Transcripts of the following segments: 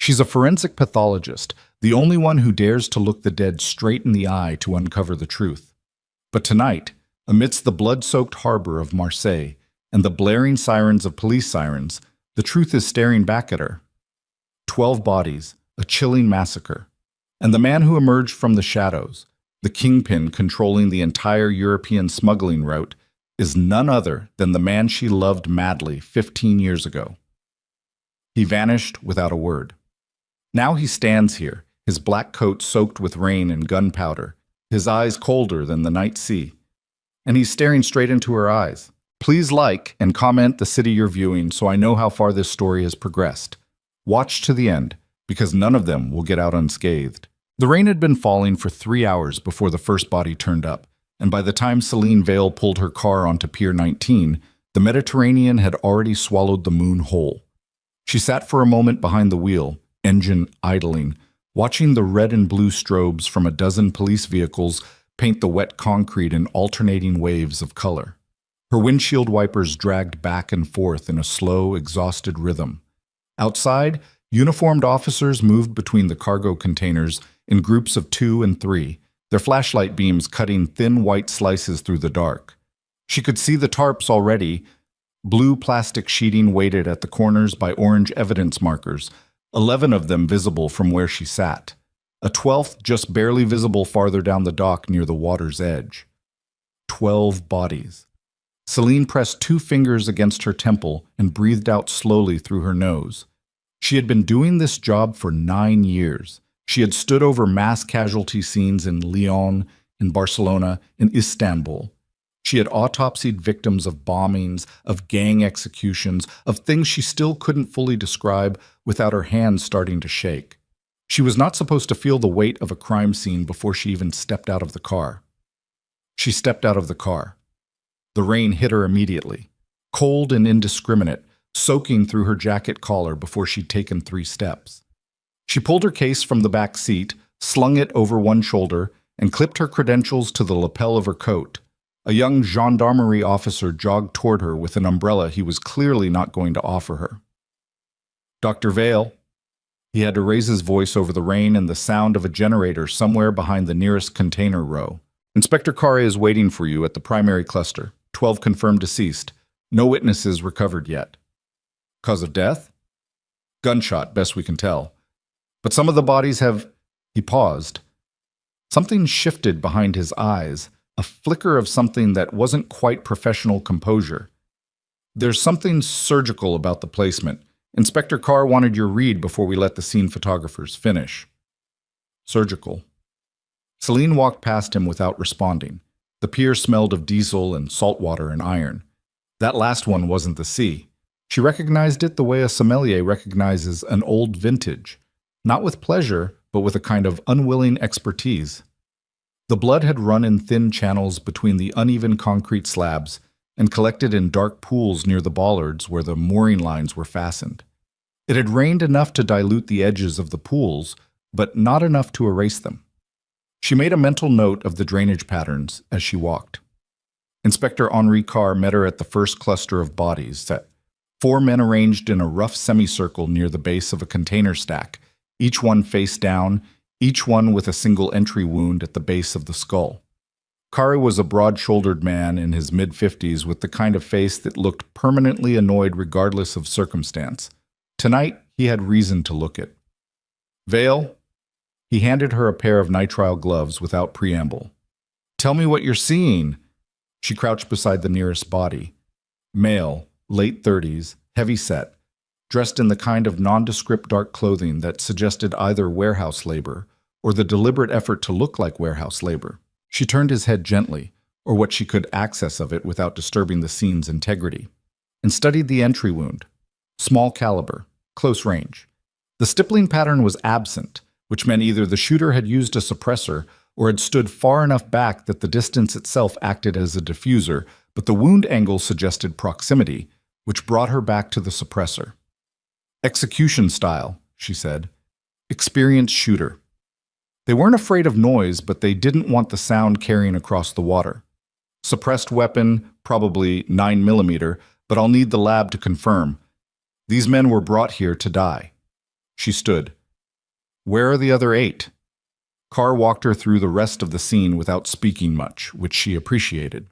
She's a forensic pathologist, the only one who dares to look the dead straight in the eye to uncover the truth. But tonight, amidst the blood-soaked harbor of Marseille and the blaring sirens of police sirens, the truth is staring back at her. 12 bodies, a chilling massacre. And the man who emerged from the shadows, the kingpin controlling the entire European smuggling route, is none other than the man she loved madly 15 years ago. He vanished without a word. Now he stands here, his black coat soaked with rain and gunpowder, his eyes colder than the night sea. And he's staring straight into her eyes. Please like and comment the city you're viewing so I know how far this story has progressed. Watch to the end, because none of them will get out unscathed. The rain had been falling for 3 hours before the first body turned up, and by the time Celine Vale pulled her car onto Pier 19, the Mediterranean had already swallowed the moon whole. She sat for a moment behind the wheel, engine idling, watching the red and blue strobes from a dozen police vehicles paint the wet concrete in alternating waves of color. Her windshield wipers dragged back and forth in a slow, exhausted rhythm. Outside, uniformed officers moved between the cargo containers in groups of 2 and 3, their flashlight beams cutting thin white slices through the dark. She could see the tarps already, blue plastic sheeting weighted at the corners by orange evidence markers, 11 of them visible from where she sat, a 12th just barely visible farther down the dock near the water's edge. 12 bodies. Celine pressed 2 fingers against her temple and breathed out slowly through her nose. She had been doing this job for 9 years. She had stood over mass casualty scenes in Lyon, in Barcelona, in Istanbul. She had autopsied victims of bombings, of gang executions, of things she still couldn't fully describe without her hands starting to shake. She was not supposed to feel the weight of a crime scene before she even stepped out of the car. She stepped out of the car. The rain hit her immediately, cold and indiscriminate, soaking through her jacket collar before she'd taken 3 steps. She pulled her case from the back seat, slung it over one shoulder, and clipped her credentials to the lapel of her coat. A young gendarmerie officer jogged toward her with an umbrella he was clearly not going to offer her. "Dr. Vale." He had to raise his voice over the rain and the sound of a generator somewhere behind the nearest container row. "Inspector Carre is waiting for you at the primary cluster. 12 confirmed deceased. No witnesses recovered yet." "Cause of death?" "Gunshot, best we can tell. But some of the bodies have—" He paused. Something shifted behind his eyes, a flicker of something that wasn't quite professional composure. "There's something surgical about the placement. Inspector Carr wanted your read before we let the scene photographers finish." "Surgical." Celine walked past him without responding. The pier smelled of diesel and salt water and iron. That last one wasn't the sea. She recognized it the way a sommelier recognizes an old vintage, not with pleasure, but with a kind of unwilling expertise. The blood had run in thin channels between the uneven concrete slabs and collected in dark pools near the bollards where the mooring lines were fastened. It had rained enough to dilute the edges of the pools, but not enough to erase them. She made a mental note of the drainage patterns as she walked. Inspector Henri Carr met her at the first cluster of bodies, 4 men arranged in a rough semicircle near the base of a container stack, each one face down, each one with a single entry wound at the base of the skull. Carre was a broad-shouldered man in his mid-50s with the kind of face that looked permanently annoyed regardless of circumstance. Tonight, he had reason to look it. "Vale?" He handed her a pair of nitrile gloves without preamble. "Tell me what you're seeing." She crouched beside the nearest body. Male, late 30s, heavy-set, dressed in the kind of nondescript dark clothing that suggested either warehouse labor or the deliberate effort to look like warehouse labor. She turned his head gently, or what she could access of it without disturbing the scene's integrity, and studied the entry wound. Small caliber, close range. The stippling pattern was absent, which meant either the shooter had used a suppressor or had stood far enough back that the distance itself acted as a diffuser, but the wound angle suggested proximity, which brought her back to the suppressor. "Execution style," she said. "Experienced shooter." They weren't afraid of noise, but they didn't want the sound carrying across the water. "Suppressed weapon, probably 9mm, but I'll need the lab to confirm. These men were brought here to die." She stood, Where are the other 8? Carr walked her through the rest of the scene without speaking much, which she appreciated.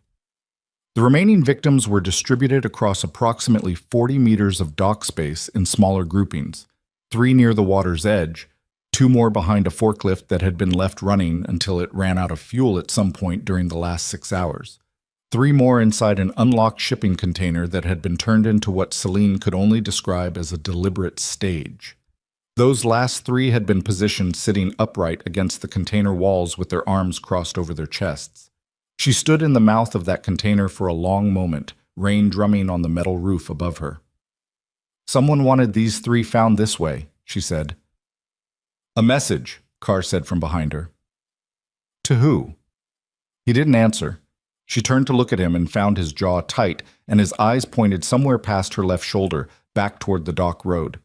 The remaining victims were distributed across approximately 40 meters of dock space in smaller groupings, 3 near the water's edge, 2 more behind a forklift that had been left running until it ran out of fuel at some point during the last 6 hours, 3 more inside an unlocked shipping container that had been turned into what Celine could only describe as a deliberate stage. Those last 3 had been positioned sitting upright against the container walls with their arms crossed over their chests. She stood in the mouth of that container for a long moment, rain drumming on the metal roof above her. "Someone wanted these 3 found this way," she said. "A message," Carr said from behind her. "To who?" He didn't answer. She turned to look at him and found his jaw tight and his eyes pointed somewhere past her left shoulder, back toward the dock road.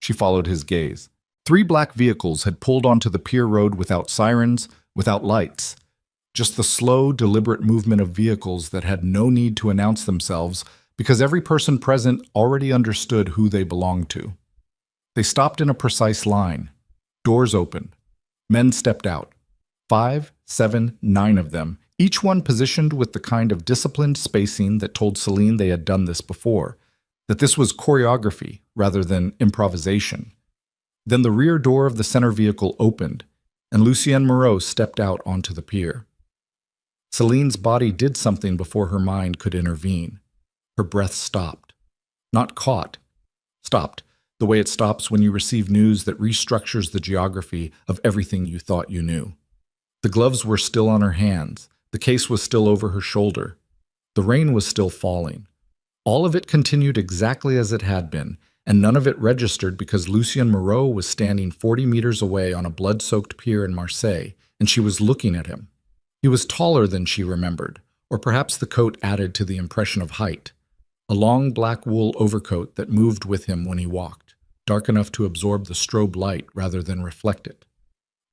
She followed his gaze. 3 black vehicles had pulled onto the pier road without sirens, without lights. Just the slow, deliberate movement of vehicles that had no need to announce themselves because every person present already understood who they belonged to. They stopped in a precise line. Doors opened. Men stepped out. 5, 7, 9 of them, each one positioned with the kind of disciplined spacing that told Celine they had done this before, that this was choreography rather than improvisation. Then the rear door of the center vehicle opened, and Lucienne Moreau stepped out onto the pier. Celine's body did something before her mind could intervene. Her breath stopped. Not caught. Stopped, the way it stops when you receive news that restructures the geography of everything you thought you knew. The gloves were still on her hands. The case was still over her shoulder. The rain was still falling. All of it continued exactly as it had been, and none of it registered because Lucienne Moreau was standing 40 meters away on a blood-soaked pier in Marseille, and she was looking at him. He was taller than she remembered, or perhaps the coat added to the impression of height. A long black wool overcoat that moved with him when he walked, dark enough to absorb the strobe light rather than reflect it.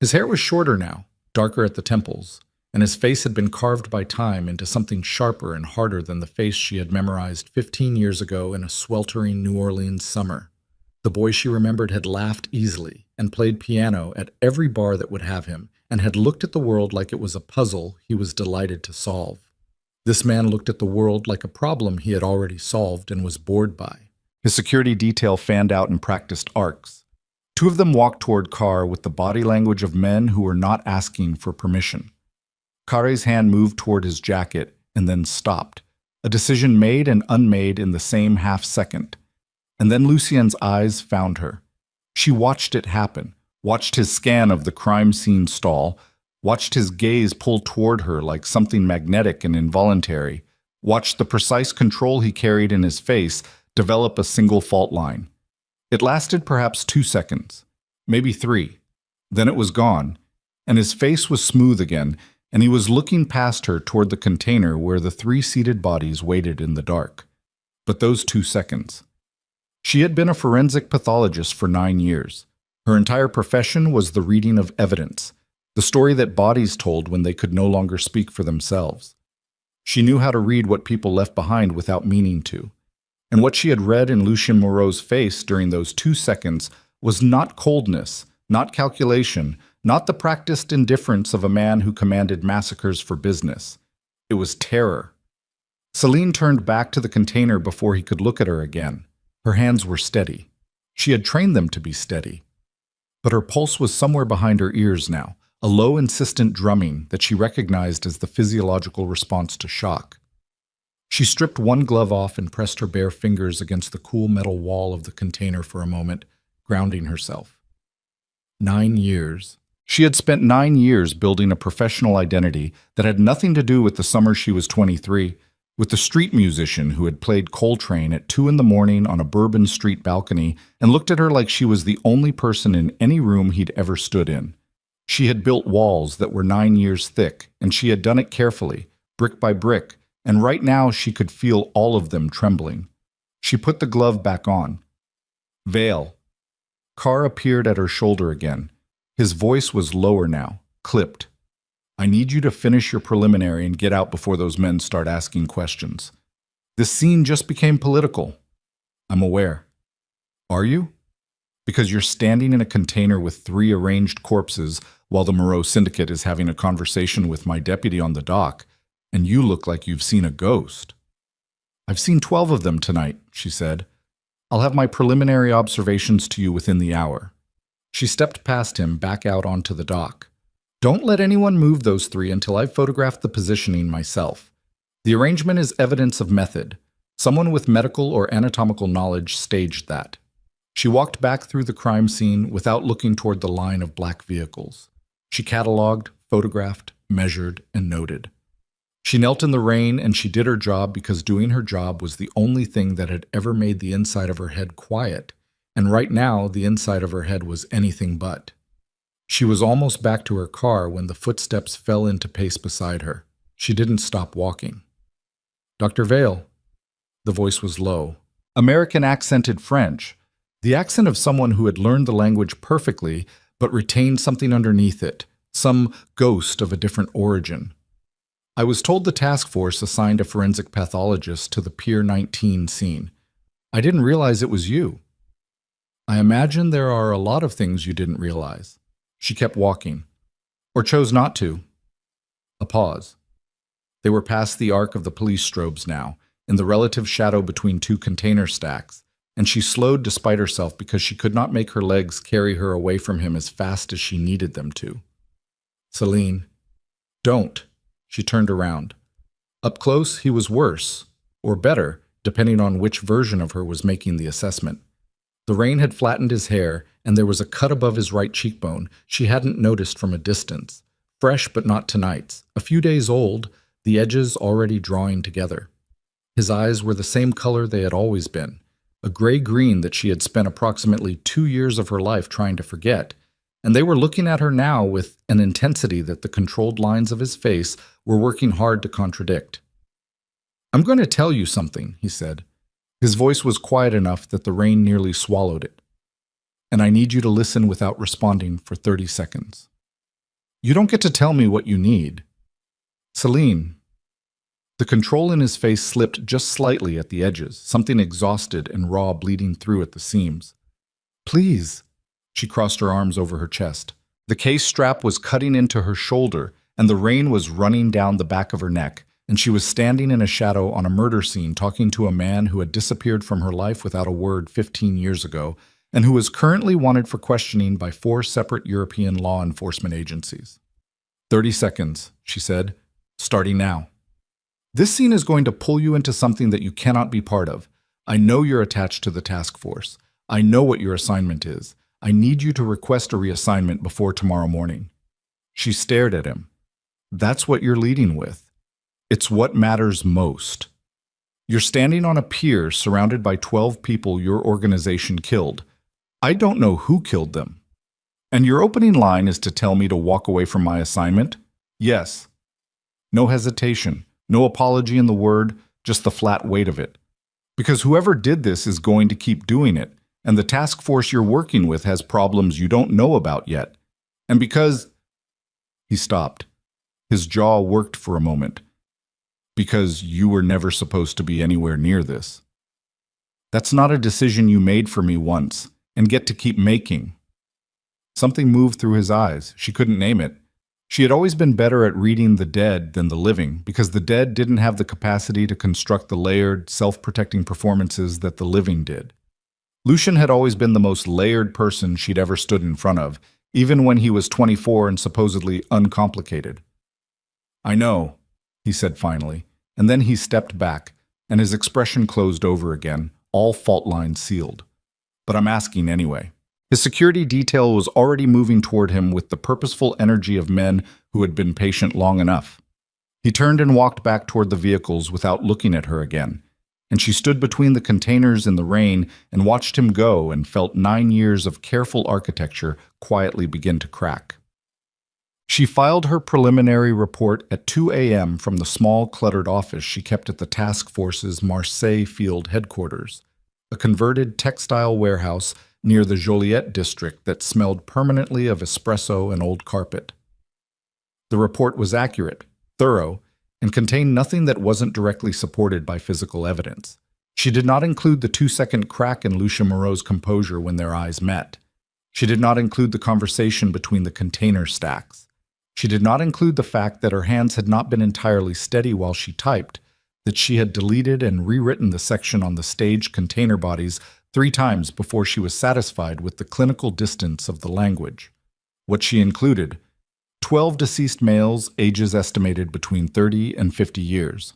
His hair was shorter now, darker at the temples, and his face had been carved by time into something sharper and harder than the face she had memorized 15 years ago in a sweltering New Orleans summer. The boy she remembered had laughed easily and played piano at every bar that would have him, and had looked at the world like it was a puzzle he was delighted to solve. This man looked at the world like a problem he had already solved and was bored by. His security detail fanned out and practiced arcs. 2 of them walked toward Carr with the body language of men who were not asking for permission. Carré's hand moved toward his jacket and then stopped, a decision made and unmade in the same half-second. And then Lucienne's eyes found her. She watched it happen, watched his scan of the crime scene stall, watched his gaze pull toward her like something magnetic and involuntary, watched the precise control he carried in his face develop a single fault line. It lasted perhaps 2 seconds, maybe 3. Then it was gone, and his face was smooth again, and he was looking past her toward the container where the 3 seated bodies waited in the dark. But those 2 seconds. She had been a forensic pathologist for 9 years. Her entire profession was the reading of evidence, the story that bodies told when they could no longer speak for themselves. She knew how to read what people left behind without meaning to. And what she had read in Lucienne Moreau's face during those 2 seconds was not coldness, not calculation, not the practiced indifference of a man who commanded massacres for business. It was terror. Celine turned back to the container before he could look at her again. Her hands were steady. She had trained them to be steady. But her pulse was somewhere behind her ears now, a low, insistent drumming that she recognized as the physiological response to shock. She stripped one glove off and pressed her bare fingers against the cool metal wall of the container for a moment, grounding herself. 9 years. She had spent 9 years building a professional identity that had nothing to do with the summer she was 23, with the street musician who had played Coltrane at 2 a.m. on a Bourbon Street balcony and looked at her like she was the only person in any room he'd ever stood in. She had built walls that were 9 years thick, and she had done it carefully, brick by brick, and right now she could feel all of them trembling. She put the glove back on. Veil. Carr appeared at her shoulder again. His voice was lower now, clipped. I need you to finish your preliminary and get out before those men start asking questions. This scene just became political. I'm aware. Are you? Because you're standing in a container with 3 arranged corpses while the Moreau Syndicate is having a conversation with my deputy on the dock, and you look like you've seen a ghost. I've seen 12 of them tonight, she said. I'll have my preliminary observations to you within the hour. She stepped past him back out onto the dock. Don't let anyone move those 3 until I've photographed the positioning myself. The arrangement is evidence of method. Someone with medical or anatomical knowledge staged that. She walked back through the crime scene without looking toward the line of black vehicles. She cataloged, photographed, measured, and noted. She knelt in the rain and she did her job because doing her job was the only thing that had ever made the inside of her head quiet, and right now the inside of her head was anything but. She was almost back to her car when the footsteps fell into pace beside her. She didn't stop walking. Dr. Vale. The voice was low. American accented French. The accent of someone who had learned the language perfectly but retained something underneath it, some ghost of a different origin. I was told the task force assigned a forensic pathologist to the Pier 19 scene. I didn't realize it was you. I imagine there are a lot of things you didn't realize. She kept walking. Or chose not to. A pause. They were past the arc of the police strobes now, in the relative shadow between 2 container stacks, and she slowed despite herself because she could not make her legs carry her away from him as fast as she needed them to. Celine. Don't. She turned around. Up close, he was worse, or better, depending on which version of her was making the assessment. The rain had flattened his hair, and there was a cut above his right cheekbone she hadn't noticed from a distance. Fresh but not tonight's, a few days old, the edges already drawing together. His eyes were the same color they had always been, a gray-green that she had spent approximately 2 years of her life trying to forget, and they were looking at her now with an intensity that the controlled lines of his face were working hard to contradict. I'm going to tell you something, he said. His voice was quiet enough that the rain nearly swallowed it. And I need you to listen without responding for 30 seconds. You don't get to tell me what you need. Celine. The control in his face slipped just slightly at the edges, something exhausted and raw bleeding through at the seams. Please. She crossed her arms over her chest. The case strap was cutting into her shoulder, and the rain was running down the back of her neck, and she was standing in a shadow on a murder scene talking to a man who had disappeared from her life without a word 15 years ago, and who was currently wanted for questioning by 4 separate European law enforcement agencies. 30 seconds, she said, starting now. This scene is going to pull you into something that you cannot be part of. I know you're attached to the task force. I know what your assignment is. I need you to request a reassignment before tomorrow morning. She stared at him. That's what you're leading with. It's what matters most. You're standing on a pier surrounded by 12 people your organization killed. I don't know who killed them. And your opening line is to tell me to walk away from my assignment? Yes. No hesitation. No apology in the word, just the flat weight of it. Because whoever did this is going to keep doing it, and the task force you're working with has problems you don't know about yet. And because... He stopped. His jaw worked for a moment. Because you were never supposed to be anywhere near this. That's not a decision you made for me once, and get to keep making. Something moved through his eyes. She couldn't name it. She had always been better at reading the dead than the living, because the dead didn't have the capacity to construct the layered, self-protecting performances that the living did. Lucien had always been the most layered person she'd ever stood in front of, even when he was 24 and supposedly uncomplicated. I know, he said finally, and then he stepped back, and his expression closed over again, all fault lines sealed. But I'm asking anyway. His security detail was already moving toward him with the purposeful energy of men who had been patient long enough. He turned and walked back toward the vehicles without looking at her again, and she stood between the containers in the rain and watched him go and felt 9 years of careful architecture quietly begin to crack. She filed her preliminary report at 2 a.m. from the small, cluttered office she kept at the task force's Marseille field headquarters, a converted textile warehouse near the Joliette district that smelled permanently of espresso and old carpet. The report was accurate, thorough, and contained nothing that wasn't directly supported by physical evidence. She did not include the 2-second crack in Lucia Moreau's composure when their eyes met. She did not include the conversation between the container stacks. She did not include the fact that her hands had not been entirely steady while she typed, that she had deleted and rewritten the section on the staged container bodies 3 times before she was satisfied with the clinical distance of the language. What she included: 12 deceased males, ages estimated between 30 and 50 years.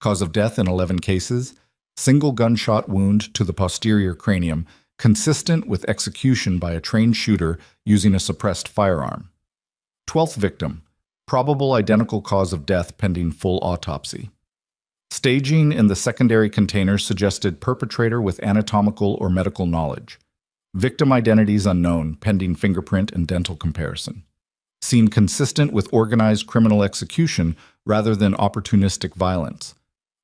Cause of death in 11 cases: single gunshot wound to the posterior cranium, consistent with execution by a trained shooter using a suppressed firearm. 12th victim: probable identical cause of death pending full autopsy. Staging in the secondary container suggested perpetrator with anatomical or medical knowledge. Victim identities unknown, pending fingerprint and dental comparison. Scene consistent with organized criminal execution rather than opportunistic violence.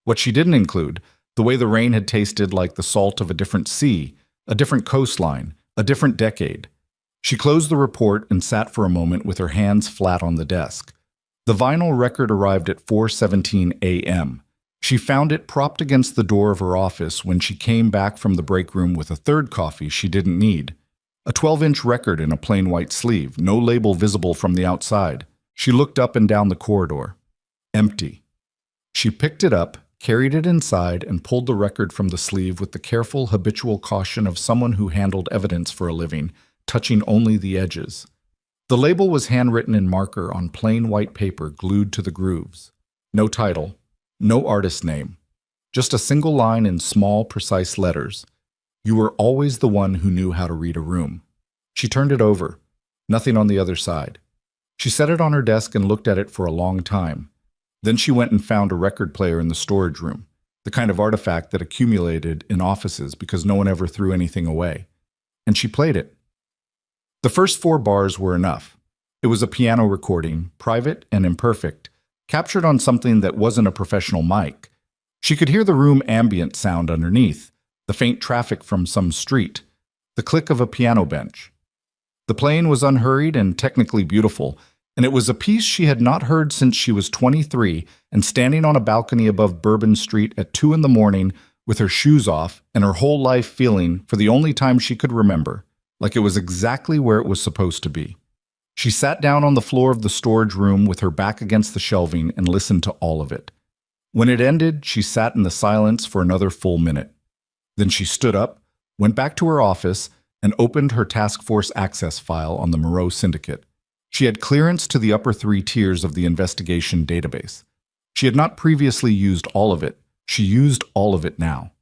What she didn't include: the way the rain had tasted like the salt of a different sea, a different coastline, a different decade. She closed the report and sat for a moment with her hands flat on the desk. The vinyl record arrived at 4:17 a.m. She found it propped against the door of her office when she came back from the break room with a third coffee she didn't need. A 12-inch record in a plain white sleeve, no label visible from the outside. She looked up and down the corridor. Empty. She picked it up, carried it inside, and pulled the record from the sleeve with the careful, habitual caution of someone who handled evidence for a living, touching only the edges. The label was handwritten in marker on plain white paper glued to the grooves. No title, no artist name, just a single line in small, precise letters. You were always the one who knew how to read a room. She turned it over. Nothing on the other side. She set it on her desk and looked at it for a long time. Then she went and found a record player in the storage room, the kind of artifact that accumulated in offices because no one ever threw anything away. And she played it. The first 4 bars were enough. It was a piano recording, private and imperfect, captured on something that wasn't a professional mic. She could hear the room ambient sound underneath, the faint traffic from some street, the click of a piano bench. The playing was unhurried and technically beautiful, and it was a piece she had not heard since she was 23 and standing on a balcony above Bourbon Street at 2 in the morning with her shoes off and her whole life feeling, for the only time she could remember, like it was exactly where it was supposed to be. She sat down on the floor of the storage room with her back against the shelving and listened to all of it. When it ended, she sat in the silence for another full minute. Then she stood up, went back to her office, and opened her task force access file on the Moreau Syndicate. She had clearance to the upper 3 tiers of the investigation database. She had not previously used all of it. She used all of it now.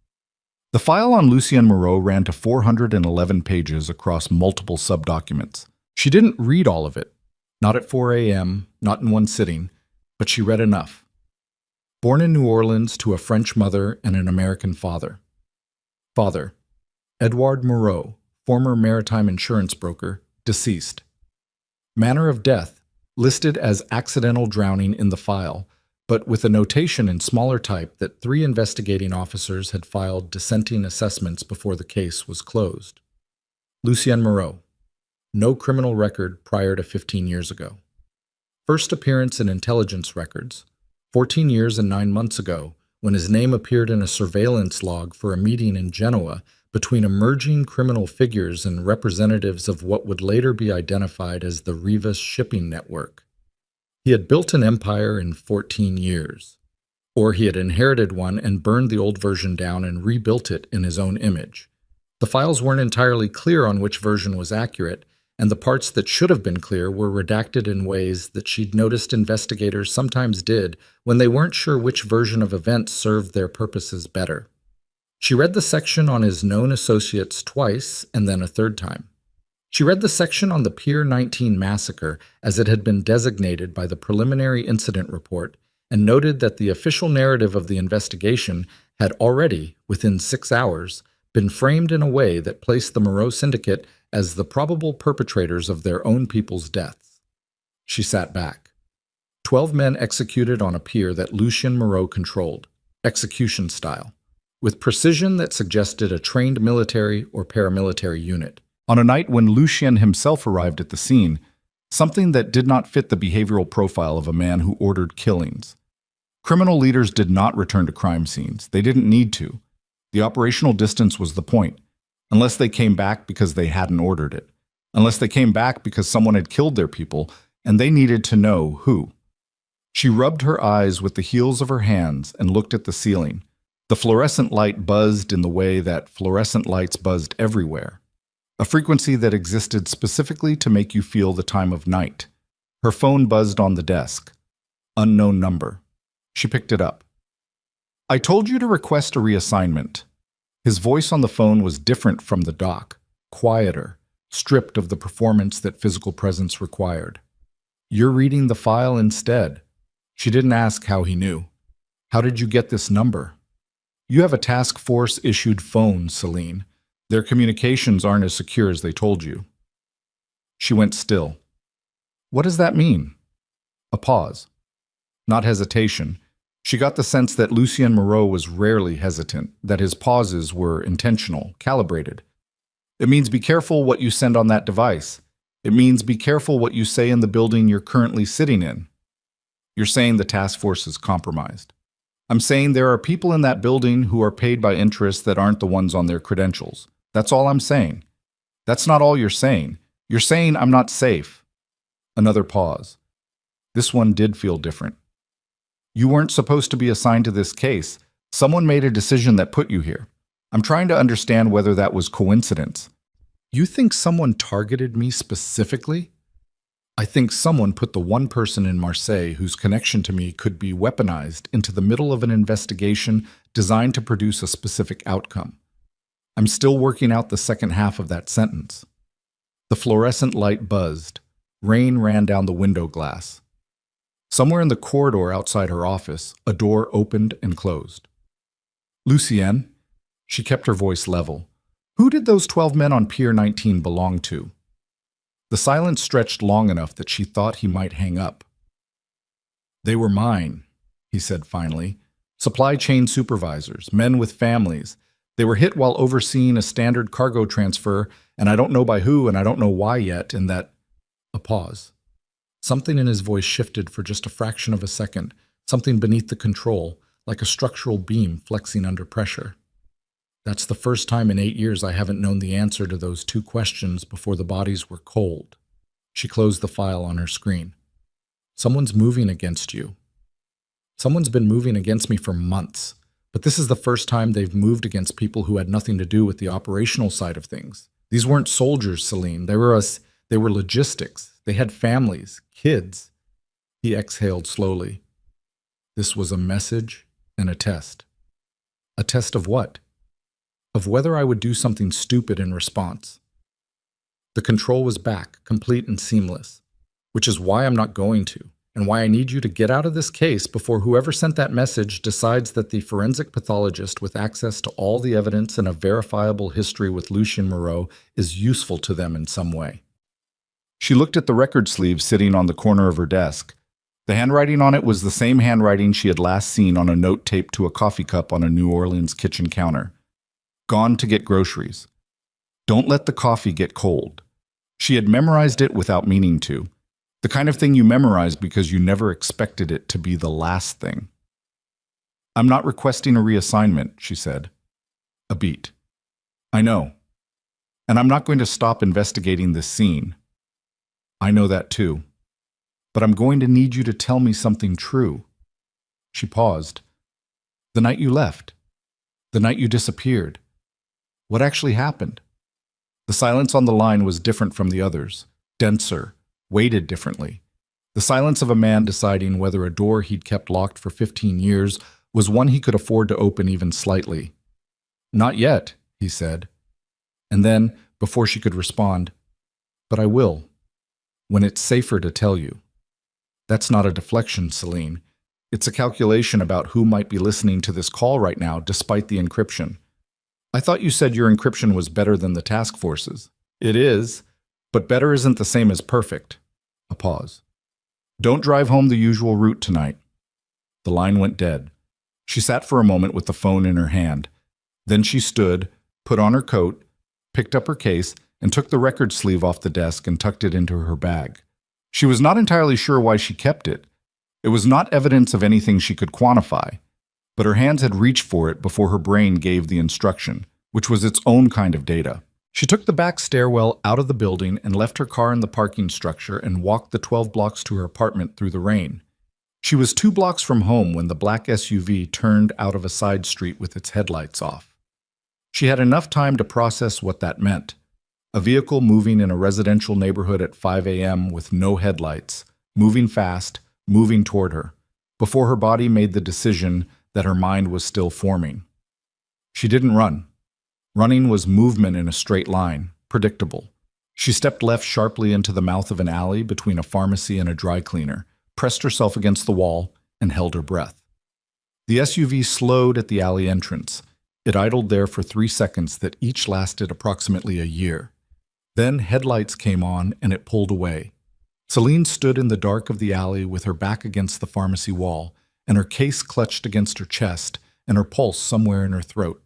The file on Lucien Moreau ran to 411 pages across multiple subdocuments. She didn't read all of it, not at 4 a.m., not in one sitting, but she read enough. Born in New Orleans to a French mother and an American father. Father: Edouard Moreau, former maritime insurance broker, deceased. Manner of death: listed as accidental drowning in the file, but with a notation in smaller type that 3 investigating officers had filed dissenting assessments before the case was closed. Lucien Moreau: no criminal record prior to 15 years ago. First appearance in intelligence records: 14 years and 9 months ago, when his name appeared in a surveillance log for a meeting in Genoa between emerging criminal figures and representatives of what would later be identified as the Rivas shipping network. He had built an empire in 14 years. Or he had inherited one and burned the old version down and rebuilt it in his own image. The files weren't entirely clear on which version was accurate, and the parts that should have been clear were redacted in ways that she'd noticed investigators sometimes did when they weren't sure which version of events served their purposes better. She read the section on his known associates twice and then a third time. She read the section on the Pier 19 massacre as it had been designated by the preliminary incident report and noted that the official narrative of the investigation had already, within 6 hours, been framed in a way that placed the Moreau Syndicate as the probable perpetrators of their own people's deaths. She sat back. 12 men executed on a pier that Lucien Moreau controlled, execution style, with precision that suggested a trained military or paramilitary unit. On a night when Lucien himself arrived at the scene, something that did not fit the behavioral profile of a man who ordered killings. Criminal leaders did not return to crime scenes. They didn't need to. The operational distance was the point, unless they came back because they hadn't ordered it, unless they came back because someone had killed their people and they needed to know who. She rubbed her eyes with the heels of her hands and looked at the ceiling. The fluorescent light buzzed in the way that fluorescent lights buzzed everywhere, a frequency that existed specifically to make you feel the time of night. Her phone buzzed on the desk. Unknown number. She picked it up. "I told you to request a reassignment." His voice on the phone was different from the dock, quieter, stripped of the performance that physical presence required. "You're reading the file instead." She didn't ask how he knew. "How did you get this number?" "You have a task force-issued phone, Celine. Their communications aren't as secure as they told you." She went still. "What does that mean?" A pause. Not hesitation. She got the sense that Lucien Moreau was rarely hesitant, that his pauses were intentional, calibrated. "It means be careful what you send on that device. It means be careful what you say in the building you're currently sitting in." "You're saying the task force is compromised." "I'm saying there are people in that building who are paid by interests that aren't the ones on their credentials. That's all I'm saying." "That's not all you're saying. You're saying I'm not safe." Another pause. This one did feel different. "You weren't supposed to be assigned to this case. Someone made a decision that put you here. I'm trying to understand whether that was coincidence." "You think someone targeted me specifically?" "I think someone put the one person in Marseille whose connection to me could be weaponized into the middle of an investigation designed to produce a specific outcome. I'm still working out the second half of that sentence." The fluorescent light buzzed. Rain ran down the window glass. Somewhere in the corridor outside her office, a door opened and closed. "Lucienne," she kept her voice level, "who did those 12 men on Pier 19 belong to?" The silence stretched long enough that she thought he might hang up. "They were mine," he said finally. "Supply chain supervisors, men with families. They were hit while overseeing a standard cargo transfer, and I don't know by who and I don't know why yet, and that—" A pause. Something in his voice shifted for just a fraction of a second, something beneath the control, like a structural beam flexing under pressure. "That's the first time in 8 years I haven't known the answer to those 2 questions before the bodies were cold." She closed the file on her screen. "Someone's moving against you." "Someone's been moving against me for months, but this is the first time they've moved against people who had nothing to do with the operational side of things. These weren't soldiers, Celine. They were logistics. They had families, kids." He exhaled slowly. This was a message and a test. A test of what? Of whether I would do something stupid in response. The control was back, complete and seamless, which is why I'm not going to, and why I need you to get out of this case before whoever sent that message decides that the forensic pathologist with access to all the evidence and a verifiable history with Lucien Moreau is useful to them in some way. She looked at the record sleeve sitting on the corner of her desk. The handwriting on it was the same handwriting she had last seen on a note taped to a coffee cup on a New Orleans kitchen counter. "Gone to get groceries. Don't let the coffee get cold." She had memorized it without meaning to. The kind of thing you memorize because you never expected it to be the last thing. "I'm not requesting a reassignment," she said. A beat. "I know. And I'm not going to stop investigating this scene." "I know that too. But I'm going to need you to tell me something true." She paused. "The night you left. The night you disappeared. What actually happened?" The silence on the line was different from the others, denser, weighted differently. The silence of a man deciding whether a door he'd kept locked for 15 years was one he could afford to open even slightly. "Not yet," he said. And then, before she could respond, "But I will. When it's safer to tell you." That's not a deflection, Celine. It's a calculation about who might be listening to this call right now despite the encryption. "I thought you said your encryption was better than the task force's." "It is, but better isn't the same as perfect." A pause. "Don't drive home the usual route tonight." The line went dead. She sat for a moment with the phone in her hand. Then she stood, put on her coat, picked up her case, and took the record sleeve off the desk and tucked it into her bag. She was not entirely sure why she kept it. It was not evidence of anything she could quantify. but her hands had reached for it before her brain gave the instruction, which was its own kind of data. She took the back stairwell out of the building and left her car in the parking structure and walked the 12 blocks to her apartment through the rain. She was 2 blocks from home when the black SUV turned out of a side street with its headlights off. She had enough time to process what that meant. A vehicle moving in a residential neighborhood at 5 a.m. with no headlights, moving fast, moving toward her, before her body made the decision that her mind was still forming. She didn't run. Running was movement in a straight line, predictable. She stepped left sharply into the mouth of an alley between a pharmacy and a dry cleaner, pressed herself against the wall, and held her breath. The SUV slowed at the alley entrance. It idled there for 3 seconds that each lasted approximately a year. Then headlights came on and it pulled away. Celine stood in the dark of the alley with her back against the pharmacy wall, and her case clutched against her chest and her pulse somewhere in her throat.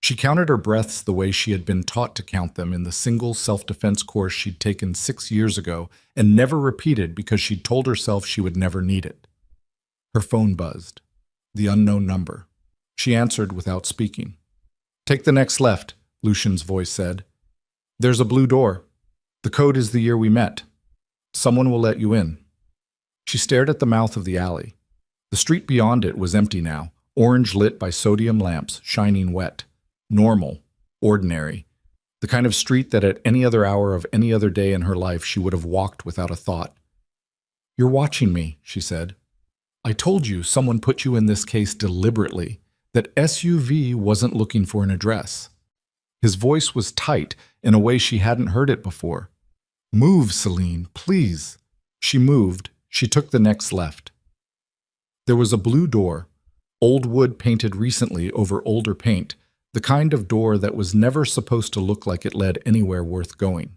She counted her breaths the way she had been taught to count them in the single self-defense course she'd taken 6 years ago and never repeated because she'd told herself she would never need it. Her phone buzzed. The unknown number. She answered without speaking. "Take the next left," Lucian's voice said. "There's a blue door. The code is the year we met. Someone will let you in." She stared at the mouth of the alley. The street beyond it was empty now, orange lit by sodium lamps, shining wet. Normal, ordinary, the kind of street that at any other hour of any other day in her life she would have walked without a thought. "You're watching me," she said. "I told you someone put you in this case deliberately, that SUV wasn't looking for an address." His voice was tight in a way she hadn't heard it before. "Move, Celine, please." She moved. She took the next left. There was a blue door, old wood painted recently over older paint, the kind of door that was never supposed to look like it led anywhere worth going.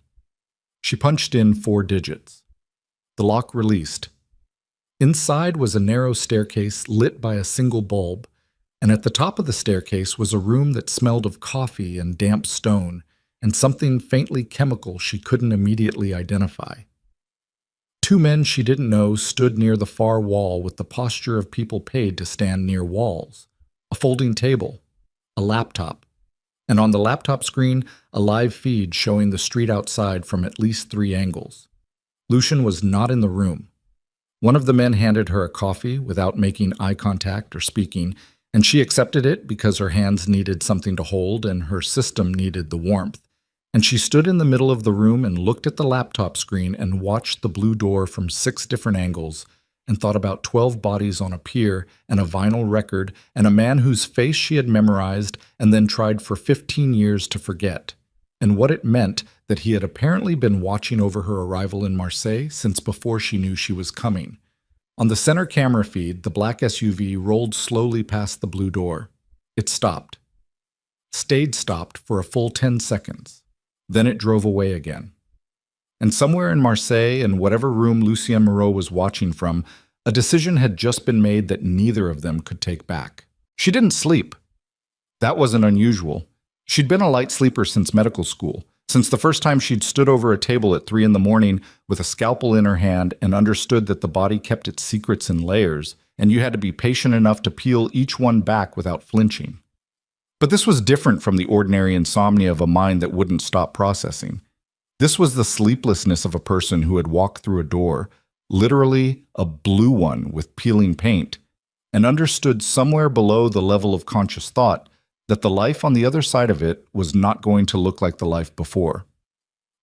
She punched in 4 digits. The lock released. Inside was a narrow staircase lit by a single bulb, and at the top of the staircase was a room that smelled of coffee and damp stone, and something faintly chemical she couldn't immediately identify. 2 men she didn't know stood near the far wall with the posture of people paid to stand near walls. A folding table, a laptop, and on the laptop screen, a live feed showing the street outside from at least 3 angles. Lucian was not in the room. One of the men handed her a coffee without making eye contact or speaking, and she accepted it because her hands needed something to hold and her system needed the warmth. And she stood in the middle of the room and looked at the laptop screen and watched the blue door from 6 different angles and thought about 12 bodies on a pier and a vinyl record and a man whose face she had memorized and then tried for 15 years to forget, and what it meant that he had apparently been watching over her arrival in Marseille since before she knew she was coming. On the center camera feed, the black SUV rolled slowly past the blue door. It stopped. Stayed stopped for a full 10 seconds. Then it drove away again. And somewhere in Marseille, in whatever room Lucien Moreau was watching from, a decision had just been made that neither of them could take back. She didn't sleep. That wasn't unusual. She'd been a light sleeper since medical school, since the first time she'd stood over a table at 3 a.m. with a scalpel in her hand and understood that the body kept its secrets in layers, and you had to be patient enough to peel each one back without flinching. But this was different from the ordinary insomnia of a mind that wouldn't stop processing. This was the sleeplessness of a person who had walked through a door, literally a blue one with peeling paint, and understood somewhere below the level of conscious thought that the life on the other side of it was not going to look like the life before.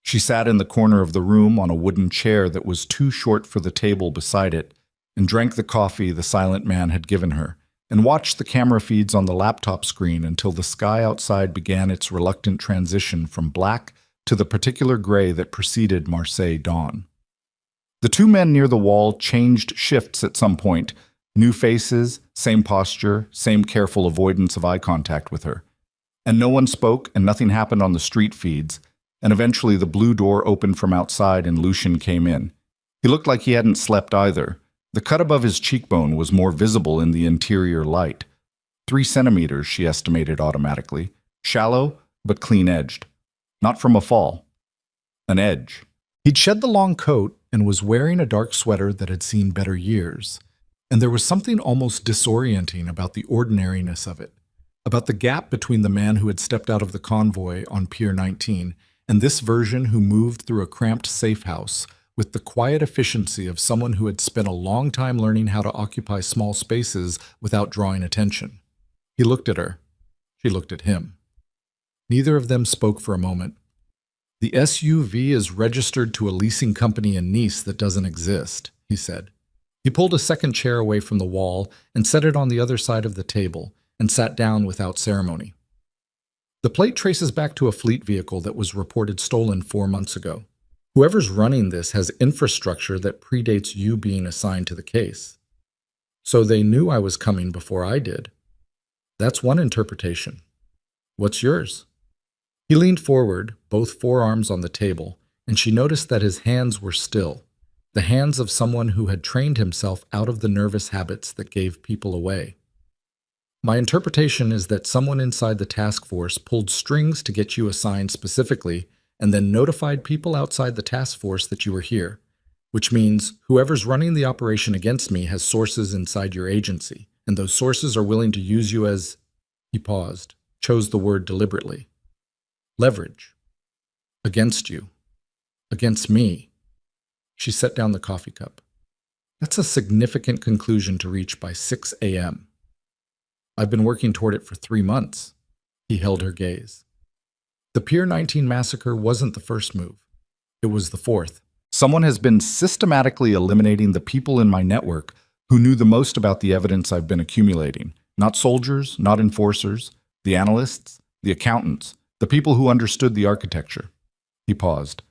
She sat in the corner of the room on a wooden chair that was too short for the table beside it, and drank the coffee the silent man had given her, and watched the camera feeds on the laptop screen until the sky outside began its reluctant transition from black to the particular gray that preceded Marseille dawn. The 2 men near the wall changed shifts at some point, new faces, same posture, same careful avoidance of eye contact with her. And no one spoke and nothing happened on the street feeds, and eventually the blue door opened from outside and Lucian came in. He looked like he hadn't slept either. The cut above his cheekbone was more visible in the interior light. 3 centimeters, she estimated automatically. Shallow, but clean-edged. Not from a fall. An edge. He'd shed the long coat and was wearing a dark sweater that had seen better years. And there was something almost disorienting about the ordinariness of it, about the gap between the man who had stepped out of the convoy on Pier 19 and this version who moved through a cramped safe house with the quiet efficiency of someone who had spent a long time learning how to occupy small spaces without drawing attention. He looked at her. She looked at him. Neither of them spoke for a moment. "The SUV is registered to a leasing company in Nice that doesn't exist," he said. He pulled a second chair away from the wall and set it on the other side of the table and sat down without ceremony. "The plate traces back to a fleet vehicle that was reported stolen 4 months ago. Whoever's running this has infrastructure that predates you being assigned to the case. So they knew I was coming before I did. That's one interpretation. What's yours?" He leaned forward, both forearms on the table, and she noticed that his hands were still, the hands of someone who had trained himself out of the nervous habits that gave people away. "My interpretation is that someone inside the task force pulled strings to get you assigned specifically and then notified people outside the task force that you were here, which means whoever's running the operation against me has sources inside your agency, and those sources are willing to use you as—" He paused, chose the word deliberately. "Leverage. Against you. Against me." She set down the coffee cup. "That's a significant conclusion to reach by 6 a.m. I've been working toward it for 3 months. He held her gaze. "The Pier 19 massacre wasn't the first move. It was the fourth. Someone has been systematically eliminating the people in my network who knew the most about the evidence I've been accumulating. Not soldiers, not enforcers, the analysts, the accountants, the people who understood the architecture." He paused.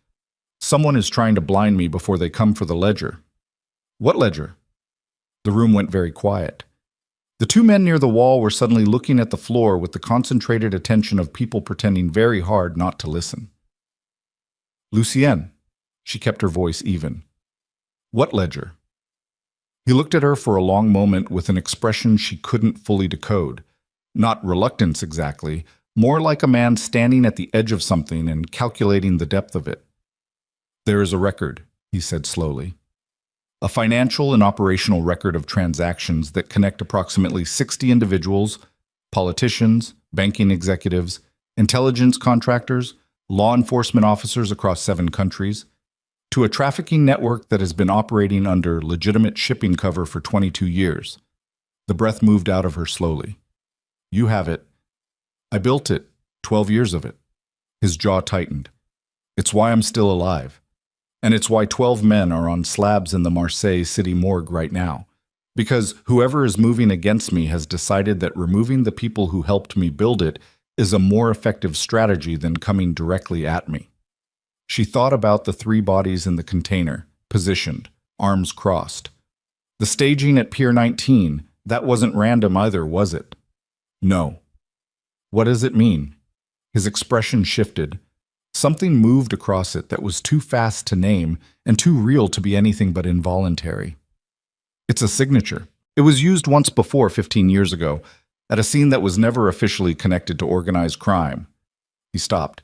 "Someone is trying to blind me before they come for the ledger." "What ledger?" The room went very quiet. The two men near the wall were suddenly looking at the floor with the concentrated attention of people pretending very hard not to listen. "Lucienne," she kept her voice even. "What ledger?" He looked at her for a long moment with an expression she couldn't fully decode. Not reluctance exactly, more like a man standing at the edge of something and calculating the depth of it. "There is a record," he said slowly. "A financial and operational record of transactions that connect approximately 60 individuals, politicians, banking executives, intelligence contractors, law enforcement officers across 7 countries, to a trafficking network that has been operating under legitimate shipping cover for 22 years. The breath moved out of her slowly. "You have it. I built it, 12 years of it." His jaw tightened. "It's why I'm still alive. And it's why 12 men are on slabs in the Marseille city morgue right now. Because whoever is moving against me has decided that removing the people who helped me build it is a more effective strategy than coming directly at me." She thought about the 3 bodies in the container, positioned, arms crossed. The staging at Pier 19, that wasn't random either, was it? No. What does it mean? His expression shifted. Something moved across it that was too fast to name and too real to be anything but involuntary. "It's a signature. It was used once before 15 years ago, at a scene that was never officially connected to organized crime." He stopped.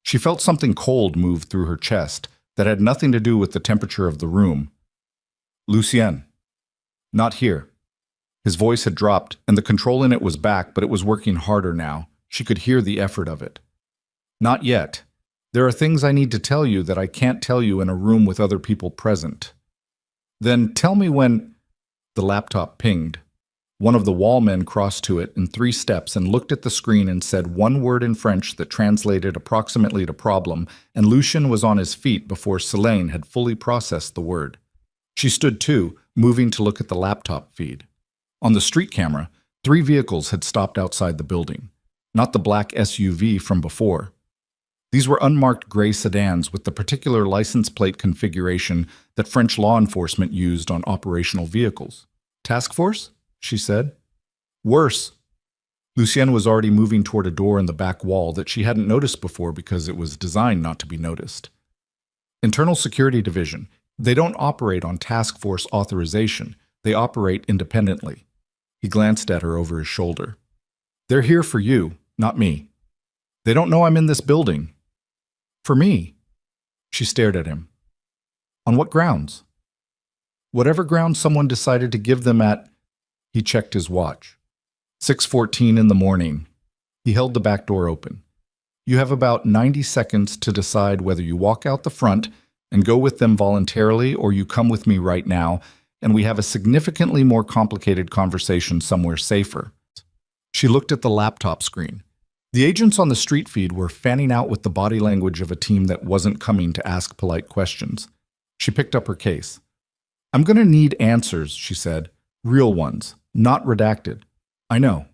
She felt something cold move through her chest that had nothing to do with the temperature of the room. "Lucienne." "Not here." His voice had dropped, and the control in it was back, but it was working harder now. She could hear the effort of it. "Not yet. There are things I need to tell you that I can't tell you in a room with other people present." "Then tell me when—" The laptop pinged. One of the wall men crossed to it in 3 steps and looked at the screen and said one word in French that translated approximately to problem, and Lucien was on his feet before Selene had fully processed the word. She stood too, moving to look at the laptop feed. On the street camera, 3 vehicles had stopped outside the building. Not the black SUV from before. These were unmarked gray sedans with the particular license plate configuration that French law enforcement used on operational vehicles. "Task force?" she said. "Worse." Lucienne was already moving toward a door in the back wall that she hadn't noticed before because it was designed not to be noticed. "Internal Security Division. They don't operate on task force authorization. They operate independently." He glanced at her over his shoulder. "They're here for you, not me. They don't know I'm in this building." "For me?" She stared at him. "On what grounds?" Whatever ground someone decided to give them at, he checked his watch. 6:14 in the morning. He held the back door open. You have about 90 seconds to decide whether you walk out the front and go with them voluntarily or you come with me right now and we have a significantly more complicated conversation somewhere safer. She looked at the laptop screen. The agents on the street feed were fanning out with the body language of a team that wasn't coming to ask polite questions. She picked up her case. I'm going to need answers, she said. Real ones, not redacted. I know.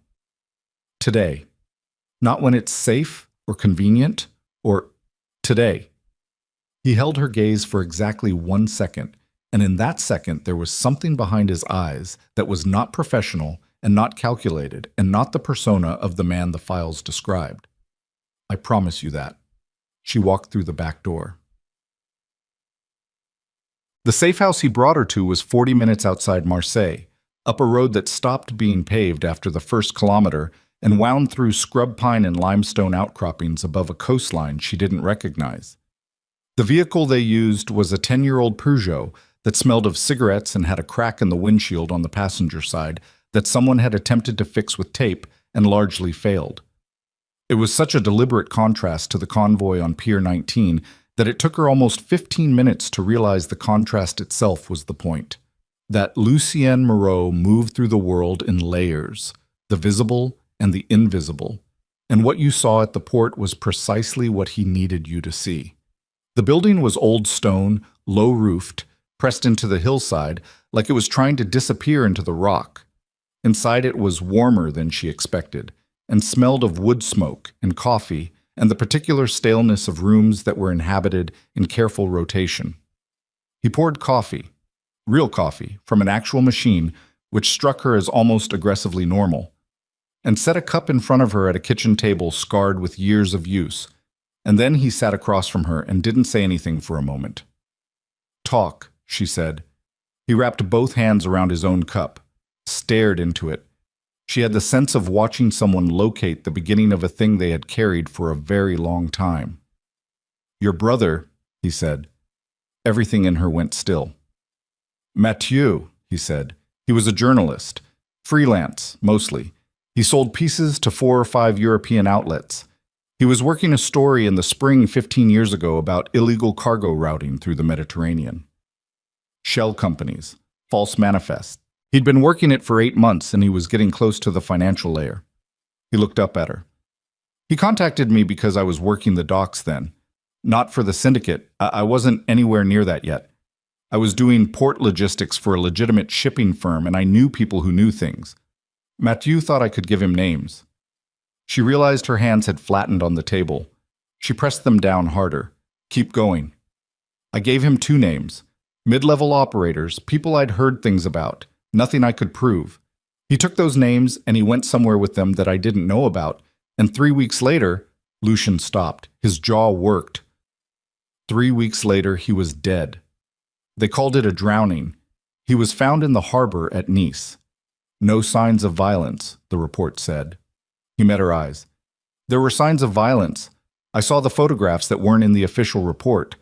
Today. Not when it's safe or convenient or today. He held her gaze for exactly 1 second, and in that second there was something behind his eyes that was not professional and not calculated and not the persona of the man the files described. I promise you that. She walked through the back door. The safe house he brought her to was 40 minutes outside Marseille, up a road that stopped being paved after the first kilometer and wound through scrub pine and limestone outcroppings above a coastline she didn't recognize. The vehicle they used was a 10-year-old Peugeot that smelled of cigarettes and had a crack in the windshield on the passenger side that someone had attempted to fix with tape and largely failed. It was such a deliberate contrast to the convoy on Pier 19 that it took her almost 15 minutes to realize the contrast itself was the point. That Lucien Moreau moved through the world in layers, the visible and the invisible, and what you saw at the port was precisely what he needed you to see. The building was old stone, low-roofed, pressed into the hillside like it was trying to disappear into the rock. Inside it was warmer than she expected, and smelled of wood smoke and coffee and the particular staleness of rooms that were inhabited in careful rotation. He poured coffee, real coffee, from an actual machine, which struck her as almost aggressively normal, and set a cup in front of her at a kitchen table scarred with years of use, and then he sat across from her and didn't say anything for a moment. Talk, she said. He wrapped both hands around his own cup, stared into it. She had the sense of watching someone locate the beginning of a thing they had carried for a very long time. Your brother, he said. Everything in her went still. Mathieu, he said. He was a journalist. Freelance, mostly. He sold pieces to 4 or 5 European outlets. He was working a story in the spring 15 years ago about illegal cargo routing through the Mediterranean. Shell companies, false manifests. He'd been working it for 8 months and he was getting close to the financial layer. He looked up at her. He contacted me because I was working the docks then. Not for the syndicate. I wasn't anywhere near that yet. I was doing port logistics for a legitimate shipping firm and I knew people who knew things. Mathieu thought I could give him names. She realized her hands had flattened on the table. She pressed them down harder. Keep going. I gave him 2 names. Mid-level operators, people I'd heard things about. Nothing I could prove. He took those names and he went somewhere with them that I didn't know about. And 3 weeks later, Lucien stopped. His jaw worked. 3 weeks later, he was dead. They called it a drowning. He was found in the harbor at Nice. No signs of violence, the report said. He met her eyes. There were signs of violence. I saw the photographs that weren't in the official report.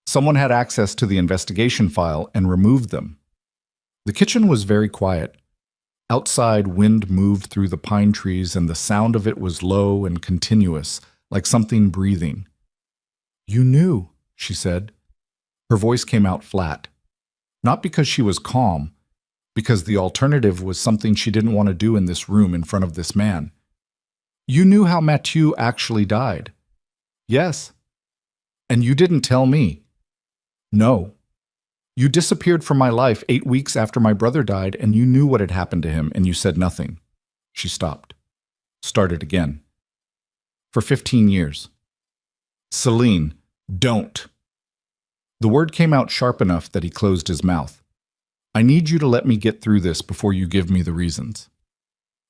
Someone had access to the investigation file and removed them. The kitchen was very quiet. Outside, wind moved through the pine trees and the sound of it was low and continuous, like something breathing. You knew, she said. Her voice came out flat. Not because she was calm, because the alternative was something she didn't want to do in this room in front of this man. You knew how Mathieu actually died. Yes. And you didn't tell me. No. You disappeared from my life 8 weeks after my brother died, and you knew what had happened to him, and you said nothing. She stopped. Started again. For 15 years. Celine, don't. The word came out sharp enough that he closed his mouth. I need you to let me get through this before you give me the reasons.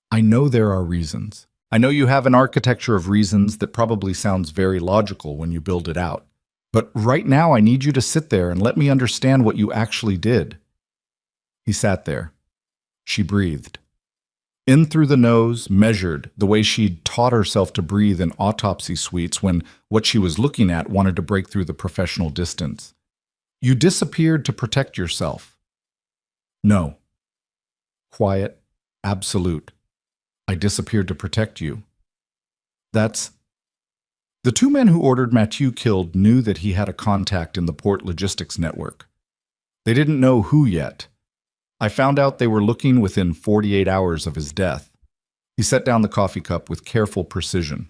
I know there are reasons. I know you have an architecture of reasons that probably sounds very logical when you build it out. But right now I need you to sit there and let me understand what you actually did. He sat there. She breathed. In through the nose, measured, the way she'd taught herself to breathe in autopsy suites when what she was looking at wanted to break through the professional distance. You disappeared to protect yourself. No. Quiet. Absolute. I disappeared to protect you. That's... The two men who ordered Mathieu killed knew that he had a contact in the port logistics network. They didn't know who yet. I found out they were looking within 48 hours of his death. He set down the coffee cup with careful precision.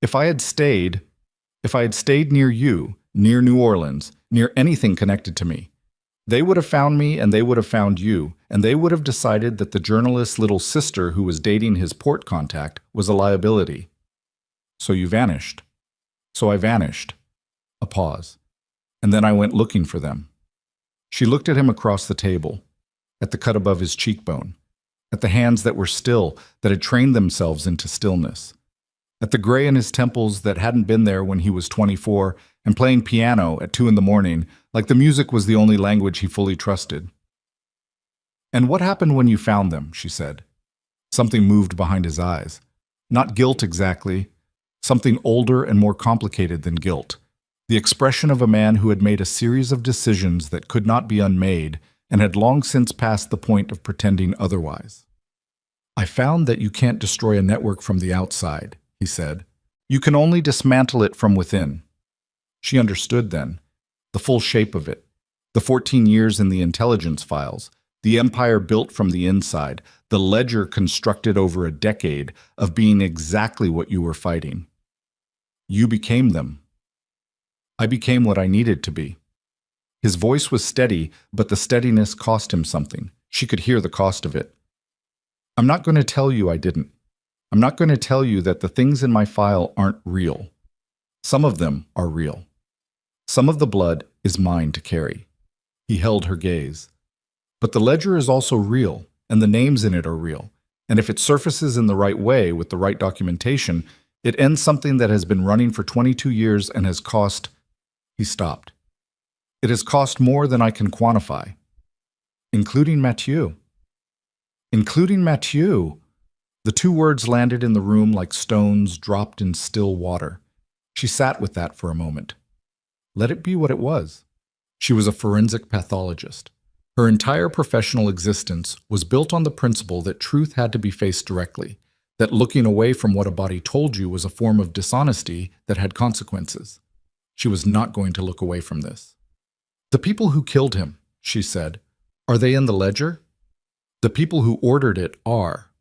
If I had stayed near you, near New Orleans, near anything connected to me, they would have found me and they would have found you, and they would have decided that the journalist's little sister who was dating his port contact was a liability. So you vanished. So I vanished. A pause. And then I went looking for them. She looked at him across the table, at the cut above his cheekbone, at the hands that were still, that had trained themselves into stillness, at the gray in his temples that hadn't been there when he was 24 and playing piano at 2 a.m, like the music was the only language he fully trusted. And what happened when you found them, she said. Something moved behind his eyes. Not guilt exactly, something older and more complicated than guilt. The expression of a man who had made a series of decisions that could not be unmade and had long since passed the point of pretending otherwise. I found that you can't destroy a network from the outside, he said. You can only dismantle it from within. She understood then, the full shape of it, the 14 years in the intelligence files, the empire built from the inside, the ledger constructed over a decade of being exactly what you were fighting. You became them. I became what I needed to be. His voice was steady, but the steadiness cost him something. She could hear the cost of it. I'm not going to tell you I didn't. I'm not going to tell you that the things in my file aren't real. Some of them are real. Some of the blood is mine to carry. He held her gaze. But the ledger is also real, and the names in it are real. And if it surfaces in the right way with the right documentation, it ends something that has been running for 22 years and has cost... He stopped. It has cost more than I can quantify. Including Mathieu. Including Mathieu. The two words landed in the room like stones dropped in still water. She sat with that for a moment. Let it be what it was. She was a forensic pathologist. Her entire professional existence was built on the principle that truth had to be faced directly, that looking away from what a body told you was a form of dishonesty that had consequences. She was not going to look away from this. The people who killed him, she said, are they in the ledger? The people who ordered it are.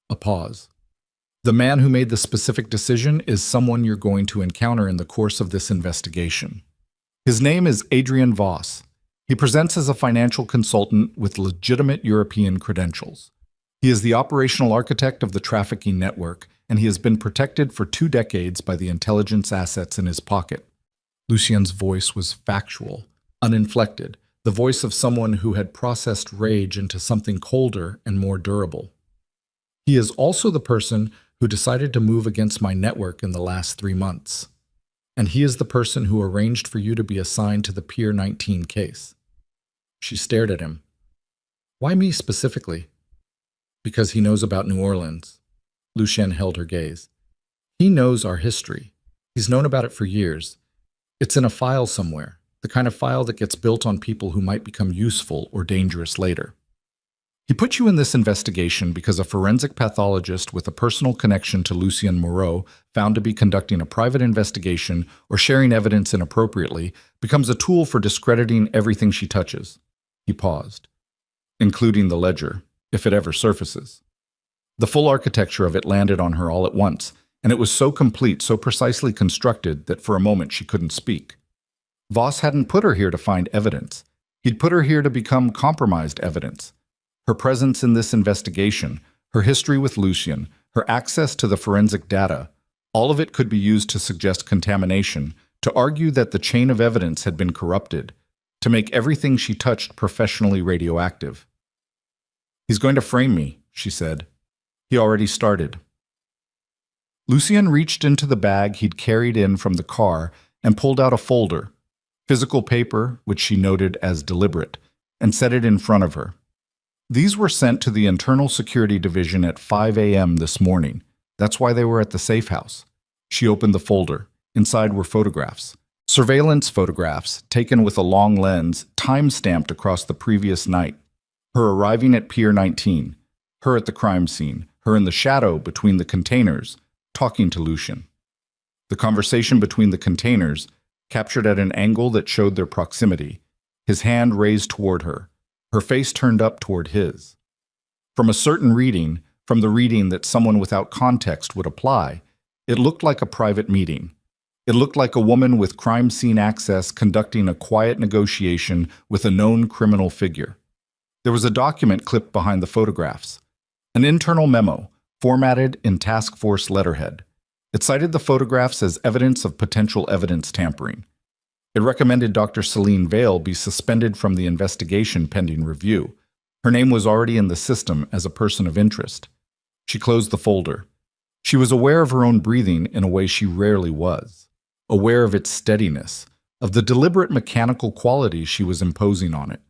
A pause. The man who made the specific decision is someone you're going to encounter in the course of this investigation. His name is Adrian Voss. He presents as a financial consultant with legitimate European credentials. He is the operational architect of the trafficking network, and he has been protected for 2 decades by the intelligence assets in his pocket. Lucien's voice was factual, uninflected, the voice of someone who had processed rage into something colder and more durable. He is also the person who decided to move against my network in the last 3 months. And he is the person who arranged for you to be assigned to the Pier 19 case. She stared at him. Why me specifically? Because he knows about New Orleans. Lucien held her gaze. He knows our history. He's known about it for years. It's in a file somewhere, the kind of file that gets built on people who might become useful or dangerous later. He put you in this investigation because a forensic pathologist with a personal connection to Lucien Moreau, found to be conducting a private investigation or sharing evidence inappropriately, becomes a tool for discrediting everything she touches. He paused. Including the ledger, if it ever surfaces. The full architecture of it landed on her all at once, and it was so complete, so precisely constructed that for a moment she couldn't speak. Voss hadn't put her here to find evidence. He'd put her here to become compromised evidence. Her presence in this investigation, her history with Lucien, her access to the forensic data, all of it could be used to suggest contamination, to argue that the chain of evidence had been corrupted, to make everything she touched professionally radioactive. He's going to frame me, she said. He already started. Lucien reached into the bag he'd carried in from the car and pulled out a folder, physical paper, which she noted as deliberate, and set it in front of her. These were sent to the Internal Security Division at 5 a.m. this morning. That's why they were at the safe house. She opened the folder. Inside were photographs. Surveillance photographs, taken with a long lens, time-stamped across the previous night. Her arriving at Pier 19, her at the crime scene, her in the shadow between the containers, talking to Lucian. The conversation between the containers, captured at an angle that showed their proximity, his hand raised toward her face turned up toward his. From a certain reading, from the reading that someone without context would apply, it looked like a private meeting. It looked like a woman with crime scene access conducting a quiet negotiation with a known criminal figure. There was a document clipped behind the photographs, an internal memo, formatted in task force letterhead. It cited the photographs as evidence of potential evidence tampering. It recommended Dr. Celine Vale be suspended from the investigation pending review. Her name was already in the system as a person of interest. She closed the folder. She was aware of her own breathing in a way she rarely was, aware of its steadiness, of the deliberate mechanical quality she was imposing on it.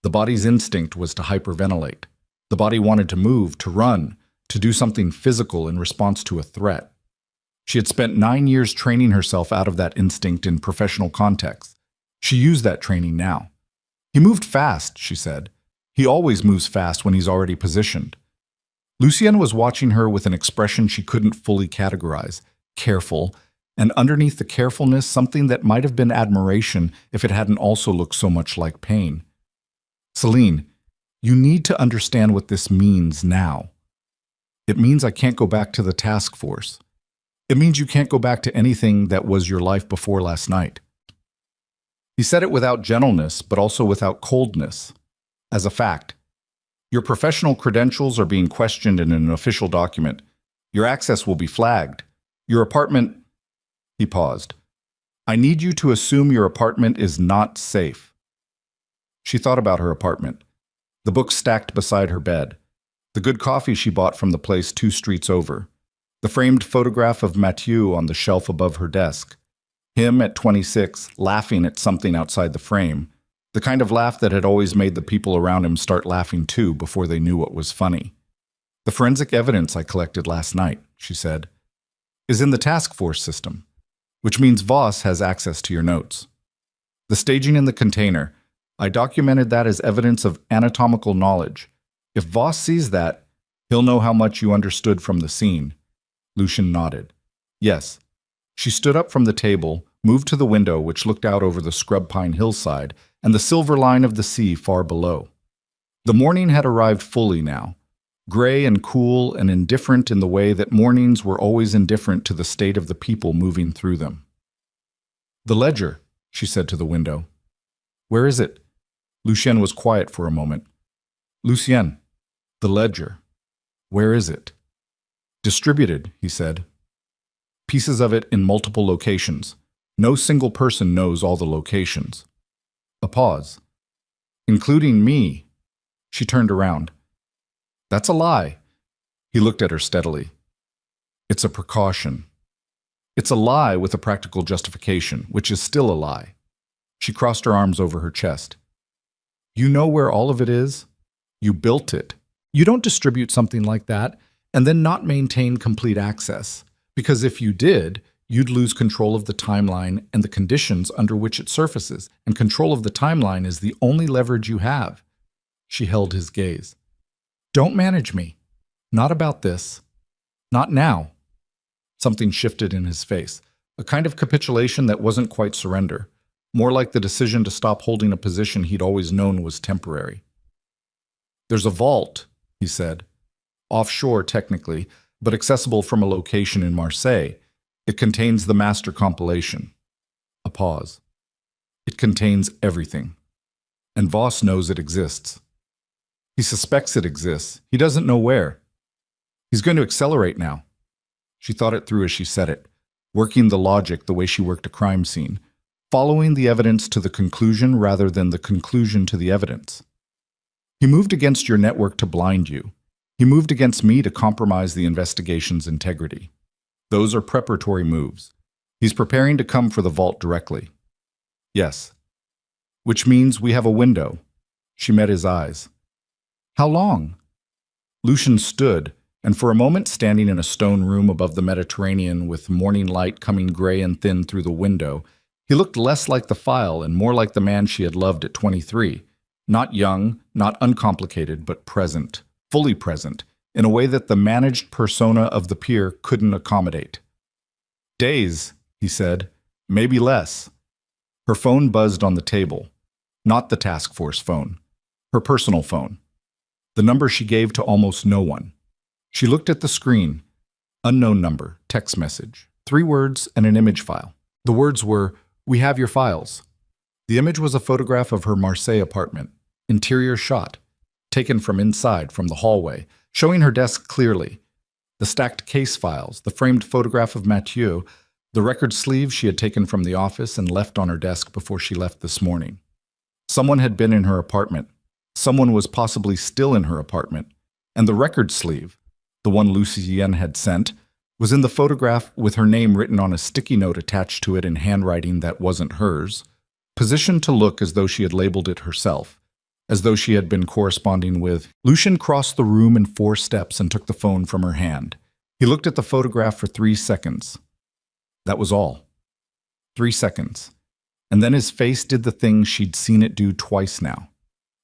The body's instinct was to hyperventilate. The body wanted to move, to run, to do something physical in response to a threat. She had spent 9 years training herself out of that instinct in professional contexts. She used that training now. He moved fast, she said. He always moves fast when he's already positioned. Lucienne was watching her with an expression she couldn't fully categorize, careful, and underneath the carefulness something that might have been admiration if it hadn't also looked so much like pain. Celine, you need to understand what this means now. It means I can't go back to the task force. It means you can't go back to anything that was your life before last night. He said it without gentleness, but also without coldness. As a fact, your professional credentials are being questioned in an official document. Your access will be flagged. Your apartment... He paused. I need you to assume your apartment is not safe. She thought about her apartment. The books stacked beside her bed. The good coffee she bought from the place 2 streets over. The framed photograph of Mathieu on the shelf above her desk. Him at 26, laughing at something outside the frame. The kind of laugh that had always made the people around him start laughing too before they knew what was funny. The forensic evidence I collected last night, she said, is in the task force system, which means Voss has access to your notes. The staging in the container, I documented that as evidence of anatomical knowledge. If Voss sees that, he'll know how much you understood from the scene. Lucian nodded. Yes. She stood up from the table, moved to the window which looked out over the scrub pine hillside and the silver line of the sea far below. The morning had arrived fully now, gray and cool and indifferent in the way that mornings were always indifferent to the state of the people moving through them. The ledger, she said to the window. Where is it? Lucienne was quiet for a moment. Lucienne, the ledger. Where is it? Distributed, he said. Pieces of it in multiple locations. No single person knows all the locations. A pause. Including me. She turned around. That's a lie. He looked at her steadily. It's a precaution. It's a lie with a practical justification, which is still a lie. She crossed her arms over her chest. You know where all of it is? You built it. You don't distribute something like that and then not maintain complete access. Because if you did, you'd lose control of the timeline and the conditions under which it surfaces, and control of the timeline is the only leverage you have. She held his gaze. Don't manage me. Not about this. Not now. Something shifted in his face, a kind of capitulation that wasn't quite surrender, more like the decision to stop holding a position he'd always known was temporary. There's a vault, he said. Offshore, technically, but accessible from a location in Marseille. It contains the master compilation. A pause. It contains everything. And Voss knows it exists. He suspects it exists. He doesn't know where. He's going to accelerate now. She thought it through as she said it, working the logic the way she worked a crime scene, following the evidence to the conclusion rather than the conclusion to the evidence. He moved against your network to blind you. He moved against me to compromise the investigation's integrity. Those are preparatory moves. He's preparing to come for the vault directly. Yes. Which means we have a window. She met his eyes. How long? Lucian stood, and for a moment standing in a stone room above the Mediterranean with morning light coming gray and thin through the window, he looked less like the file and more like the man she had loved at 23. Not young, not uncomplicated, but present, fully present, in a way that the managed persona of the peer couldn't accommodate. Days, he said, maybe less. Her phone buzzed on the table. Not the task force phone. Her personal phone. The number she gave to almost no one. She looked at the screen. Unknown number, text message, 3 words and an image file. The words were, "We have your files." The image was a photograph of her Marseille apartment, interior shot, taken from inside, from the hallway, showing her desk clearly. The stacked case files, the framed photograph of Mathieu, the record sleeve she had taken from the office and left on her desk before she left this morning. Someone had been in her apartment. Someone was possibly still in her apartment. And the record sleeve, the one Lucien had sent, was in the photograph with her name written on a sticky note attached to it in handwriting that wasn't hers, positioned to look as though she had labeled it herself, as though she had been corresponding with. Lucien crossed the room in 4 steps and took the phone from her hand. He looked at the photograph for 3 seconds. That was all. 3 seconds. And then his face did the thing she'd seen it do twice now.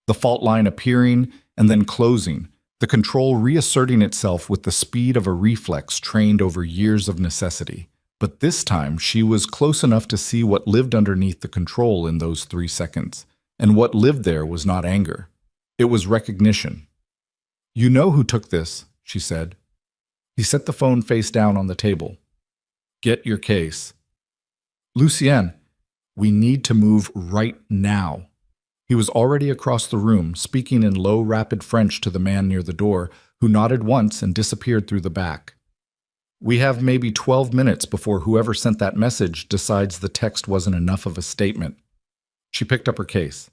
The fault line appearing and then closing, the control reasserting itself with the speed of a reflex trained over years of necessity. But this time she was close enough to see what lived underneath the control in those 3 seconds. And what lived there was not anger. It was recognition. "You know who took this," she said. He set the phone face down on the table. "Get your case." "Lucien, we need to move right now." He was already across the room, speaking in low, rapid French to the man near the door, who nodded once and disappeared through the back. "We have maybe 12 minutes before whoever sent that message decides the text wasn't enough of a statement." She picked up her case.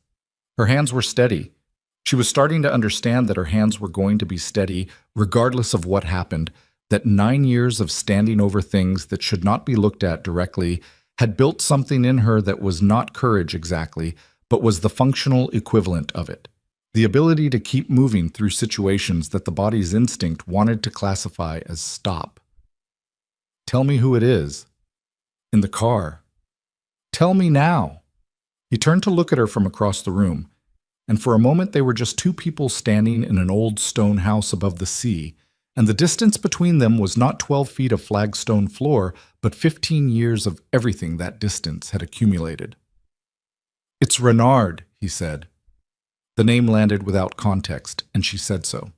Her hands were steady. She was starting to understand that her hands were going to be steady regardless of what happened, that 9 years of standing over things that should not be looked at directly had built something in her that was not courage exactly, but was the functional equivalent of it. The ability to keep moving through situations that the body's instinct wanted to classify as stop. "Tell me who it is." "In the car." "Tell me now." He turned to look at her from across the room, and for a moment they were just 2 people standing in an old stone house above the sea, and the distance between them was not 12 feet of flagstone floor, but 15 years of everything that distance had accumulated. "It's Renard," he said. The name landed without context, and she said so.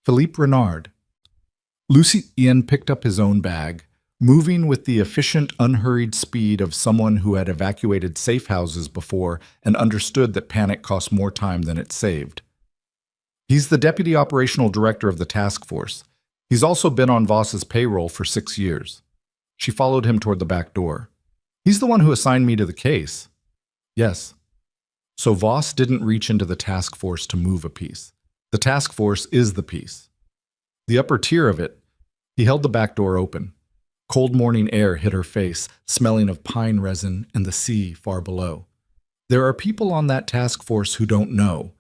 "Philippe Renard." Lucien picked up his own bag, moving with the efficient, unhurried speed of someone who had evacuated safe houses before and understood that panic cost more time than it saved. "He's the deputy operational director of the task force. He's also been on Voss's payroll for 6 years. She followed him toward the back door. "He's the one who assigned me to the case." "Yes." So Voss didn't reach into the task force to move a piece. The task force is the piece. The upper tier of it. He held the back door open. Cold morning air hit her face, smelling of pine resin and the sea far below. There are people on that task force who don't know.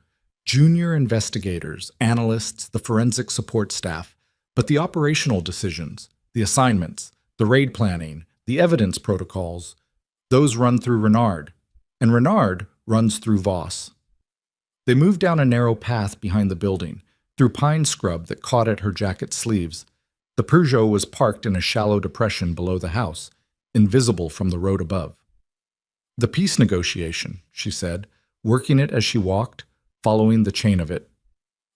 Junior investigators, analysts, the forensic support staff, but the operational decisions, the assignments, the raid planning, the evidence protocols, those run through Renard, and Renard runs through Voss. They moved down a narrow path behind the building, through pine scrub that caught at her jacket sleeves. The Peugeot was parked in a shallow depression below the house, invisible from the road above. "The peace negotiation," she said, working it as she walked, following the chain of it.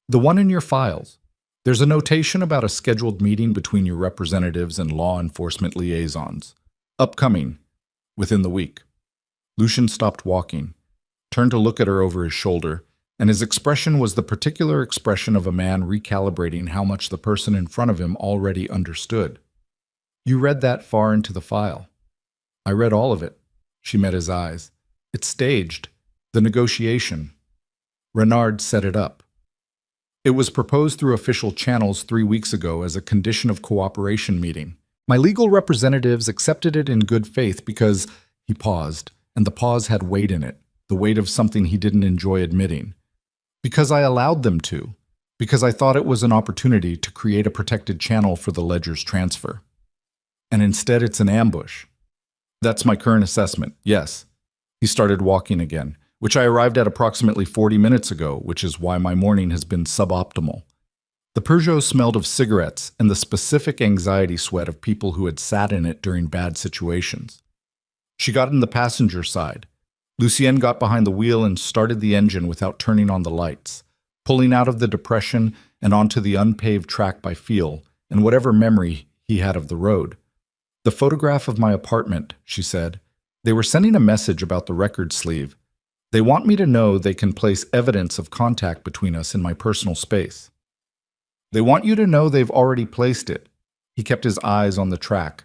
"The one in your files. There's a notation about a scheduled meeting between your representatives and law enforcement liaisons. Upcoming, within the week." Lucien stopped walking, turned to look at her over his shoulder, and his expression was the particular expression of a man recalibrating how much the person in front of him already understood. "You read that far into the file." "I read all of it." She met his eyes. "It's staged. The negotiation. Renard set it up. It was proposed through official channels 3 weeks ago as a condition of cooperation meeting. My legal representatives accepted it in good faith because—" He paused, and the pause had weight in it, the weight of something he didn't enjoy admitting. "Because I allowed them to. Because I thought it was an opportunity to create a protected channel for the ledger's transfer. And instead it's an ambush. That's my current assessment, yes." He started walking again, which I arrived at approximately 40 minutes ago, which is why my morning has been suboptimal. The Peugeot smelled of cigarettes and the specific anxiety sweat of people who had sat in it during bad situations. She got in the passenger side. Lucienne got behind the wheel and started the engine without turning on the lights, pulling out of the depression and onto the unpaved track by feel and whatever memory he had of the road. "The photograph of my apartment," she said. "They were sending a message about the record sleeve. They want me to know they can place evidence of contact between us in my personal space. They want you to know they've already placed it." He kept his eyes on the track.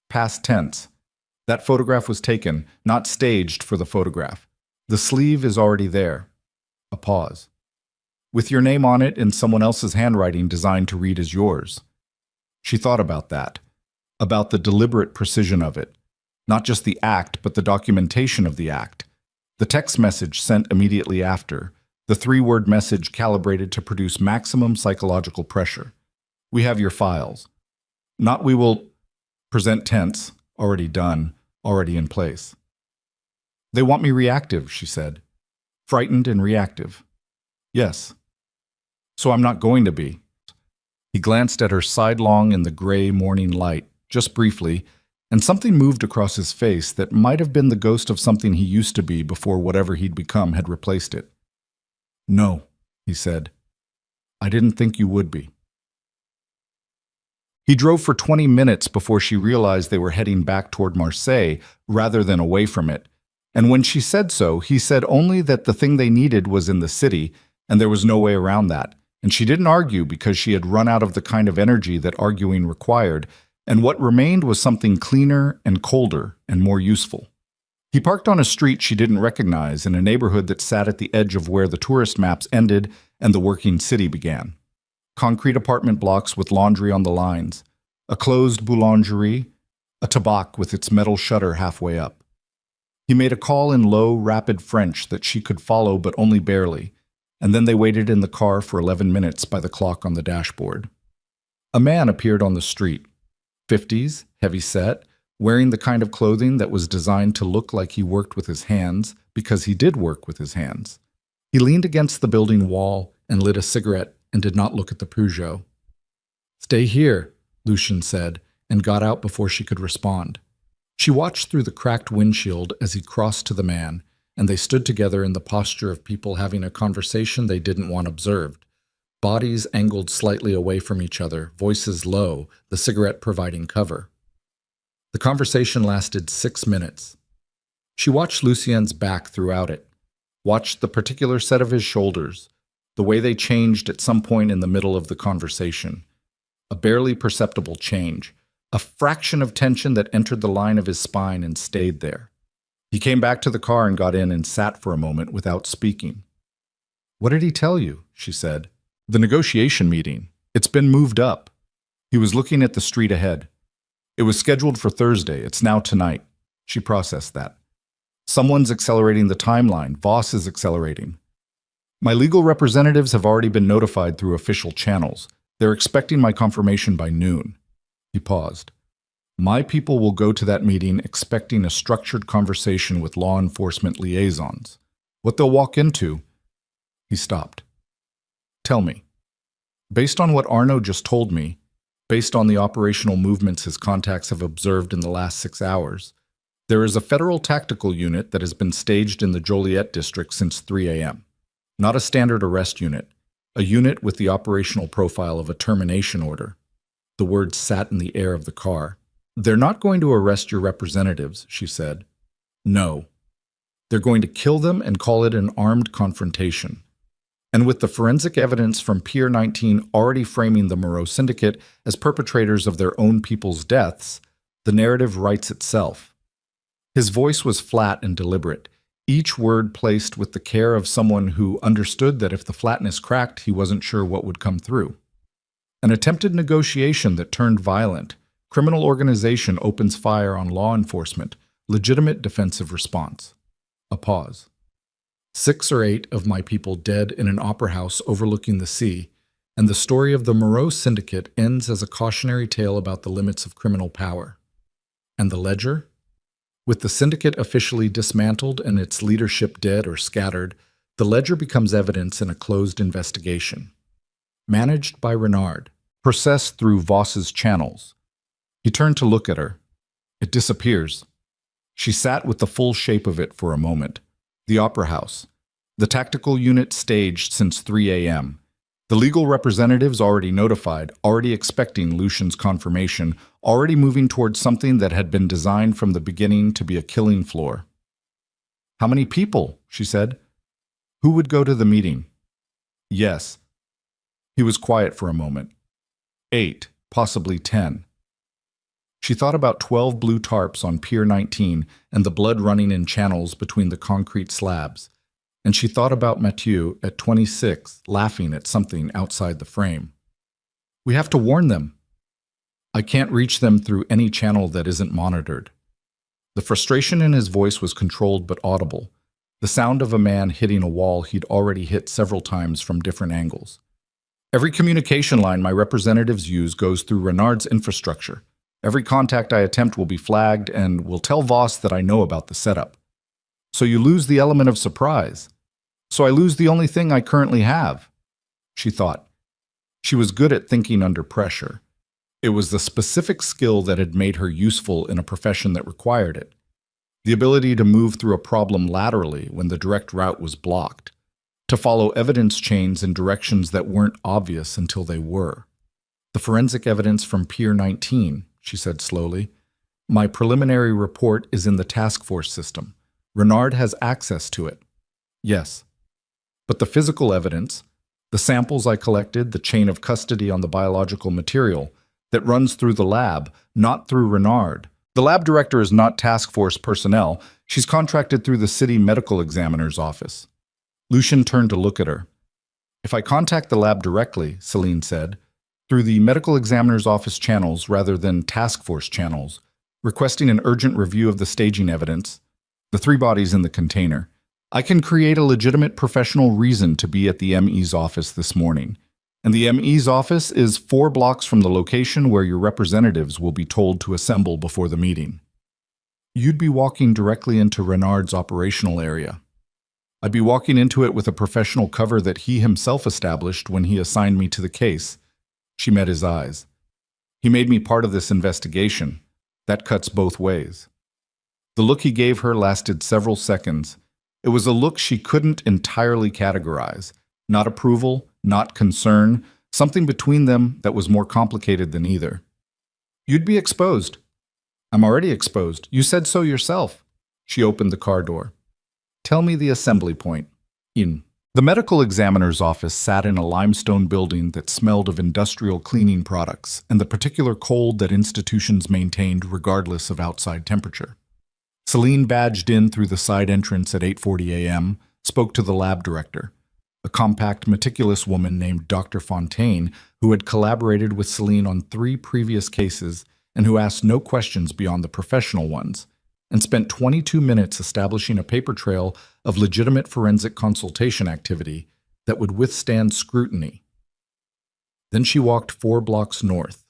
Past tense. That photograph was taken, not staged for the photograph. The sleeve is already there. A pause. "With your name on it in someone else's handwriting designed to read as yours." She thought about that, about the deliberate precision of it. Not just the act, but the documentation of the act. The text message sent immediately after, the 3-word message calibrated to produce maximum psychological pressure. "We have your files." Not "we will," present tense, already done, already in place. "They want me reactive," she said. "Frightened and reactive." "Yes." "So I'm not going to be." He glanced at her sidelong in the gray morning light, just briefly, and something moved across his face that might have been the ghost of something he used to be before whatever he'd become had replaced it. "No," he said. "I didn't think you would be." He drove for 20 minutes before she realized they were heading back toward Marseille rather than away from it, and when she said so, he said only that the thing they needed was in the city, and there was no way around that, and she didn't argue because she had run out of the kind of energy that arguing required, and what remained was something cleaner and colder and more useful. He parked on a street she didn't recognize in a neighborhood that sat at the edge of where the tourist maps ended and the working city began. Concrete apartment blocks with laundry on the lines, a closed boulangerie, a tabac with its metal shutter halfway up. He made a call in low, rapid French that she could follow but only barely, and then they waited in the car for 11 minutes by the clock on the dashboard. A man appeared on the street. 50s, heavy-set, wearing the kind of clothing that was designed to look like he worked with his hands because he did work with his hands. He leaned against the building wall and lit a cigarette and did not look at the Peugeot. "Stay here," Lucienne said, and got out before she could respond. She watched through the cracked windshield as he crossed to the man, and they stood together in the posture of people having a conversation they didn't want observed. Bodies angled slightly away from each other, voices low, the cigarette providing cover. The conversation lasted 6 minutes. She watched Lucien's back throughout it, watched the particular set of his shoulders, the way they changed at some point in the middle of the conversation. A barely perceptible change, a fraction of tension that entered the line of his spine and stayed there. He came back to the car and got in and sat for a moment without speaking. "What did he tell you?" she said. "The negotiation meeting. It's been moved up." He was looking at the street ahead. "It was scheduled for Thursday. It's now tonight." She processed that. "Someone's accelerating the timeline. Voss is accelerating. My legal representatives have already been notified through official channels. They're expecting my confirmation by noon." He paused. "My people will go to that meeting expecting a structured conversation with law enforcement liaisons. What they'll walk into..." He stopped. "Tell me. Based on what Arnaud just told me, based on the operational movements his contacts have observed in the last 6 hours, there is a federal tactical unit that has been staged in the Joliet district since 3 a.m. Not a standard arrest unit, a unit with the operational profile of a termination order." The words sat in the air of the car. "They're not going to arrest your representatives," she said. "No. They're going to kill them and call it an armed confrontation. And with the forensic evidence from Pier 19 already framing the Moreau Syndicate as perpetrators of their own people's deaths, the narrative writes itself." His voice was flat and deliberate, each word placed with the care of someone who understood that if the flatness cracked, he wasn't sure what would come through. An attempted negotiation that turned violent. Criminal organization opens fire on law enforcement. Legitimate defensive response. A pause. 6 or 8 of my people dead in an opera house overlooking the sea, and the story of the Moreau Syndicate ends as a cautionary tale about the limits of criminal power. And the ledger? With the syndicate officially dismantled and its leadership dead or scattered, the ledger becomes evidence in a closed investigation. Managed by Renard, processed through Voss's channels. He turned to look at her. It disappears. She sat with the full shape of it for a moment. The Opera House. The tactical unit staged since 3 a.m. The legal representatives already notified, already expecting Lucian's confirmation, already moving towards something that had been designed from the beginning to be a killing floor. "How many people?" she said. "Who would go to the meeting?" "Yes." He was quiet for a moment. 8, possibly 10. She thought about 12 blue tarps on Pier 19 and the blood running in channels between the concrete slabs. And she thought about Mathieu at 26, laughing at something outside the frame. "We have to warn them. I can't reach them through any channel that isn't monitored." The frustration in his voice was controlled but audible, the sound of a man hitting a wall he'd already hit several times from different angles. "Every communication line my representatives use goes through Renard's infrastructure. Every contact I attempt will be flagged and will tell Voss that I know about the setup. So you lose the element of surprise. So I lose the only thing I currently have," she thought. She was good at thinking under pressure. It was the specific skill that had made her useful in a profession that required it. The ability to move through a problem laterally when the direct route was blocked. To follow evidence chains in directions that weren't obvious until they were. "The forensic evidence from Pier 19, she said slowly. "My preliminary report is in the task force system. Renard has access to it." "Yes." "But the physical evidence, the samples I collected, the chain of custody on the biological material, that runs through the lab, not through Renard. The lab director is not task force personnel. She's contracted through the city medical examiner's office." Lucian turned to look at her. "If I contact the lab directly," Celine said, "through the medical examiner's office channels rather than task force channels, requesting an urgent review of the staging evidence, the 3 bodies in the container, I can create a legitimate professional reason to be at the ME's office this morning. And the ME's office is 4 blocks from the location where your representatives will be told to assemble before the meeting. You'd be walking directly into Renard's operational area. I'd be walking into it with a professional cover that he himself established when he assigned me to the case." She met his eyes. "He made me part of this investigation. That cuts both ways." The look he gave her lasted several seconds. It was a look she couldn't entirely categorize. Not approval, not concern, something between them that was more complicated than either. "You'd be exposed." "I'm already exposed. You said so yourself." She opened the car door. "Tell me the assembly point." In. The medical examiner's office sat in a limestone building that smelled of industrial cleaning products and the particular cold that institutions maintained regardless of outside temperature. Celine badged in through the side entrance at 8:40 a.m., spoke to the lab director, a compact, meticulous woman named Dr. Fontaine, who had collaborated with Celine on 3 previous cases and who asked no questions beyond the professional ones, and spent 22 minutes establishing a paper trail of legitimate forensic consultation activity that would withstand scrutiny. Then she walked 4 blocks north.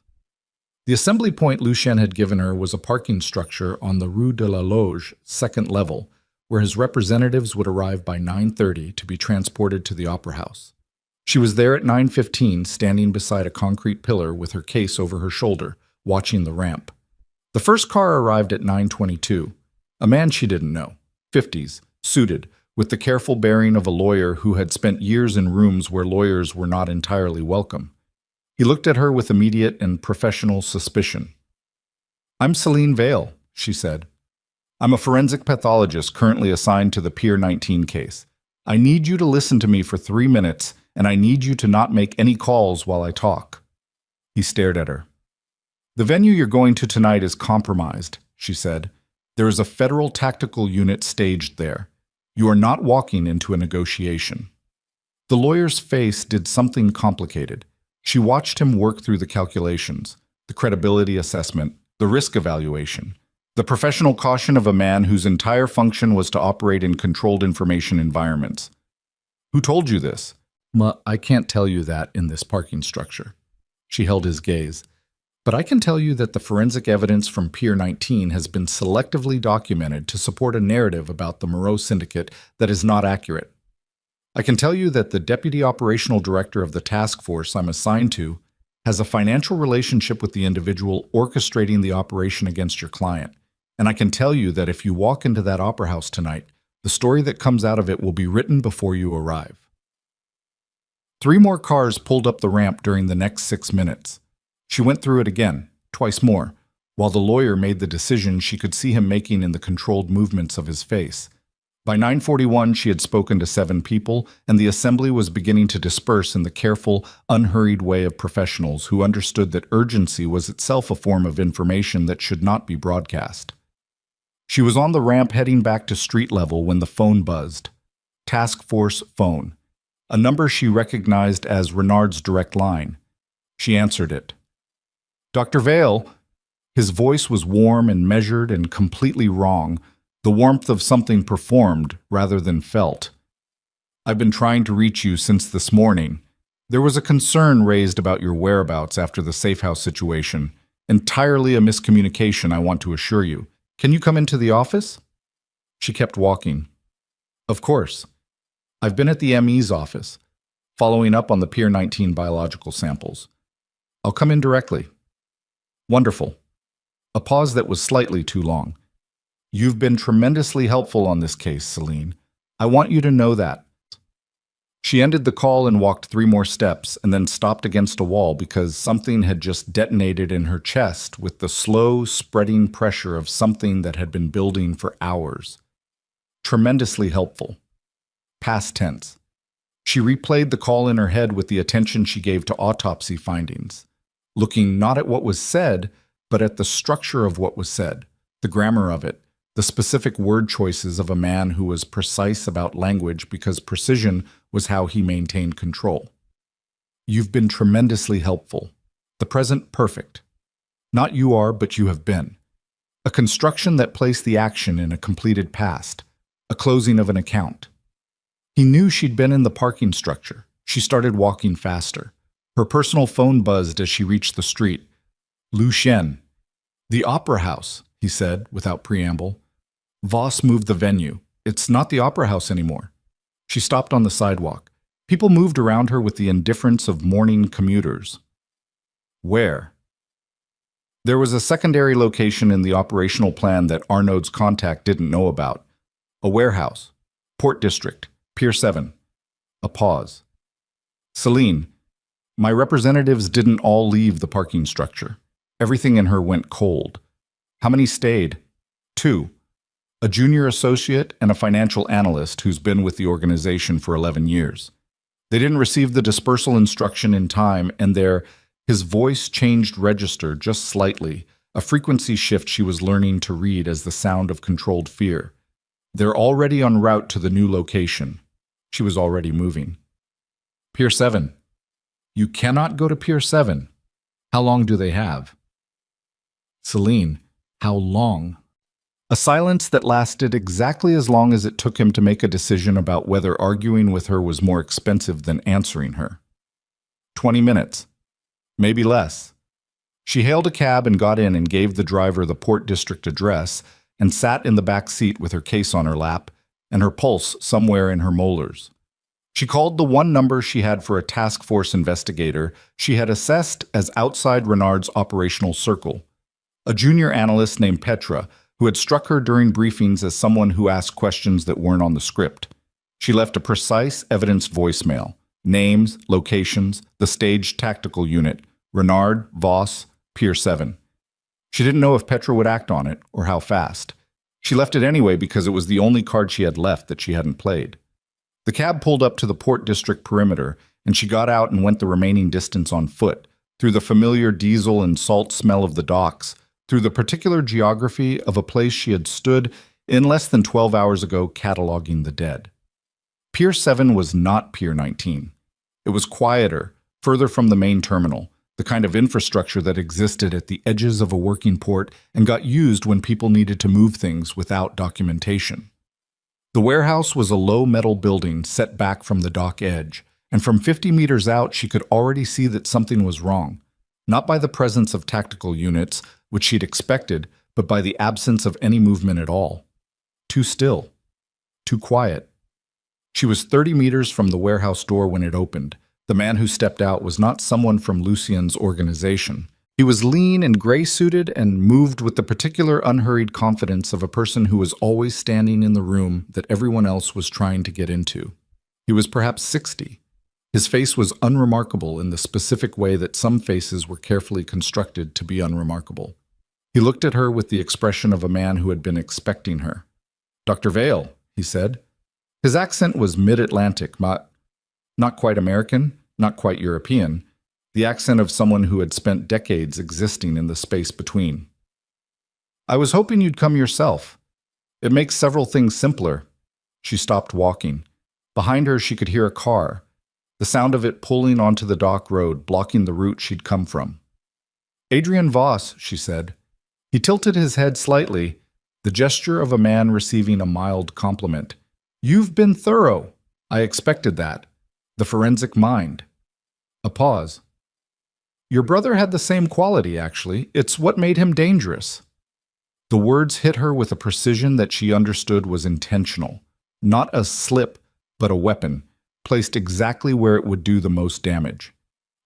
The assembly point Lucien had given her was a parking structure on the Rue de la Loge, 2nd level, where his representatives would arrive by 9:30 to be transported to the Opera House. She was there at 9:15, standing beside a concrete pillar with her case over her shoulder, watching the ramp. The first car arrived at 9:22. A man she didn't know, 50s, suited, with the careful bearing of a lawyer who had spent years in rooms where lawyers were not entirely welcome. He looked at her with immediate and professional suspicion. "I'm Celine Vale," she said. "I'm a forensic pathologist currently assigned to the Pier 19 case. I need you to listen to me for 3 minutes, and I need you to not make any calls while I talk." He stared at her. "The venue you're going to tonight is compromised," she said. "There is a federal tactical unit staged there. You are not walking into a negotiation." The lawyer's face did something complicated. She watched him work through the calculations, the credibility assessment, the risk evaluation, the professional caution of a man whose entire function was to operate in controlled information environments. "Who told you this?" I can't tell you that in this parking structure." She held his gaze. But I can tell you that the forensic evidence from Pier 19 has been selectively documented to support a narrative about the Moreau Syndicate that is not accurate. I can tell you that the Deputy Operational Director of the task force I'm assigned to has a financial relationship with the individual orchestrating the operation against your client. And I can tell you that if you walk into that opera house tonight, the story that comes out of it will be written before you arrive. 3 more cars pulled up the ramp during the next 6 minutes. She went through it again, twice more, while the lawyer made the decision she could see him making in the controlled movements of his face. By 9:41, she had spoken to 7 people, and the assembly was beginning to disperse in the careful, unhurried way of professionals who understood that urgency was itself a form of information that should not be broadcast. She was on the ramp heading back to street level when the phone buzzed. Task Force phone. A number she recognized as Renard's direct line. She answered it. Dr. Vale. His voice was warm and measured and completely wrong, the warmth of something performed rather than felt. I've been trying to reach you since this morning. There was a concern raised about your whereabouts after the safe house situation. Entirely a miscommunication, I want to assure you. Can you come into the office? She kept walking. Of course. I've been at the ME's office, following up on the Pier 19 biological samples. I'll come in directly. Wonderful. A pause that was slightly too long. You've been tremendously helpful on this case, Celine. I want you to know that. She ended the call and walked 3 more steps and then stopped against a wall because something had just detonated in her chest with the slow, spreading pressure of something that had been building for hours. Tremendously helpful. Past tense. She replayed the call in her head with the attention she gave to autopsy findings, looking not at what was said, but at the structure of what was said, the grammar of it, the specific word choices of a man who was precise about language because precision was how he maintained control. You've been tremendously helpful. The present perfect. Not you are, but you have been. A construction that placed the action in a completed past, a closing of an account. He knew she'd been in the parking structure. She started walking faster. Her personal phone buzzed as she reached the street. Lu Shen. The Opera House, he said, without preamble. Voss moved the venue. It's not the Opera House anymore. She stopped on the sidewalk. People moved around her with the indifference of morning commuters. Where? There was a secondary location in the operational plan that Arnaud's contact didn't know about. A warehouse. Port District. Pier 7. A pause. Celine, my representatives didn't all leave the parking structure. Everything in her went cold. How many stayed? 2. A junior associate and a financial analyst who's been with the organization for 11 years. They didn't receive the dispersal instruction in time, and his voice changed register just slightly, a frequency shift she was learning to read as the sound of controlled fear. They're already en route to the new location. She was already moving. Pier 7. You cannot go to Pier 7. How long do they have? Celine, how long? A silence that lasted exactly as long as it took him to make a decision about whether arguing with her was more expensive than answering her. 20 minutes. Maybe less. She hailed a cab and got in and gave the driver the Port District address and sat in the back seat with her case on her lap and her pulse somewhere in her molars. She called the one number she had for a task force investigator she had assessed as outside Renard's operational circle, a junior analyst named Petra, who had struck her during briefings as someone who asked questions that weren't on the script. She left a precise, evidenced voicemail, names, locations, the staged tactical unit, Renard, Voss, Pier 7. She didn't know if Petra would act on it or how fast. She left it anyway because it was the only card she had left that she hadn't played. The cab pulled up to the Port District perimeter, and she got out and went the remaining distance on foot, through the familiar diesel and salt smell of the docks, through the particular geography of a place she had stood in less than 12 hours ago cataloging the dead. Pier 7 was not Pier 19. It was quieter, further from the main terminal, the kind of infrastructure that existed at the edges of a working port and got used when people needed to move things without documentation. The warehouse was a low metal building set back from the dock edge, and from 50 meters out she could already see that something was wrong. not by the presence of tactical units, which she'd expected, but by the absence of any movement at all. Too still. Too quiet. She was 30 meters from the warehouse door when it opened. The man who stepped out was not someone from Lucien's organization. He was lean and gray-suited and moved with the particular unhurried confidence of a person who was always standing in the room that everyone else was trying to get into. He was perhaps 60. His face was unremarkable in the specific way that some faces were carefully constructed to be unremarkable. He looked at her with the expression of a man who had been expecting her. "Dr. Vale," he said. His accent was mid-Atlantic, not quite American, not quite European, the accent of someone who had spent decades existing in the space between. "I was hoping you'd come yourself. It makes several things simpler." She stopped walking. Behind her, she could hear a car, the sound of it pulling onto the dock road, blocking the route she'd come from. "Adrian Voss," she said. He tilted his head slightly, the gesture of a man receiving a mild compliment. "You've been thorough. I expected that. The forensic mind." A pause. "Your brother had the same quality, actually. It's what made him dangerous." The words hit her with a precision that she understood was intentional. Not a slip, but a weapon, placed exactly where it would do the most damage.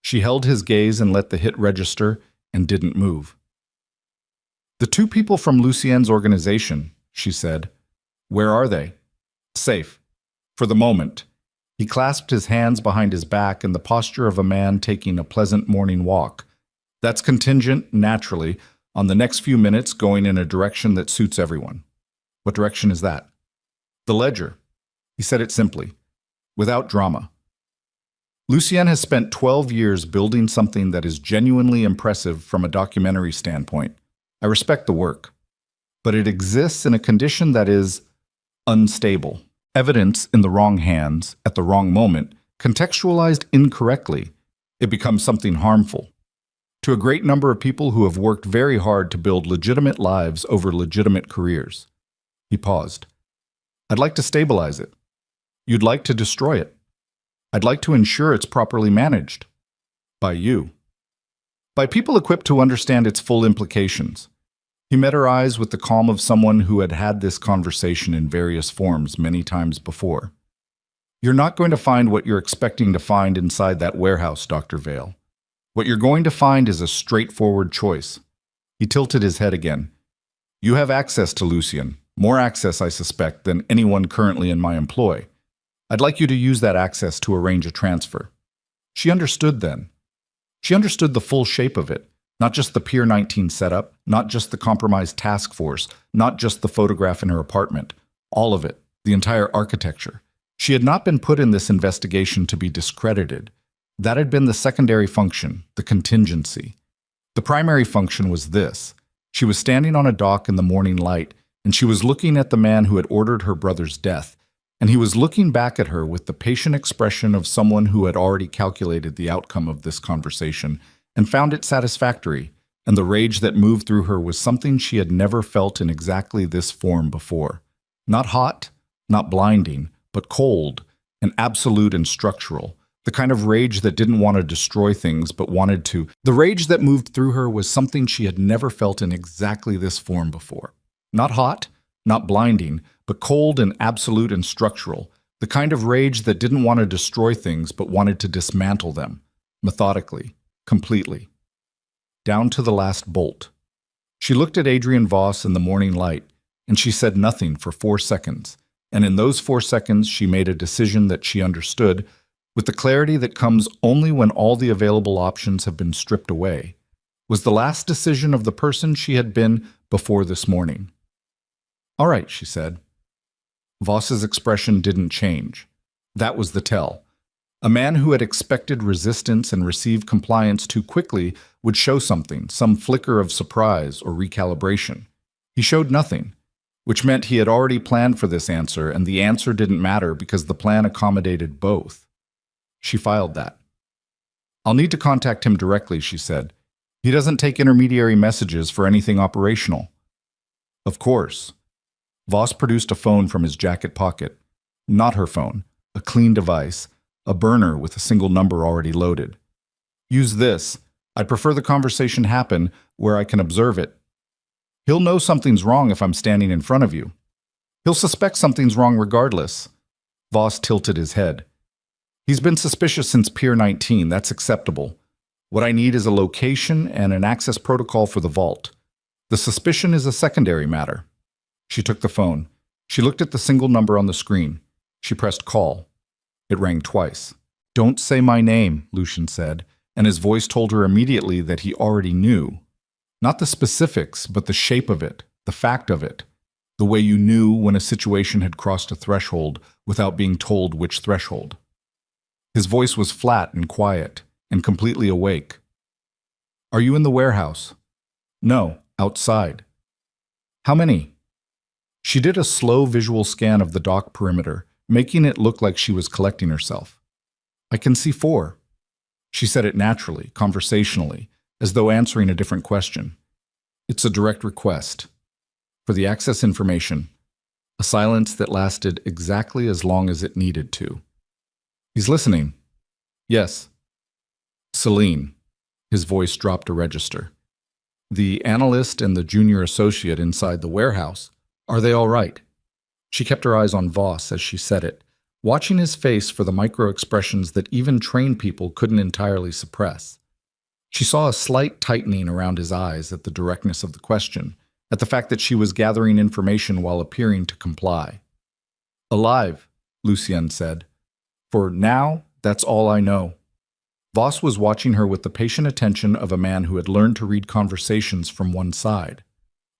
She held his gaze and let the hit register and didn't move. "The two people from Lucien's organization," she said. "Where are they?" "Safe. For the moment." He clasped his hands behind his back in the posture of a man taking a pleasant morning walk. "That's contingent, naturally, on the next few minutes going in a direction that suits everyone." "What direction is that?" "The ledger." He said it simply, without drama. Lucien has spent 12 years building something that is genuinely impressive from a documentary standpoint. I respect the work. But it exists in a condition that is unstable. Evidence in the wrong hands, at the wrong moment, contextualized incorrectly, it becomes something harmful. To a great number of people who have worked very hard to build legitimate lives over legitimate careers. He paused. "I'd like to stabilize it. You'd like to destroy it. I'd like to ensure it's properly managed. By you. By people equipped to understand its full implications." He met her eyes with the calm of someone who had had this conversation in various forms many times before. "You're not going to find what you're expecting to find inside that warehouse, Dr. Vale. What you're going to find is a straightforward choice." He tilted his head again. "You have access to Lucien, more access, I suspect, than anyone currently in my employ. I'd like you to use that access to arrange a transfer." She understood then. She understood the full shape of it. Not just the Pier 19 setup, not just the compromised task force, not just the photograph in her apartment. All of it, the entire architecture. She had not been put in this investigation to be discredited. That had been the secondary function, the contingency. The primary function was this. She was standing on a dock in the morning light, and she was looking at the man who had ordered her brother's death, and he was looking back at her with the patient expression of someone who had already calculated the outcome of this conversation and found it satisfactory, and the rage that moved through her was something she had never felt in exactly this form before. Not hot, not blinding, but cold, and absolute and structural. The kind of rage that didn't want to destroy things, but wanted to. The rage that moved through her was something she had never felt in exactly this form before. Not hot, not blinding, but cold and absolute and structural. The kind of rage that didn't want to destroy things, but wanted to dismantle them, methodically. Completely. Down to the last bolt. She looked at Adrian Voss in the morning light, and she said nothing for 4 seconds, and in those 4 seconds she made a decision that she understood, with the clarity that comes only when all the available options have been stripped away, was the last decision of the person she had been before this morning. "All right," she said. Voss's expression didn't change. That was the tell. A man who had expected resistance and received compliance too quickly would show something, some flicker of surprise or recalibration. He showed nothing, which meant he had already planned for this answer, and the answer didn't matter because the plan accommodated both. She filed that. "I'll need to contact him directly," she said. "He doesn't take intermediary messages for anything operational." "Of course." Voss produced a phone from his jacket pocket. Not her phone, a clean device. A burner with a single number already loaded. "Use this. I'd prefer the conversation happen where I can observe it. He'll know something's wrong if I'm standing in front of you. He'll suspect something's wrong regardless. Voss tilted his head. He's been suspicious since Pier 19. That's acceptable. What I need is a location and an access protocol for the vault. The suspicion is a secondary matter. She took the phone. She looked at the single number on the screen. She pressed call. It rang twice. Don't say my name, Lucian said, and his voice told her immediately that he already knew. Not the specifics, but the shape of it, the fact of it. The way you knew when a situation had crossed a threshold without being told which threshold. His voice was flat and quiet, and completely awake. Are you in the warehouse? No, outside. How many? She did a slow visual scan of the dock perimeter, making it look like she was collecting herself. I can see 4. She said it naturally, conversationally, as though answering a different question. It's a direct request. For the access information. A silence that lasted exactly as long as it needed to. He's listening. Yes. Celine. His voice dropped a register. The analyst and the junior associate inside the warehouse. Are they all right? She kept her eyes on Voss as she said it, watching his face for the micro-expressions that even trained people couldn't entirely suppress. She saw a slight tightening around his eyes at the directness of the question, at the fact that she was gathering information while appearing to comply. Alive, Lucien said. For now, that's all I know. Voss was watching her with the patient attention of a man who had learned to read conversations from one side.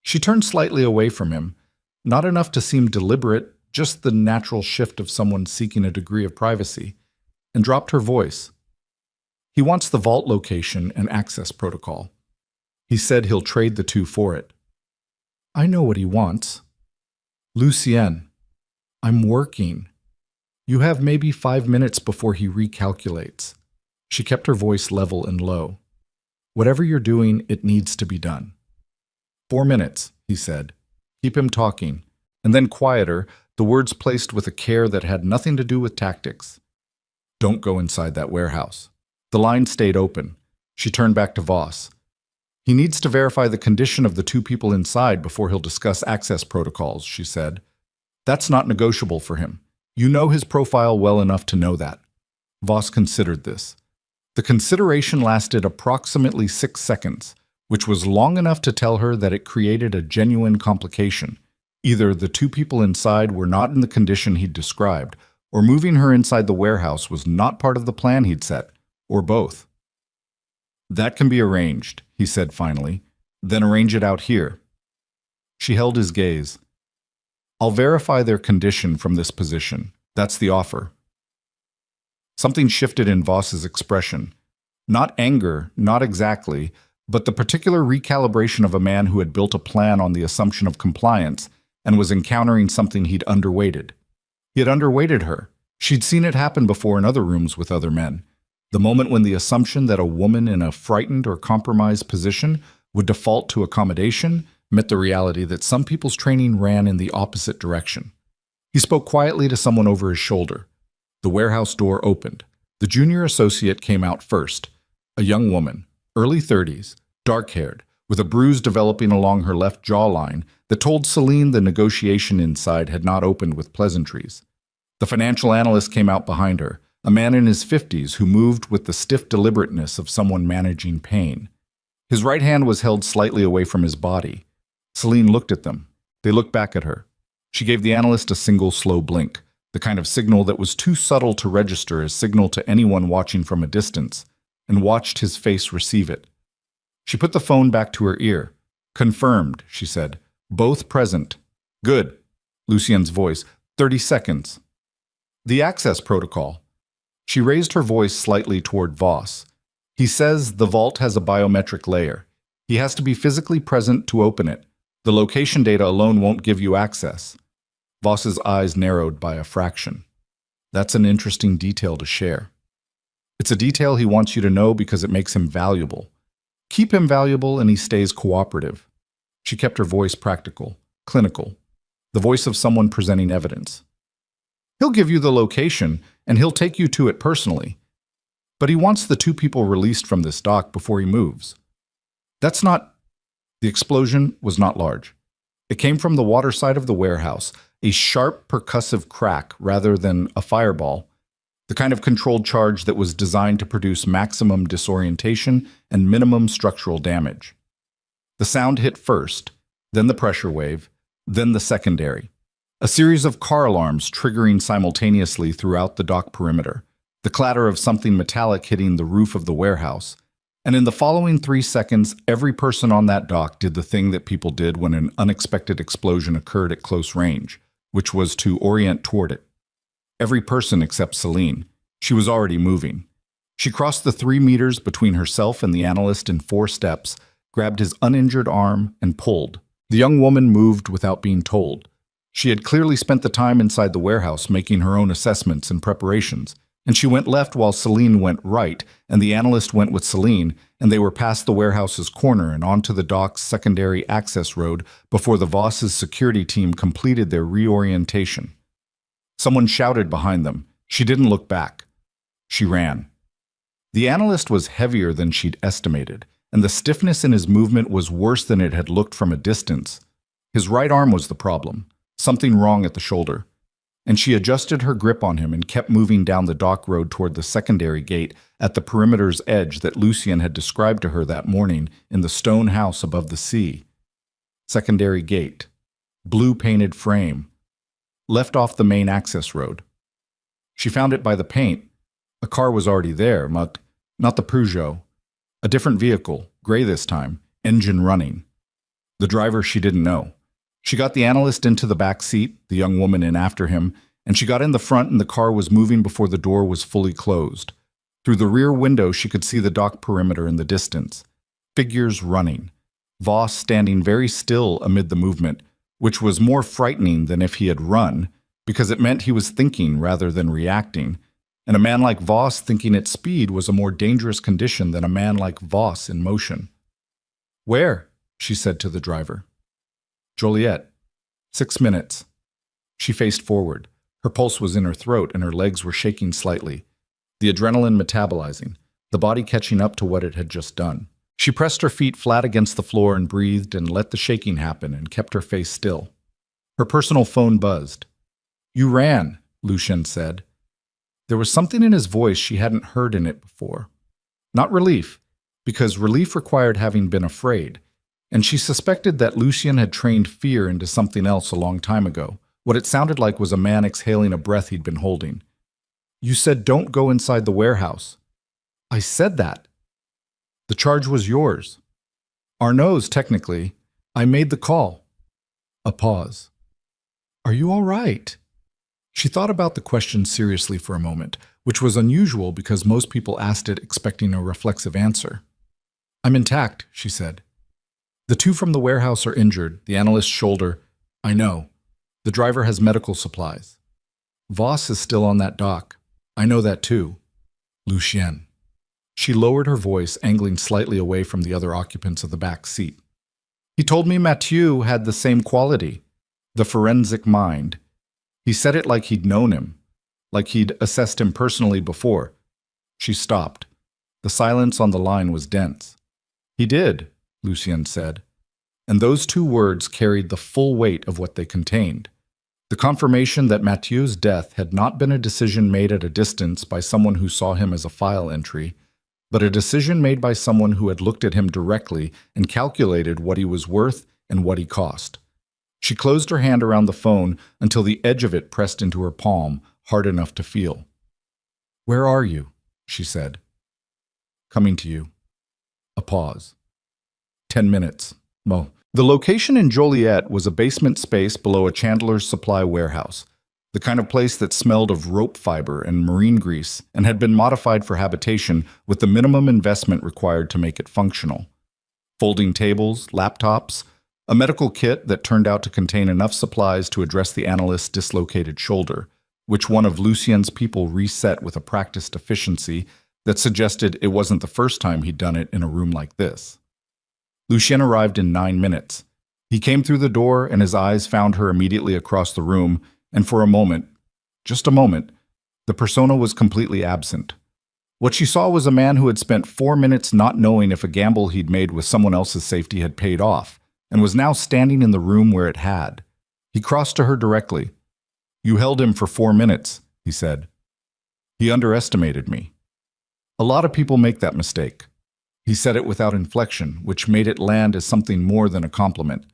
She turned slightly away from him, not enough to seem deliberate, just the natural shift of someone seeking a degree of privacy, and dropped her voice. He wants the vault location and access protocol. He said he'll trade the 2 for it. I know what he wants. Lucien, I'm working. You have maybe 5 minutes before he recalculates. She kept her voice level and low. Whatever you're doing, it needs to be done. 4 minutes, he said. Keep him talking. And then quieter, the words placed with a care that had nothing to do with tactics. Don't go inside that warehouse. The line stayed open. She turned back to Voss. He needs to verify the condition of the 2 people inside before he'll discuss access protocols, she said. That's not negotiable for him. You know his profile well enough to know that. Voss considered this. The consideration lasted approximately 6 seconds, which was long enough to tell her that it created a genuine complication. Either the 2 people inside were not in the condition he'd described, or moving her inside the warehouse was not part of the plan he'd set, or both. That can be arranged, he said finally. Then arrange it out here. She held his gaze. I'll verify their condition from this position. That's the offer. Something shifted in Voss's expression. Not anger, not exactly, but the particular recalibration of a man who had built a plan on the assumption of compliance and was encountering something he'd underweighted. He had underweighted her. She'd seen it happen before in other rooms with other men. The moment when the assumption that a woman in a frightened or compromised position would default to accommodation met the reality that some people's training ran in the opposite direction. He spoke quietly to someone over his shoulder. The warehouse door opened. The junior associate came out first, a young woman, early 30s, dark-haired, with a bruise developing along her left jawline that told Celine the negotiation inside had not opened with pleasantries. The financial analyst came out behind her, a man in his 50s who moved with the stiff deliberateness of someone managing pain. His right hand was held slightly away from his body. Celine looked at them. They looked back at her. She gave the analyst a single slow blink, the kind of signal that was too subtle to register as signal to anyone watching from a distance, and watched his face receive it. She put the phone back to her ear. Confirmed, she said. Both present. Good. Lucien's voice. 30 seconds. The access protocol. She raised her voice slightly toward Voss. He says the vault has a biometric layer. He has to be physically present to open it. The location data alone won't give you access. Voss's eyes narrowed by a fraction. That's an interesting detail to share. It's a detail he wants you to know because it makes him valuable. Keep him valuable and he stays cooperative. She kept her voice practical, clinical, the voice of someone presenting evidence. He'll give you the location, and he'll take you to it personally. But he wants the two people released from this dock before he moves. That's not... The explosion was not large. It came from the water side of the warehouse, a sharp percussive crack rather than a fireball, the kind of controlled charge that was designed to produce maximum disorientation and minimum structural damage. The sound hit first, then the pressure wave, then the secondary. A series of car alarms triggering simultaneously throughout the dock perimeter, the clatter of something metallic hitting the roof of the warehouse, and in the following 3 seconds, every person on that dock did the thing that people did when an unexpected explosion occurred at close range, which was to orient toward it. Every person except Celine. She was already moving. She crossed the 3 meters between herself and the analyst in 4 steps, grabbed his uninjured arm, and pulled. The young woman moved without being told. She had clearly spent the time inside the warehouse making her own assessments and preparations, and she went left while Celine went right, and the analyst went with Celine, and they were past the warehouse's corner and onto the dock's secondary access road before the Voss's security team completed their reorientation. Someone shouted behind them. She didn't look back. She ran. The analyst was heavier than she'd estimated, and the stiffness in his movement was worse than it had looked from a distance. His right arm was the problem, something wrong at the shoulder, and she adjusted her grip on him and kept moving down the dock road toward the secondary gate at the perimeter's edge that Lucien had described to her that morning in the stone house above the sea. Secondary gate. Blue-painted frame. Left off the main access road. She found it by the paint. A car was already there, not the Peugeot. A different vehicle, gray this time, engine running. The driver she didn't know. She got the analyst into the back seat, the young woman in after him, and she got in the front and the car was moving before the door was fully closed. Through the rear window she could see the dock perimeter in the distance. Figures running. Voss standing very still amid the movement, which was more frightening than if he had run, because it meant he was thinking rather than reacting, and a man like Voss thinking at speed was a more dangerous condition than a man like Voss in motion. "Where?" she said to the driver. "Joliet. 6 minutes." She faced forward. Her pulse was in her throat and her legs were shaking slightly. The adrenaline metabolizing, the body catching up to what it had just done. She pressed her feet flat against the floor and breathed and let the shaking happen and kept her face still. Her personal phone buzzed. "You ran," Lucien said. There was something in his voice she hadn't heard in it before. Not relief, because relief required having been afraid, and she suspected that Lucien had trained fear into something else a long time ago. What it sounded like was a man exhaling a breath he'd been holding. "You said don't go inside the warehouse." "I said that." "The charge was yours." "Arnaud's, technically. I made the call." A pause. "Are you all right?" She thought about the question seriously for a moment, which was unusual because most people asked it expecting a reflexive answer. "I'm intact," she said. "The 2 from the warehouse are injured, the analyst's shoulder." "I know. The driver has medical supplies." "Voss is still on that dock." "I know that too." "Lucien." She lowered her voice, angling slightly away from the other occupants of the back seat. "He told me Mathieu had the same quality, the forensic mind. He said it like he'd known him, like he'd assessed him personally before." She stopped. The silence on the line was dense. "He did," Lucien said, and those 2 words carried the full weight of what they contained. The confirmation that Mathieu's death had not been a decision made at a distance by someone who saw him as a file entry, but a decision made by someone who had looked at him directly and calculated what he was worth and what he cost. She closed her hand around the phone until the edge of it pressed into her palm, hard enough to feel. "Where are you?" she said. "Coming to you." A pause. 10 minutes. Well, the location in Joliet was a basement space below a Chandler's Supply warehouse, the kind of place that smelled of rope fiber and marine grease and had been modified for habitation with the minimum investment required to make it functional. Folding tables, laptops, a medical kit that turned out to contain enough supplies to address the analyst's dislocated shoulder, which one of Lucien's people reset with a practiced efficiency that suggested it wasn't the first time he'd done it in a room like this. Lucien arrived in 9 minutes. He came through the door and his eyes found her immediately across the room, and for a moment, just a moment, the persona was completely absent. What she saw was a man who had spent 4 minutes not knowing if a gamble he'd made with someone else's safety had paid off, and was now standing in the room where it had. He crossed to her directly. "You held him for 4 minutes," he said. "He underestimated me." A lot of people make that mistake. He said it without inflection, which made it land as something more than a compliment.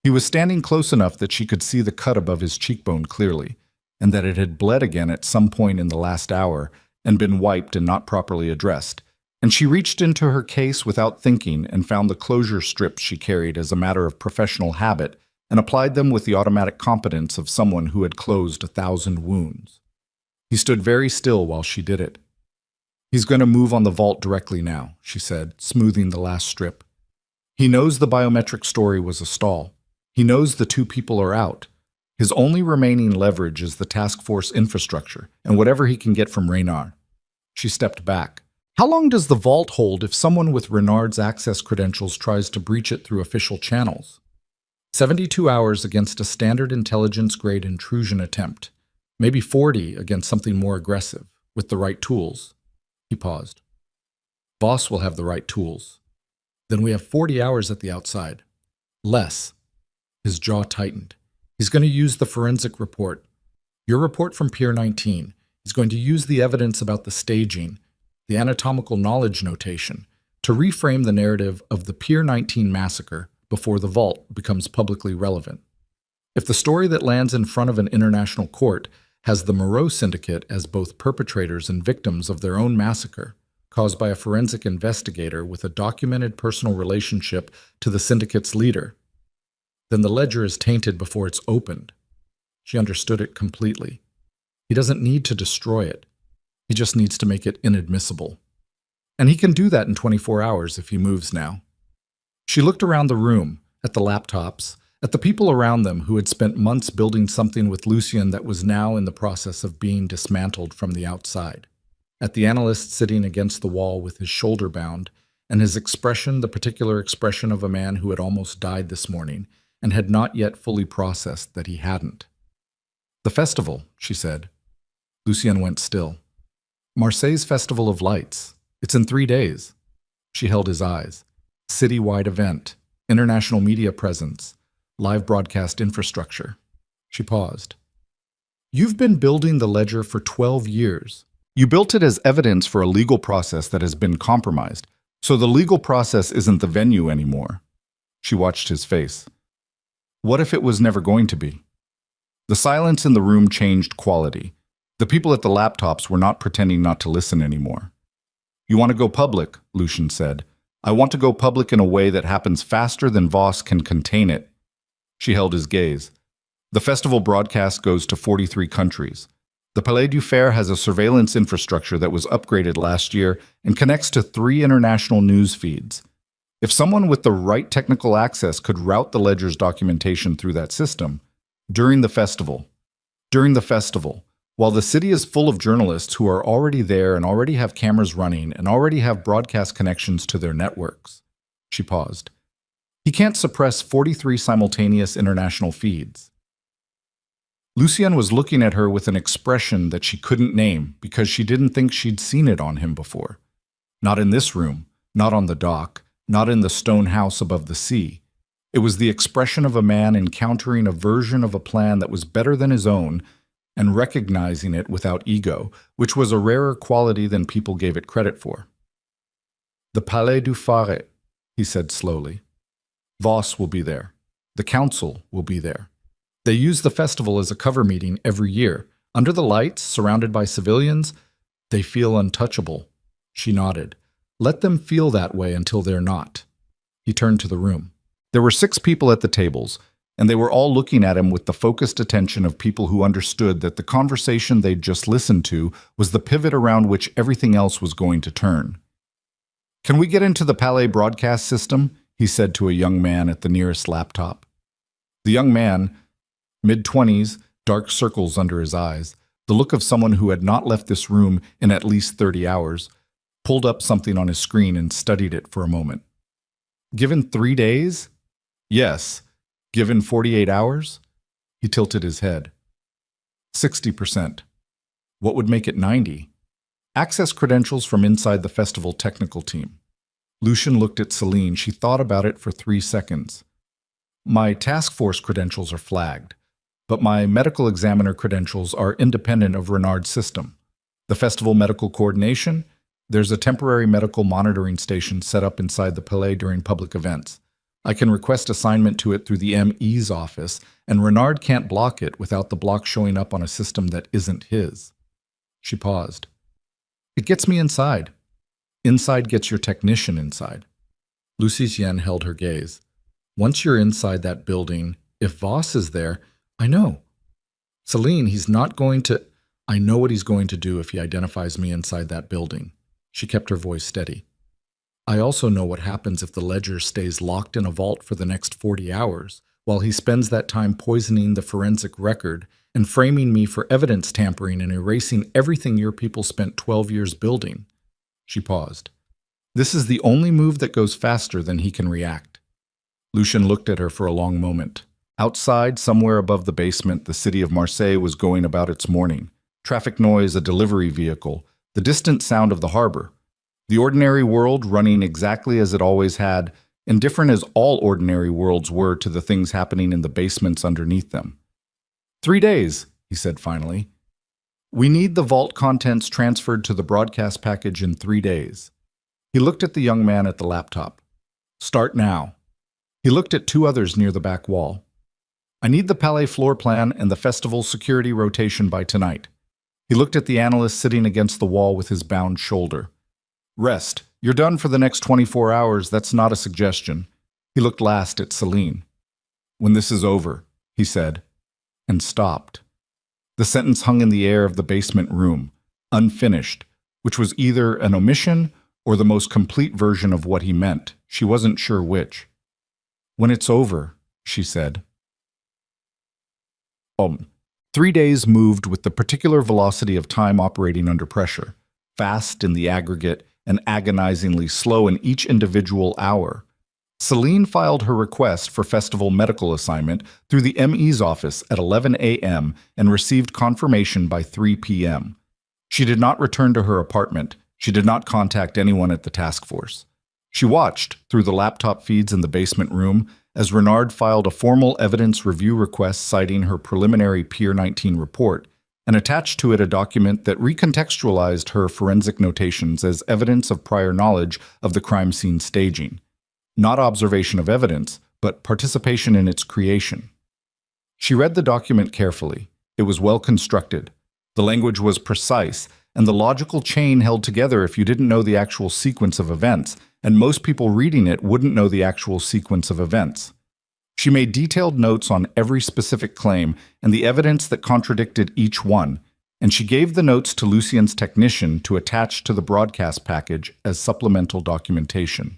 He was standing close enough that she could see the cut above his cheekbone clearly, and that it had bled again at some point in the last hour and been wiped and not properly addressed. And she reached into her case without thinking and found the closure strips she carried as a matter of professional habit and applied them with the automatic competence of someone who had closed 1,000 wounds. He stood very still while she did it. "He's going to move on the vault directly now," she said, smoothing the last strip. "He knows the biometric story was a stall. He knows the two people are out. His only remaining leverage is the task force infrastructure and whatever he can get from Reynard." She stepped back. "How long does the vault hold if someone with Renard's access credentials tries to breach it through official channels?" 72 hours against a standard intelligence-grade intrusion attempt. Maybe 40 against something more aggressive, with the right tools. He paused. "Boss will have the right tools. Then we have 40 hours at the outside. Less." His jaw tightened. "He's going to use the forensic report. Your report from Pier 19. He's going to use the evidence about the staging, the anatomical knowledge notation, to reframe the narrative of the Pier 19 massacre before the vault becomes publicly relevant. If the story that lands in front of an international court has the Moreau Syndicate as both perpetrators and victims of their own massacre, caused by a forensic investigator with a documented personal relationship to the syndicate's leader, then the ledger is tainted before it's opened." She understood it completely. He doesn't need to destroy it. He just needs to make it inadmissible. And he can do that in 24 hours if he moves now. She looked around the room, at the laptops, at the people around them who had spent months building something with Lucien that was now in the process of being dismantled from the outside, at the analyst sitting against the wall with his shoulder bound, and his expression the particular expression of a man who had almost died this morning and had not yet fully processed that he hadn't. "The festival," she said. Lucien went still. "Marseille's Festival of Lights. It's in 3 days." She held his eyes. "City-wide event, international media presence, live broadcast infrastructure." She paused. "You've been building the ledger for 12 years. You built it as evidence for a legal process that has been compromised, so the legal process isn't the venue anymore." She watched his face. "What if it was never going to be?" The silence in the room changed quality. The people at the laptops were not pretending not to listen anymore. "You want to go public," Lucien said. "I want to go public in a way that happens faster than Voss can contain it." She held his gaze. "The festival broadcast goes to 43 countries. The Palais du Fer has a surveillance infrastructure that was upgraded last year and connects to 3 international news feeds. If someone with the right technical access could route the ledger's documentation through that system, during the festival, while the city is full of journalists who are already there and already have cameras running and already have broadcast connections to their networks." She paused. "He can't suppress 43 simultaneous international feeds." Lucien was looking at her with an expression that she couldn't name because she didn't think she'd seen it on him before. Not in this room, not on the dock, not in the stone house above the sea. It was the expression of a man encountering a version of a plan that was better than his own and recognizing it without ego, which was a rarer quality than people gave it credit for. "The Palais du Fer," he said slowly. "Voss will be there. The council will be there. They use the festival as a cover meeting every year. Under the lights, surrounded by civilians, they feel untouchable." She nodded. "Let them feel that way until they're not." He turned to the room. There were 6 people at the tables, and they were all looking at him with the focused attention of people who understood that the conversation they'd just listened to was the pivot around which everything else was going to turn. "Can we get into the Palais broadcast system?" he said to a young man at the nearest laptop. The young man, mid-20s, dark circles under his eyes, the look of someone who had not left this room in at least 30 hours, pulled up something on his screen and studied it for a moment. "Given 3 days? Yes. Given 48 hours? He tilted his head. 60%. What would make it 90? Access credentials from inside the festival technical team. Lucian looked at Celine. She thought about it for 3 seconds. My task force credentials are flagged, but my medical examiner credentials are independent of Renard's system. The festival medical coordination, there's a temporary medical monitoring station set up inside the Palais during public events. I can request assignment to it through the ME's office, and Renard can't block it without the block showing up on a system that isn't his. She paused. It gets me inside. Inside gets your technician inside. Lucien held her gaze. Once you're inside that building, if Voss is there, I know. Celine, he's not going to... I know what he's going to do if he identifies me inside that building. She kept her voice steady. I also know what happens if the ledger stays locked in a vault for the next 40 hours, while he spends that time poisoning the forensic record and framing me for evidence tampering and erasing everything your people spent 12 years building. She paused. This is the only move that goes faster than he can react. Lucian looked at her for a long moment. Outside, somewhere above the basement, the city of Marseille was going about its morning. Traffic noise, a delivery vehicle, the distant sound of the harbor. The ordinary world running exactly as it always had, indifferent as all ordinary worlds were to the things happening in the basements underneath them. 3 days, he said finally. We need the vault contents transferred to the broadcast package in 3 days. He looked at the young man at the laptop. Start now. He looked at 2 others near the back wall. I need the Palais floor plan and the festival security rotation by tonight. He looked at the analyst sitting against the wall with his bound shoulder. Rest. You're done for the next 24 hours. That's not a suggestion. He looked last at Celine. When this is over, he said, and stopped. The sentence hung in the air of the basement room, unfinished, which was either an omission or the most complete version of what he meant. She wasn't sure which. When it's over, she said. 3 days moved with the particular velocity of time operating under pressure, fast in the aggregate and agonizingly slow in each individual hour. Celine filed her request for festival medical assignment through the ME's office at 11 a.m. and received confirmation by 3 p.m. She did not return to her apartment. She did not contact anyone at the task force. She watched, through the laptop feeds in the basement room, as Renard filed a formal evidence review request citing her preliminary Pier 19 report and attached to it a document that recontextualized her forensic notations as evidence of prior knowledge of the crime scene staging. Not observation of evidence, but participation in its creation. She read the document carefully. It was well constructed. The language was precise, and the logical chain held together if you didn't know the actual sequence of events, and most people reading it wouldn't know the actual sequence of events. She made detailed notes on every specific claim and the evidence that contradicted each one, and she gave the notes to Lucien's technician to attach to the broadcast package as supplemental documentation.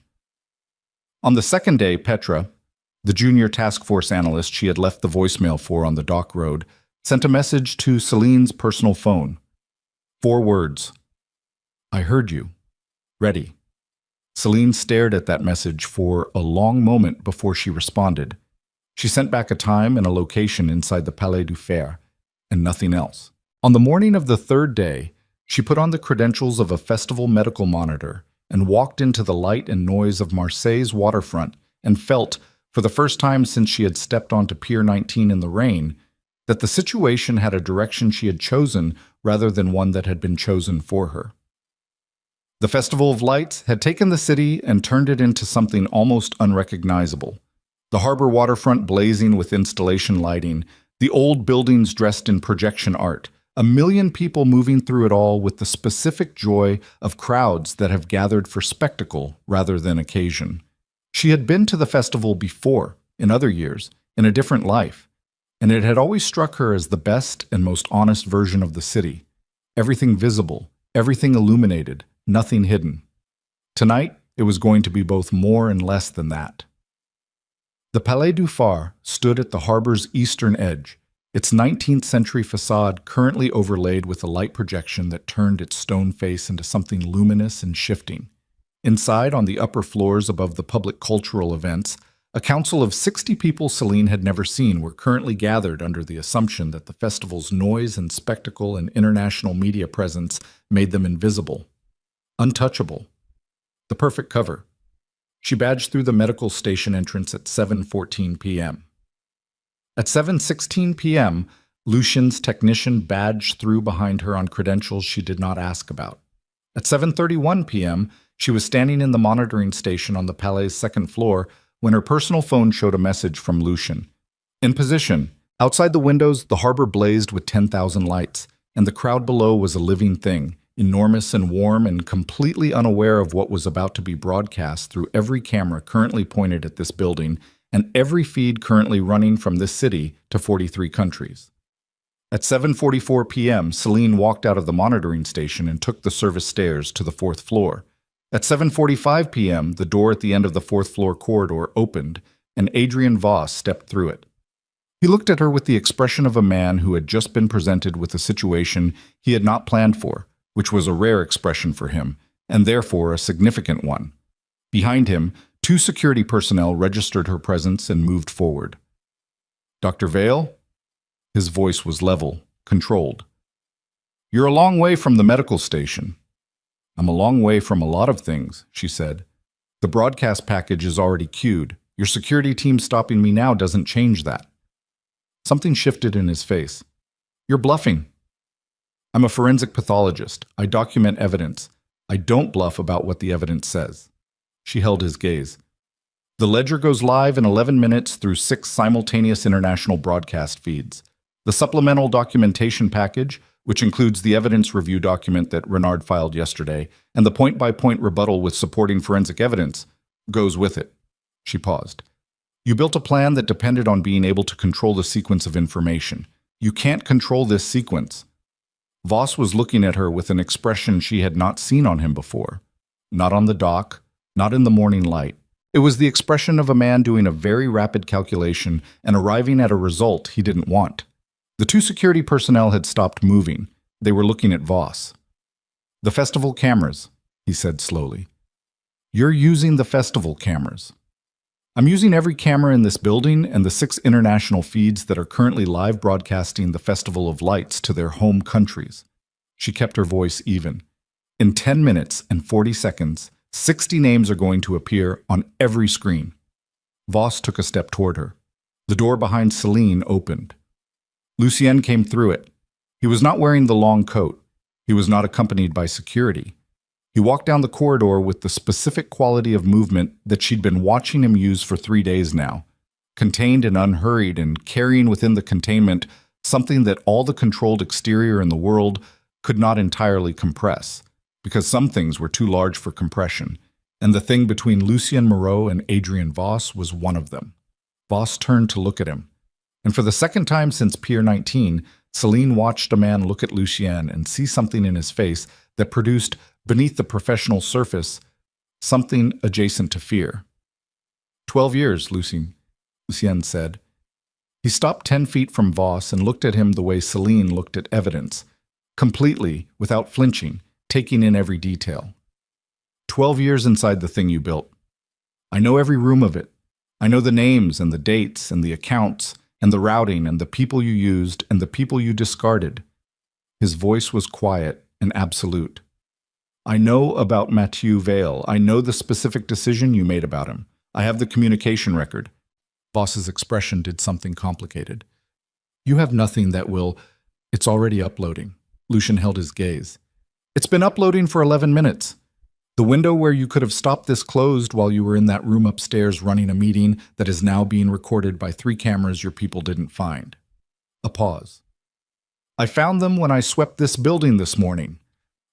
On the second day, Petra, the junior task force analyst she had left the voicemail for on the dock road, sent a message to Celine's personal phone. 4 words. I heard you. Ready. Celine stared at that message for a long moment before she responded. She sent back a time and a location inside the Palais du Fer, and nothing else. On the morning of the 3rd day, she put on the credentials of a festival medical monitor and walked into the light and noise of Marseille's waterfront and felt, for the first time since she had stepped onto Pier 19 in the rain, that the situation had a direction she had chosen rather than one that had been chosen for her. The Festival of Lights had taken the city and turned it into something almost unrecognizable. The harbor waterfront blazing with installation lighting, the old buildings dressed in projection art, 1 million people moving through it all with the specific joy of crowds that have gathered for spectacle rather than occasion. She had been to the festival before, in other years, in a different life, and it had always struck her as the best and most honest version of the city. Everything visible, everything illuminated, nothing hidden. Tonight, it was going to be both more and less than that. The Palais du Phare stood at the harbor's eastern edge, its 19th century facade currently overlaid with a light projection that turned its stone face into something luminous and shifting. Inside, on the upper floors above the public cultural events, A council of 60 people Celine had never seen were currently gathered under the assumption that the festival's noise and spectacle and international media presence made them invisible, untouchable. The perfect cover. She badged through the medical station entrance at 7:14 p.m. At 7:16 p.m., Lucien's technician badged through behind her on credentials she did not ask about. At 7:31 p.m., she was standing in the monitoring station on the Palais's second floor when her personal phone showed a message from Lucien. In position. Outside the windows, the harbor blazed with 10,000 lights, and the crowd below was a living thing, enormous and warm and completely unaware of what was about to be broadcast through every camera currently pointed at this building and every feed currently running from this city to 43 countries. At 7:44 p.m., Celine walked out of the monitoring station and took the service stairs to the fourth floor. At 7:45 p.m., the door at the end of the fourth floor corridor opened, and Adrian Voss stepped through it. He looked at her with the expression of a man who had just been presented with a situation he had not planned for, which was a rare expression for him, and therefore a significant one. Behind him, 2 security personnel registered her presence and moved forward. "Dr. Vale?" His voice was level, controlled. "You're a long way from the medical station." "I'm a long way from a lot of things," she said. "The broadcast package is already queued. Your security team stopping me now doesn't change that." Something shifted in his face. "You're bluffing." "I'm a forensic pathologist. I document evidence. I don't bluff about what the evidence says." She held his gaze. "The ledger goes live in 11 minutes through 6 simultaneous international broadcast feeds. The supplemental documentation package, which includes the evidence review document that Renard filed yesterday, and the point-by-point rebuttal with supporting forensic evidence, goes with it." She paused. "You built a plan that depended on being able to control the sequence of information. You can't control this sequence." Voss was looking at her with an expression she had not seen on him before. Not on the dock, not in the morning light. It was the expression of a man doing a very rapid calculation and arriving at a result he didn't want. The 2 security personnel had stopped moving. They were looking at Voss. "The festival cameras," he said slowly. "You're using the festival cameras." "I'm using every camera in this building and the 6 international feeds that are currently live broadcasting the Festival of Lights to their home countries." She kept her voice even. "In 10 minutes and 40 seconds, 60 names are going to appear on every screen." Voss took a step toward her. The door behind Celine opened. Lucien came through it. He was not wearing the long coat. He was not accompanied by security. He walked down the corridor with the specific quality of movement that she'd been watching him use for 3 days now, contained and unhurried and carrying within the containment something that all the controlled exterior in the world could not entirely compress, because some things were too large for compression, and the thing between Lucien Moreau and Adrian Voss was one of them. Voss turned to look at him. And for the second time since Pier 19, Celine watched a man look at Lucien and see something in his face that produced, beneath the professional surface, something adjacent to fear. 12 years, Lucien said. He stopped 10 feet from Voss and looked at him the way Celine looked at evidence, completely, without flinching, taking in every detail. 12 years inside the thing you built. I know every room of it. I know the names and the dates and the accounts and the routing and the people you used and the people you discarded. His voice was quiet and absolute. I know about Mathieu Vale. I know the specific decision you made about him. I have the communication record. Voss's expression did something complicated. You have nothing that will... It's already uploading. Lucien held his gaze. It's been uploading for 11 minutes. The window where you could have stopped this closed while you were in that room upstairs running a meeting that is now being recorded by 3 cameras your people didn't find. A pause. I found them when I swept this building this morning.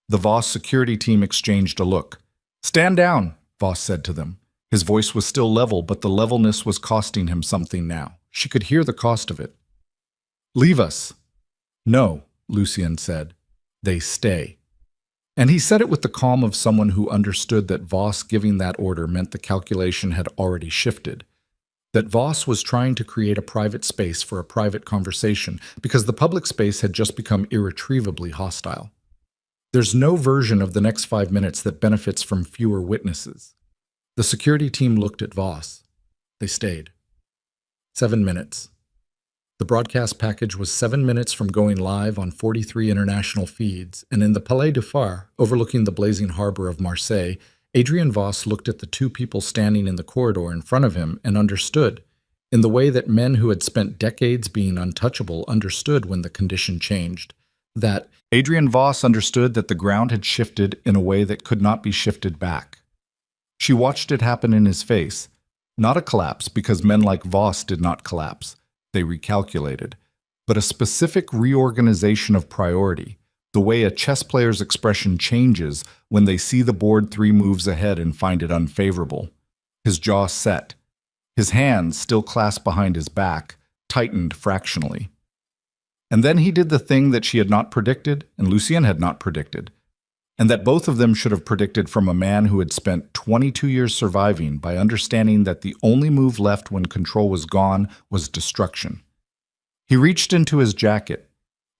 The Voss security team exchanged a look. Stand down, Voss said to them. His voice was still level, but the levelness was costing him something now. She could hear the cost of it. Leave us. No, Lucien said. They stay. And he said it with the calm of someone who understood that Voss giving that order meant the calculation had already shifted. That Voss was trying to create a private space for a private conversation because the public space had just become irretrievably hostile. There's no version of the next 5 minutes that benefits from fewer witnesses. The security team looked at Voss. They stayed. 7 minutes. The broadcast package was 7 minutes from going live on 43 international feeds, and in the Palais du Phare, overlooking the blazing harbor of Marseille, Adrian Voss looked at the two people standing in the corridor in front of him and understood, in the way that men who had spent decades being untouchable understood when the condition changed, that Adrian Voss understood that the ground had shifted in a way that could not be shifted back. She watched it happen in his face. Not a collapse, because men like Voss did not collapse. They recalculated. But a specific reorganization of priority, the way a chess player's expression changes when they see the board 3 moves ahead and find it unfavorable. His jaw set. His hands, still clasped behind his back, tightened fractionally. And then he did the thing that she had not predicted and Lucien had not predicted, and that both of them should have predicted from a man who had spent 22 years surviving by understanding that the only move left when control was gone was destruction. He reached into his jacket.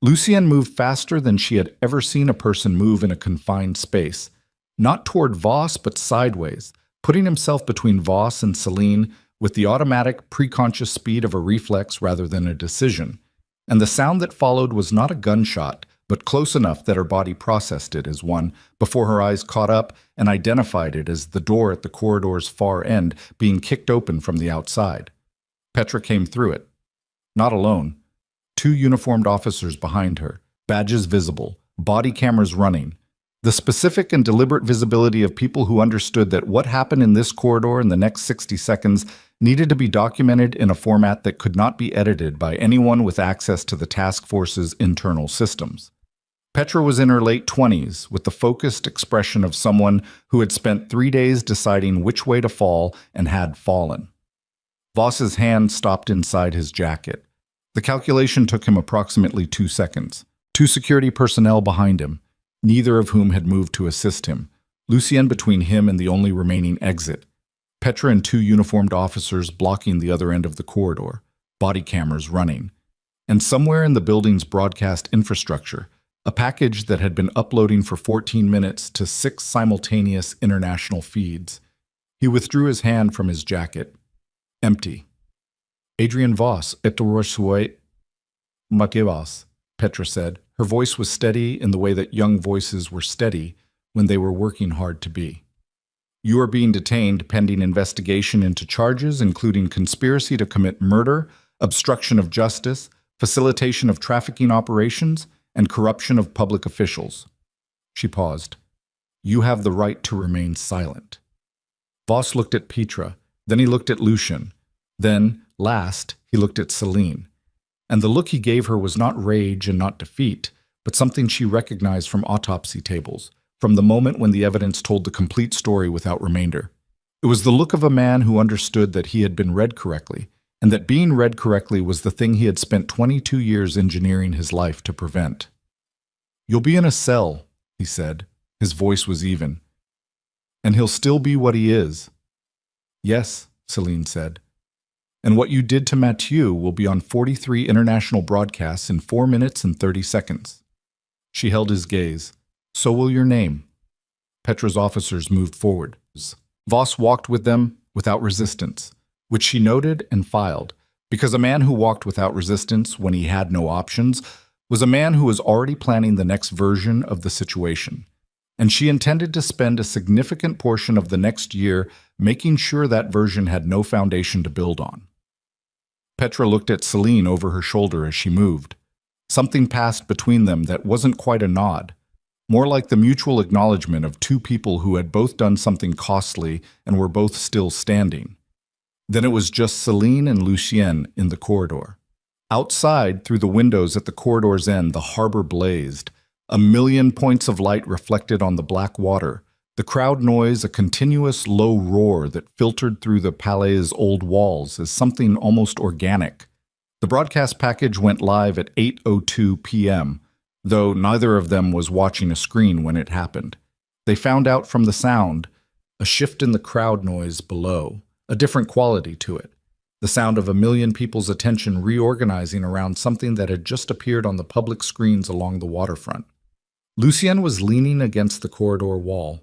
Lucien moved faster than she had ever seen a person move in a confined space, not toward Voss but sideways, putting himself between Voss and Celine with the automatic, preconscious speed of a reflex rather than a decision. And the sound that followed was not a gunshot, but close enough that her body processed it as one before her eyes caught up and identified it as the door at the corridor's far end being kicked open from the outside. Petra came through it. Not alone. 2 uniformed officers behind her, badges visible, body cameras running. The specific and deliberate visibility of people who understood that what happened in this corridor in the next 60 seconds needed to be documented in a format that could not be edited by anyone with access to the task force's internal systems. Petra was in her late 20s, with the focused expression of someone who had spent 3 days deciding which way to fall and had fallen. Voss's hand stopped inside his jacket. The calculation took him approximately 2 seconds. 2 security personnel behind him, neither of whom had moved to assist him. Lucien between him and the only remaining exit. Petra and 2 uniformed officers blocking the other end of the corridor, body cameras running. And somewhere in the building's broadcast infrastructure, a package that had been uploading for 14 minutes to 6 simultaneous international feeds. He withdrew his hand from his jacket. Empty. Adrian Voss, et reçoit Mathias, Petra said. Her voice was steady in the way that young voices were steady when they were working hard to be. You are being detained pending investigation into charges including conspiracy to commit murder, obstruction of justice, facilitation of trafficking operations, and corruption of public officials. She paused. You have the right to remain silent. Voss looked at Petra, then he looked at Lucien. Then, last, he looked at Celine. And the look he gave her was not rage and not defeat, but something she recognized from autopsy tables, from the moment when the evidence told the complete story without remainder. It was the look of a man who understood that he had been read correctly, and that being read correctly was the thing he had spent 22 years engineering his life to prevent. You'll be in a cell, he said. His voice was even. And he'll still be what he is. Yes, Celine said. And what you did to Mathieu will be on 43 international broadcasts in 4 minutes and 30 seconds. She held his gaze. So will your name. Petra's officers moved forward. Voss walked with them without resistance, which she noted and filed, because a man who walked without resistance when he had no options was a man who was already planning the next version of the situation. And she intended to spend a significant portion of the next year making sure that version had no foundation to build on. Petra looked at Celine over her shoulder as she moved. Something passed between them that wasn't quite a nod, more like the mutual acknowledgement of 2 people who had both done something costly and were both still standing. Then it was just Celine and Lucien in the corridor. Outside, through the windows at the corridor's end, the harbor blazed. A million points of light reflected on the black water. The crowd noise, a continuous low roar that filtered through the Palais's old walls as something almost organic. The broadcast package went live at 8:02 p.m., though neither of them was watching a screen when it happened. They found out from the sound, a shift in the crowd noise below, a different quality to it. The sound of a million people's attention reorganizing around something that had just appeared on the public screens along the waterfront. Lucien was leaning against the corridor wall.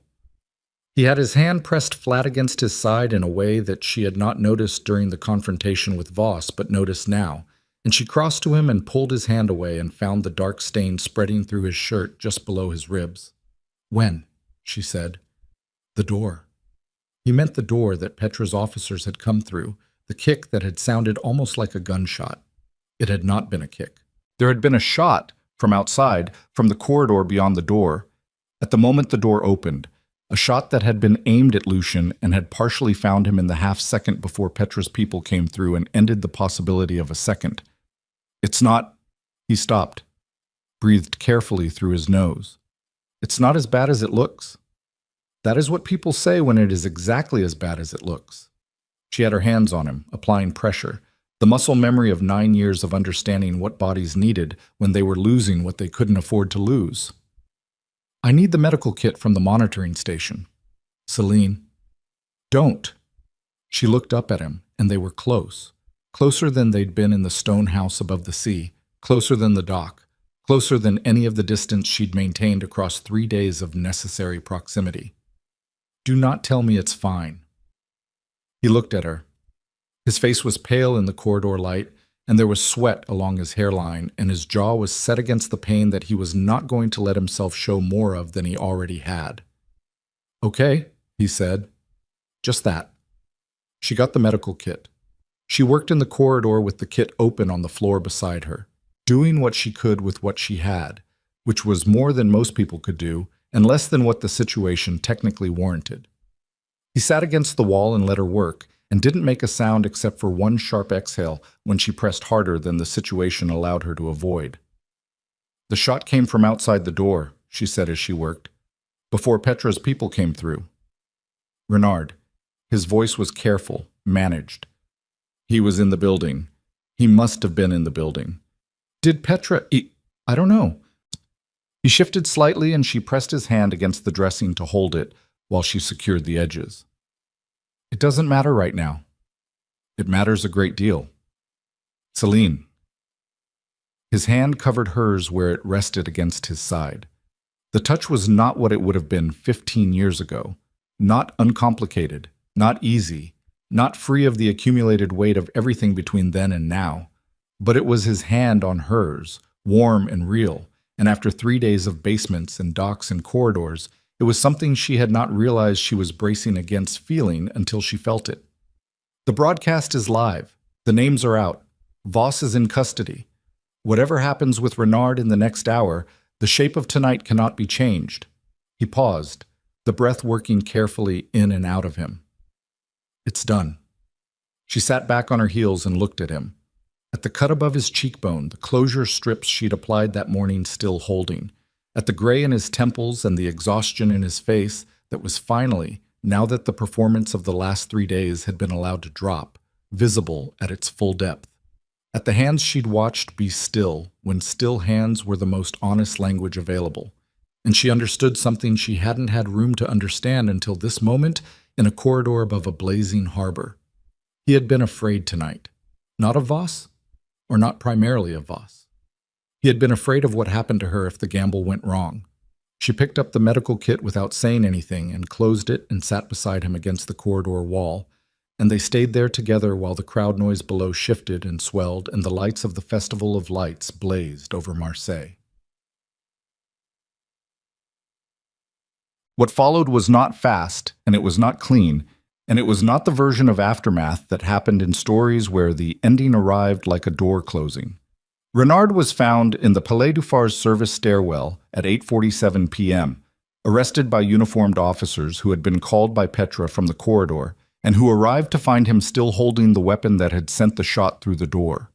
He had his hand pressed flat against his side in a way that she had not noticed during the confrontation with Voss, but noticed now, and she crossed to him and pulled his hand away and found the dark stain spreading through his shirt just below his ribs. "When?" she said. "The door." He meant the door that Petra's officers had come through, the kick that had sounded almost like a gunshot. It had not been a kick. There had been a shot from outside, from the corridor beyond the door. At the moment the door opened, a shot that had been aimed at Lucian and had partially found him in the half-second before Petra's people came through and ended the possibility of a second. "It's not—" He stopped, breathed carefully through his nose. "It's not as bad as it looks." That is what people say when it is exactly as bad as it looks. She had her hands on him, applying pressure, the muscle memory of 9 years of understanding what bodies needed when they were losing what they couldn't afford to lose. "I need the medical kit from the monitoring station." "Celine." "Don't." She looked up at him, and they were close. Closer than they'd been in the stone house above the sea, closer than the dock, closer than any of the distance she'd maintained across 3 days of necessary proximity. "Do not tell me it's fine." He looked at her. His face was pale in the corridor light, and there was sweat along his hairline, and his jaw was set against the pain that he was not going to let himself show more of than he already had. "Okay," he said. "Just that." She got the medical kit. She worked in the corridor with the kit open on the floor beside her, doing what she could with what she had, which was more than most people could do, and less than what the situation technically warranted. He sat against the wall and let her work, and didn't make a sound except for one sharp exhale when she pressed harder than the situation allowed her to avoid. "The shot came from outside the door," she said as she worked, "before Petra's people came through." Renard. His voice was careful, managed. "He was in the building. He must have been in the building. Did Petra I don't know." He shifted slightly and she pressed his hand against the dressing to hold it while she secured the edges. "It doesn't matter right now." "It matters a great deal." "Celine." His hand covered hers where it rested against his side. The touch was not what it would have been 15 years ago. Not uncomplicated, not easy, not free of the accumulated weight of everything between then and now. But it was his hand on hers, warm and real, and after 3 days of basements and docks and corridors, it was something she had not realized she was bracing against feeling until she felt it. "The broadcast is live. The names are out. Voss is in custody. Whatever happens with Renard in the next hour, the shape of tonight cannot be changed." He paused, the breath working carefully in and out of him. "It's done." She sat back on her heels and looked at him. At the cut above his cheekbone, the closure strips she'd applied that morning still holding. At the gray in his temples and the exhaustion in his face that was finally, now that the performance of the last 3 days had been allowed to drop, visible at its full depth. At the hands she'd watched be still, when still hands were the most honest language available. And she understood something she hadn't had room to understand until this moment in a corridor above a blazing harbor. He had been afraid tonight. Not of Voss, or not primarily of Voss. He had been afraid of what happened to her if the gamble went wrong. She picked up the medical kit without saying anything and closed it and sat beside him against the corridor wall, and they stayed there together while the crowd noise below shifted and swelled and the lights of the Festival of Lights blazed over Marseille. What followed was not fast, and it was not clean, and it was not the version of aftermath that happened in stories where the ending arrived like a door closing. Renard was found in the Palais du Phar's service stairwell at 8:47 p.m., arrested by uniformed officers who had been called by Petra from the corridor and who arrived to find him still holding the weapon that had sent the shot through the door.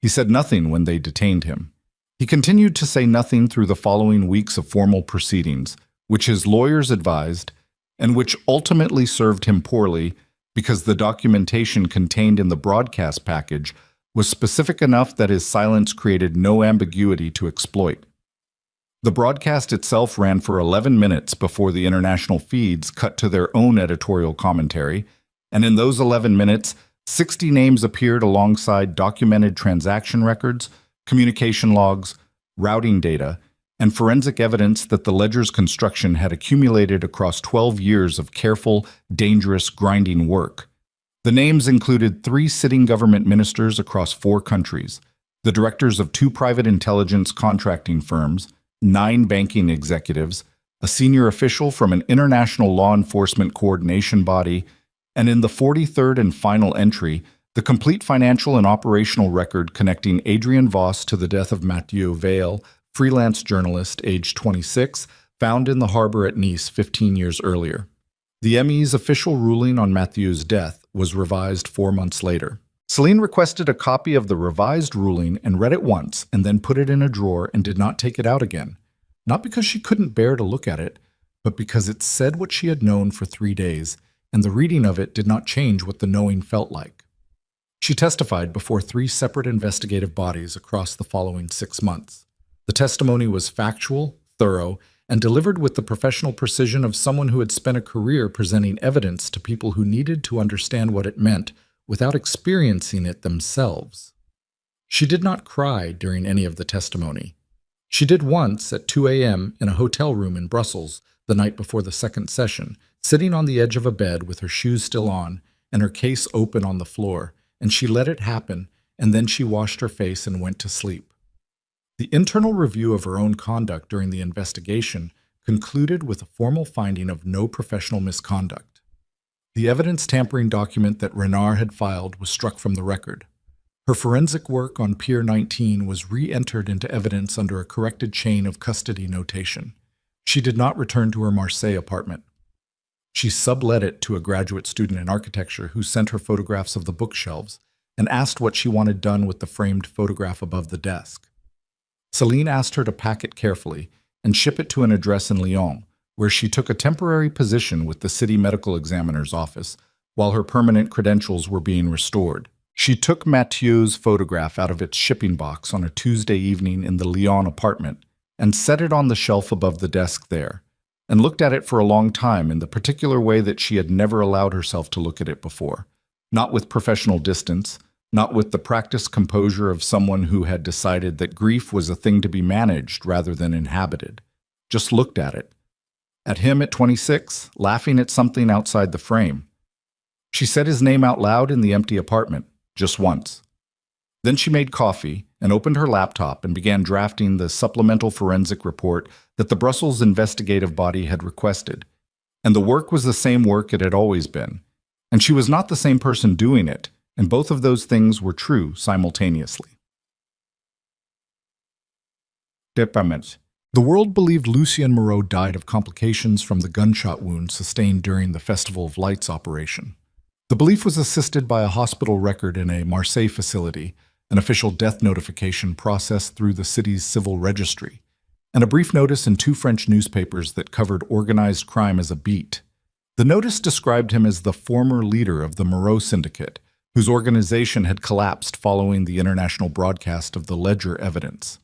He said nothing when they detained him. He continued to say nothing through the following weeks of formal proceedings, which his lawyers advised, and which ultimately served him poorly because the documentation contained in the broadcast package was specific enough that his silence created no ambiguity to exploit. The broadcast itself ran for 11 minutes before the international feeds cut to their own editorial commentary, and in those 11 minutes, 60 names appeared alongside documented transaction records, communication logs, routing data, and forensic evidence that the ledger's construction had accumulated across 12 years of careful, dangerous, grinding work. The names included 3 sitting government ministers across 4 countries, the directors of 2 private intelligence contracting firms, 9 banking executives, a senior official from an international law enforcement coordination body, and in the 43rd and final entry, the complete financial and operational record connecting Adrian Voss to the death of Mathieu Vale, freelance journalist aged 26, found in the harbor at Nice 15 years earlier. The ME's official ruling on Mathieu's death was revised 4 months later. Celine requested a copy of the revised ruling and read it once and then put it in a drawer and did not take it out again. Not because she couldn't bear to look at it, but because it said what she had known for 3 days, and the reading of it did not change what the knowing felt like. She testified before 3 separate investigative bodies across the following 6 months. The testimony was factual, thorough, and delivered with the professional precision of someone who had spent a career presenting evidence to people who needed to understand what it meant without experiencing it themselves. She did not cry during any of the testimony. She did once at 2 a.m. in a hotel room in Brussels the night before the second session, sitting on the edge of a bed with her shoes still on and her case open on the floor, and she let it happen, and then she washed her face and went to sleep. The internal review of her own conduct during the investigation concluded with a formal finding of no professional misconduct. The evidence tampering document that Renard had filed was struck from the record. Her forensic work on Pier 19 was re-entered into evidence under a corrected chain of custody notation. She did not return to her Marseille apartment. She sublet it to a graduate student in architecture who sent her photographs of the bookshelves and asked what she wanted done with the framed photograph above the desk. Celine asked her to pack it carefully and ship it to an address in Lyon, where she took a temporary position with the city medical examiner's office while her permanent credentials were being restored. She took Mathieu's photograph out of its shipping box on a Tuesday evening in the Lyon apartment and set it on the shelf above the desk there, and looked at it for a long time in the particular way that she had never allowed herself to look at it before, not with professional distance, not with the practiced composure of someone who had decided that grief was a thing to be managed rather than inhabited. Just looked at it. At him at 26, laughing at something outside the frame. She said his name out loud in the empty apartment, just once. Then she made coffee and opened her laptop and began drafting the supplemental forensic report that the Brussels investigative body had requested. And the work was the same work it had always been. And she was not the same person doing it, and both of those things were true simultaneously. Dépêchement. The world believed Lucien Moreau died of complications from the gunshot wound sustained during the Festival of Lights operation. The belief was assisted by a hospital record in a Marseille facility, an official death notification processed through the city's civil registry, and a brief notice in 2 French newspapers that covered organized crime as a beat. The notice described him as the former leader of the Moreau Syndicate, whose organization had collapsed following the international broadcast of the Ledger evidence.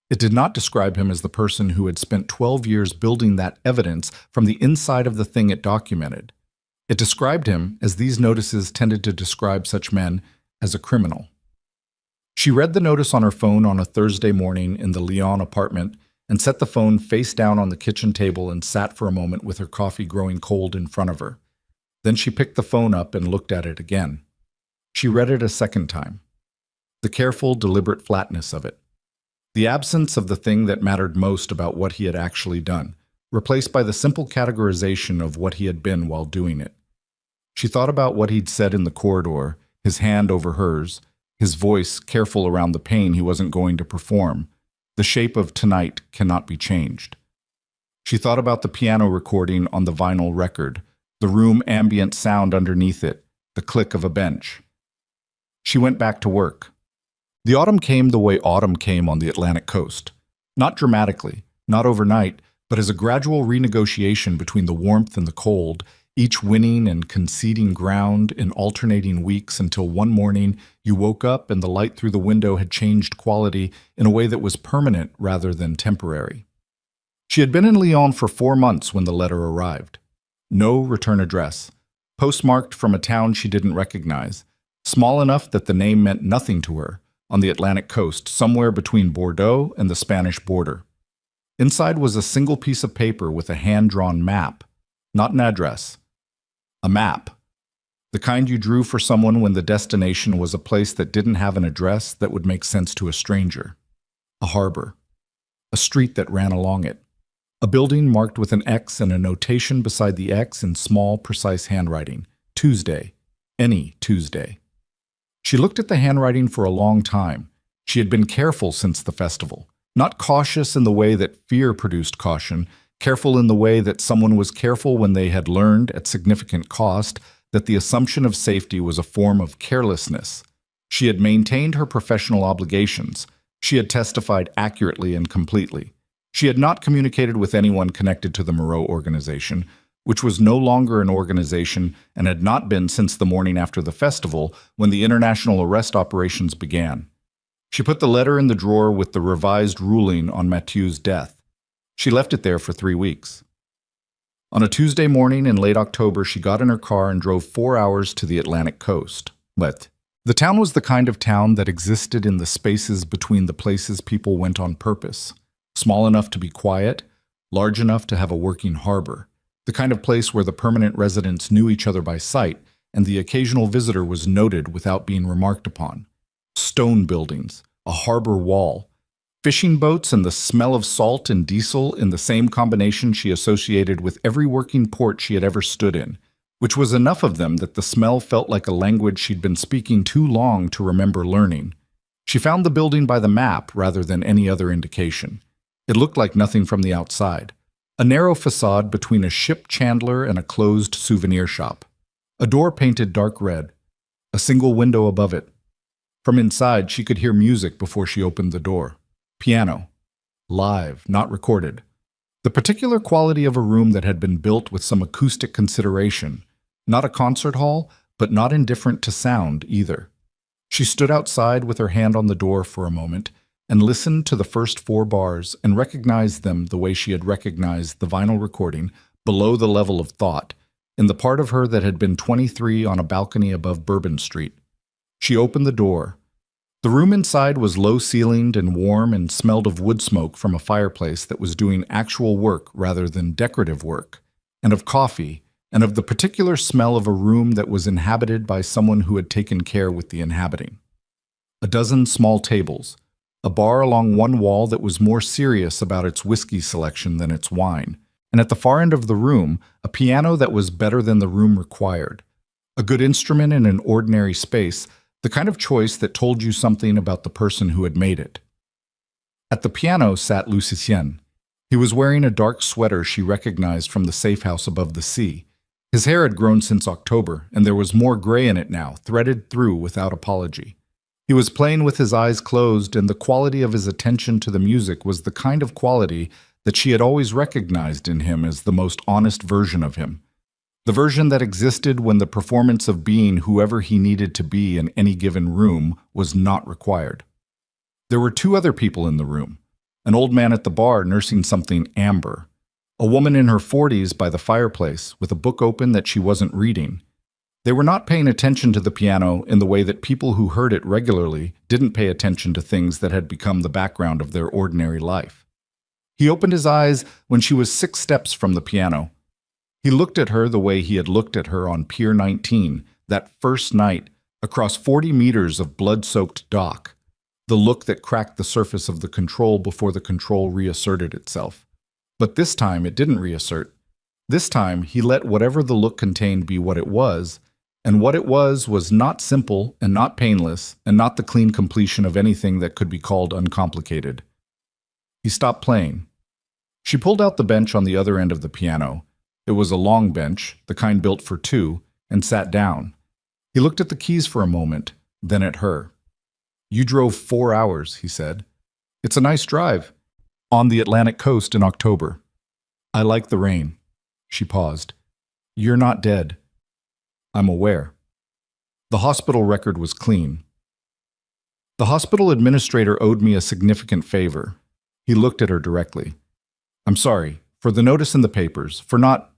It did not describe him as the person who had spent 12 years building that evidence from the inside of the thing it documented. It described him, as these notices tended to describe such men, as a criminal. She read the notice on her phone on a Thursday morning in the Lyon apartment and set the phone face down on the kitchen table and sat for a moment with her coffee growing cold in front of her. Then she picked the phone up and looked at it again. She read it a second time. The careful, deliberate flatness of it. The absence of the thing that mattered most about what he had actually done, replaced by the simple categorization of what he had been while doing it. She thought about what he'd said in the corridor, his hand over hers, his voice careful around the pain he wasn't going to perform. The shape of tonight cannot be changed. She thought about the piano recording on the vinyl record, the room ambient sound underneath it, the click of a bench. She went back to work. The autumn came the way autumn came on the Atlantic coast. Not dramatically, not overnight, but as a gradual renegotiation between the warmth and the cold, each winning and conceding ground in alternating weeks until one morning you woke up and the light through the window had changed quality in a way that was permanent rather than temporary. She had been in Lyon for 4 months when the letter arrived. No return address, postmarked from a town she didn't recognize, small enough that the name meant nothing to her, on the Atlantic coast, somewhere between Bordeaux and the Spanish border. Inside was a single piece of paper with a hand-drawn map, not an address. A map. The kind you drew for someone when the destination was a place that didn't have an address that would make sense to a stranger. A harbor. A street that ran along it. A building marked with an X and a notation beside the X in small, precise handwriting. Tuesday. Any Tuesday. She looked at the handwriting for a long time. She had been careful since the festival. Not cautious in the way that fear produced caution, careful in the way that someone was careful when they had learned, at significant cost, that the assumption of safety was a form of carelessness. She had maintained her professional obligations. She had testified accurately and completely. She had not communicated with anyone connected to the Moreau organization, which was no longer an organization and had not been since the morning after the festival when the international arrest operations began. She put the letter in the drawer with the revised ruling on Mathieu's death. She left it there for 3 weeks. On a Tuesday morning in late October, she got in her car and drove 4 hours to the Atlantic coast. But the town was the kind of town that existed in the spaces between the places people went on purpose. Small enough to be quiet, large enough to have a working harbor. The kind of place where the permanent residents knew each other by sight, and the occasional visitor was noted without being remarked upon. Stone buildings, a harbor wall, fishing boats, and the smell of salt and diesel in the same combination she associated with every working port she had ever stood in, which was enough of them that the smell felt like a language she'd been speaking too long to remember learning. She found the building by the map rather than any other indication. It looked like nothing from the outside. A narrow facade between a ship chandler and a closed souvenir shop. A door painted dark red. A single window above it. From inside, she could hear music before she opened the door. Piano. Live, not recorded. The particular quality of a room that had been built with some acoustic consideration. Not a concert hall, but not indifferent to sound either. She stood outside with her hand on the door for a moment and listened to the first 4 bars and recognized them the way she had recognized the vinyl recording below the level of thought, in the part of her that had been 23 on a balcony above Bourbon Street. She opened the door. The room inside was low-ceilinged and warm and smelled of wood smoke from a fireplace that was doing actual work rather than decorative work, and of coffee, and of the particular smell of a room that was inhabited by someone who had taken care with the inhabiting. A dozen small tables, a bar along one wall that was more serious about its whiskey selection than its wine, and at the far end of the room, a piano that was better than the room required. A good instrument in an ordinary space, the kind of choice that told you something about the person who had made it. At the piano sat Lucien. He was wearing a dark sweater she recognized from the safe house above the sea. His hair had grown since October, and there was more gray in it now, threaded through without apology. He was playing with his eyes closed, and the quality of his attention to the music was the kind of quality that she had always recognized in him as the most honest version of him. The version that existed when the performance of being whoever he needed to be in any given room was not required. There were 2 other people in the room, an old man at the bar nursing something amber, a woman in her 40s by the fireplace with a book open that she wasn't reading. They were not paying attention to the piano in the way that people who heard it regularly didn't pay attention to things that had become the background of their ordinary life. He opened his eyes when she was 6 steps from the piano. He looked at her the way he had looked at her on Pier 19, that first night, across 40 meters of blood-soaked dock, the look that cracked the surface of the control before the control reasserted itself. But this time it didn't reassert. This time he let whatever the look contained be what it was, and what it was not simple and not painless and not the clean completion of anything that could be called uncomplicated. He stopped playing. She pulled out the bench on the other end of the piano. It was a long bench, the kind built for 2, and sat down. He looked at the keys for a moment, then at her. "You drove 4 hours," he said. "It's a nice drive. On the Atlantic coast in October. I like the rain." She paused. "You're not dead." "I'm aware." The hospital record was clean. The hospital administrator owed me a significant favor. He looked at her directly. "I'm sorry, for the notice in the papers, for not—"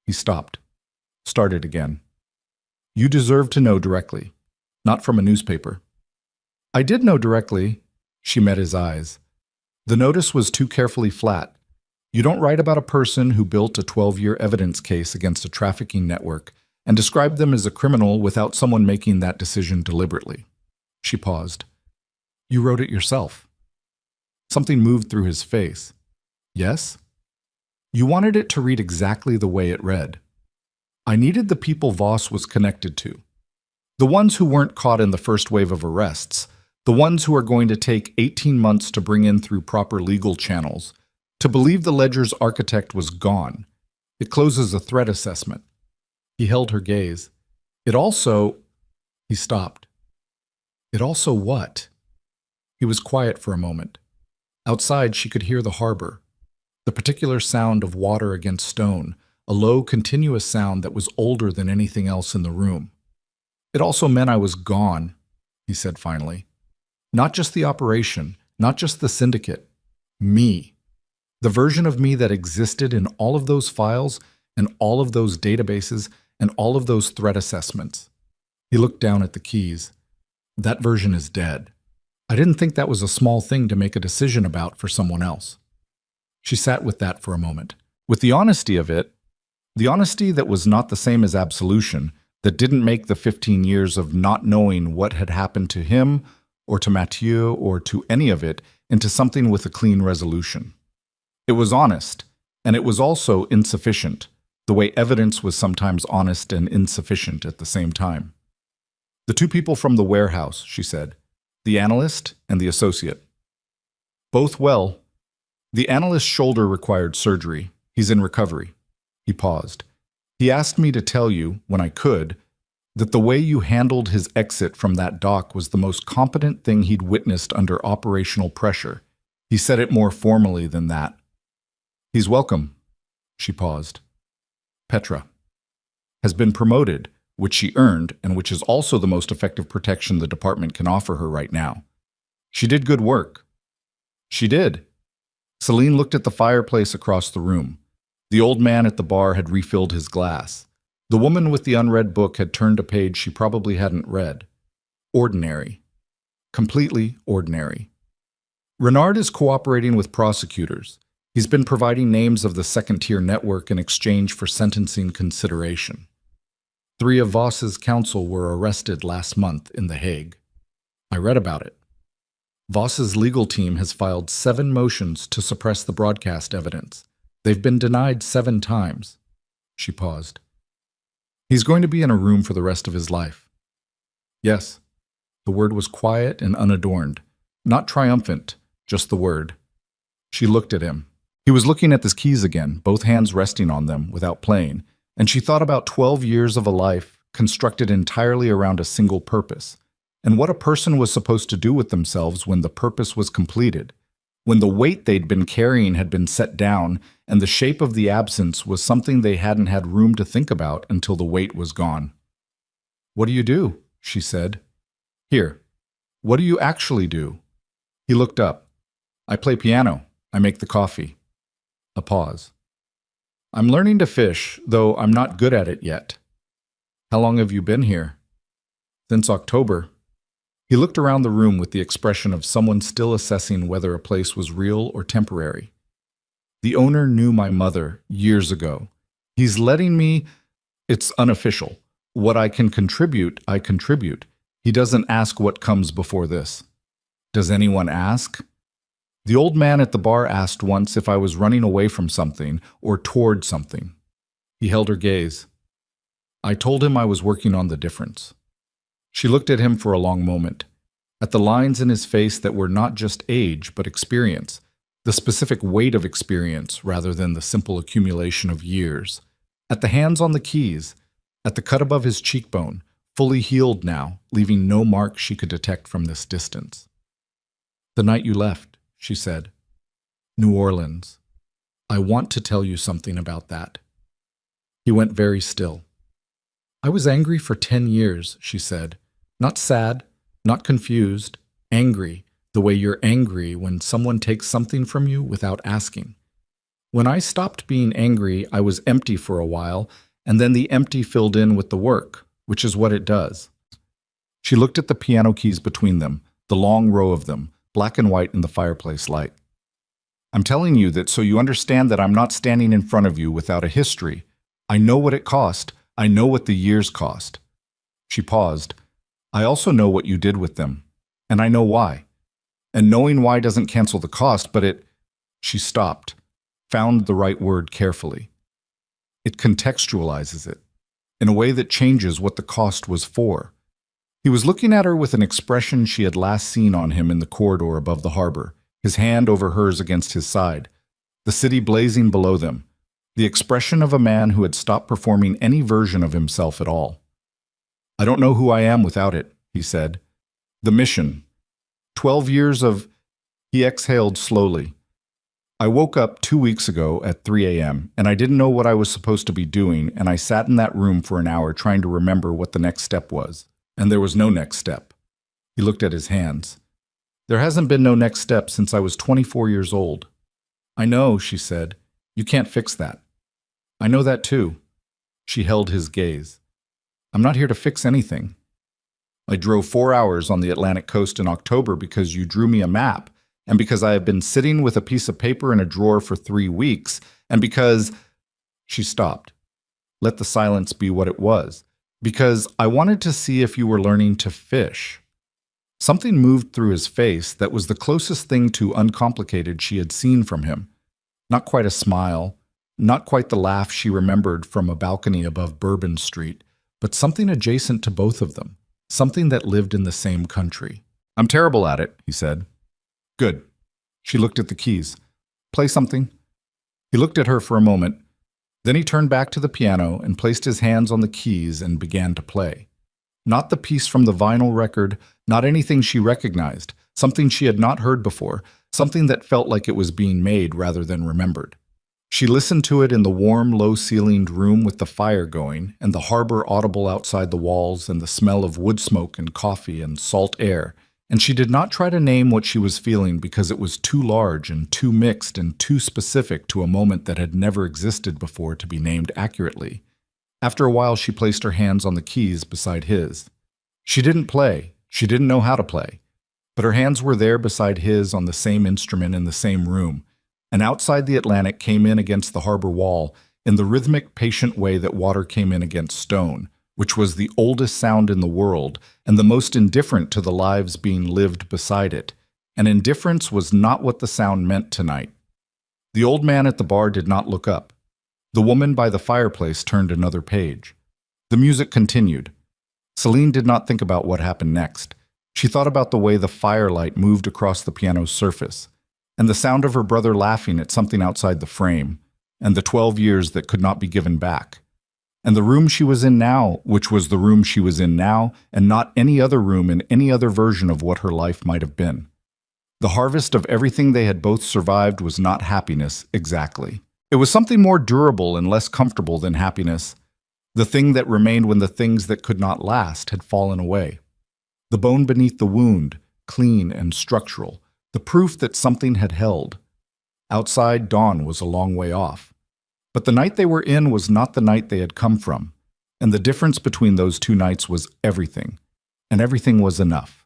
He stopped. Started again. "You deserve to know directly, not from a newspaper." I did know directly. She met his eyes. The notice was too carefully flat, You don't write about a person who built a 12-year evidence case against a trafficking network and describe them as a criminal without someone making that decision deliberately. She paused. You wrote it yourself. Something moved through his face. Yes? You wanted it to read exactly the way it read. I needed the people Voss was connected to. The ones who weren't caught in the first wave of arrests, the ones who are going to take 18 months to bring in through proper legal channels, to believe the ledger's architect was gone. It closes a threat assessment. He held her gaze. It also... He stopped. It also what? He was quiet for a moment. Outside, she could hear the harbor. The particular sound of water against stone, a low, continuous sound that was older than anything else in the room. It also meant I was gone, he said finally. Not just the operation, not just the syndicate. Me. The version of me that existed in all of those files and all of those databases and all of those threat assessments. He looked down at the keys. That version is dead. I didn't think that was a small thing to make a decision about for someone else. She sat with that for a moment. With the honesty of it, the honesty that was not the same as absolution, that didn't make the 15 years of not knowing what had happened to him or to Mathieu or to any of it into something with a clean resolution. It was honest, and it was also insufficient, the way evidence was sometimes honest and insufficient at the same time. The two people from the warehouse, she said, the analyst and the associate. Both well. The analyst's shoulder required surgery. He's in recovery. He paused. He asked me to tell you, when I could, that the way you handled his exit from that dock was the most competent thing he'd witnessed under operational pressure. He said it more formally than that. He's welcome. She paused. Petra has been promoted, which she earned and which is also the most effective protection the department can offer her right now. She did good work. She did. Celine looked at the fireplace across the room. The old man at the bar had refilled his glass. The woman with the unread book had turned a page she probably hadn't read. Ordinary. Completely ordinary. Renard is cooperating with prosecutors. He's been providing names of the second-tier network in exchange for sentencing consideration. 3 of Voss's counsel were arrested last month in The Hague. I read about it. Voss's legal team has filed 7 motions to suppress the broadcast evidence. They've been denied 7 times. She paused. He's going to be in a room for the rest of his life. Yes. The word was quiet and unadorned. Not triumphant, just the word. She looked at him. He was looking at his keys again, both hands resting on them without playing, and she thought about 12 years of a life constructed entirely around a single purpose, and what a person was supposed to do with themselves when the purpose was completed, when the weight they'd been carrying had been set down, and the shape of the absence was something they hadn't had room to think about until the weight was gone. What do you do? She said. Here. What do you actually do? He looked up. I play piano. I make the coffee. A pause. I'm learning to fish, though I'm not good at it yet. How long have you been here? Since October. He looked around the room with the expression of someone still assessing whether a place was real or temporary. The owner knew my mother years ago. He's letting me... It's unofficial. What I can contribute, I contribute. He doesn't ask what comes before this. Does anyone ask? The old man at the bar asked once if I was running away from something or toward something. He held her gaze. I told him I was working on the difference. She looked at him for a long moment, at the lines in his face that were not just age but experience, the specific weight of experience rather than the simple accumulation of years, at the hands on the keys, at the cut above his cheekbone, fully healed now, leaving no mark she could detect from this distance. The night you left, she said. New Orleans. I want to tell you something about that. He went very still. I was angry for 10 years, she said. Not sad, not confused, angry, the way you're angry when someone takes something from you without asking. When I stopped being angry, I was empty for a while, and then the empty filled in with the work, which is what it does. She looked at the piano keys between them, the long row of them, black and white in the fireplace light. I'm telling you that so you understand that I'm not standing in front of you without a history. I know what it cost. I know what the years cost. She paused. I also know what you did with them. And I know why. And knowing why doesn't cancel the cost, but it... She stopped, found the right word carefully. It contextualizes it, in a way that changes what the cost was for. He was looking at her with an expression she had last seen on him in the corridor above the harbor, his hand over hers against his side, the city blazing below them, the expression of a man who had stopped performing any version of himself at all. I don't know who I am without it, he said. The mission. 12 years of... He exhaled slowly. I woke up 2 weeks ago at 3 a.m., and I didn't know what I was supposed to be doing, and I sat in that room for an hour trying to remember what the next step was. And there was no next step. He looked at his hands. There hasn't been no next step since I was 24 years old. I know, she said. You can't fix that. I know that too. She held his gaze. I'm not here to fix anything. I drove 4 hours on the Atlantic coast in October because you drew me a map, and because I have been sitting with a piece of paper in a drawer for 3 weeks, and because... She stopped. Let the silence be what it was. Because I wanted to see if you were learning to fish. Something moved through his face that was the closest thing to uncomplicated she had seen from him. Not quite a smile, not quite the laugh she remembered from a balcony above Bourbon Street, but something adjacent to both of them, something that lived in the same country. I'm terrible at it, he said. Good. She looked at the keys. Play something. He looked at her for a moment. Then he turned back to the piano and placed his hands on the keys and began to play. Not the piece from the vinyl record, not anything she recognized, something she had not heard before, something that felt like it was being made rather than remembered. She listened to it in the warm, low-ceilinged room with the fire going and the harbor audible outside the walls and the smell of wood smoke and coffee and salt air, and she did not try to name what she was feeling because it was too large and too mixed and too specific to a moment that had never existed before to be named accurately. After a while, she placed her hands on the keys beside his. She didn't play. She didn't know how to play. But her hands were there beside his on the same instrument in the same room, and outside the Atlantic came in against the harbor wall in the rhythmic, patient way that water came in against stone, which was the oldest sound in the world and the most indifferent to the lives being lived beside it. And indifference was not what the sound meant tonight. The old man at the bar did not look up. The woman by the fireplace turned another page. The music continued. Celine did not think about what happened next. She thought about the way the firelight moved across the piano's surface, and the sound of her brother laughing at something outside the frame, and the 12 years that could not be given back. And the room she was in now, which was the room she was in now, and not any other room in any other version of what her life might have been. The harvest of everything they had both survived was not happiness, exactly. It was something more durable and less comfortable than happiness, the thing that remained when the things that could not last had fallen away. The bone beneath the wound, clean and structural, the proof that something had held. Outside, dawn was a long way off. But the night they were in was not the night they had come from, and the difference between those two nights was everything, and everything was enough.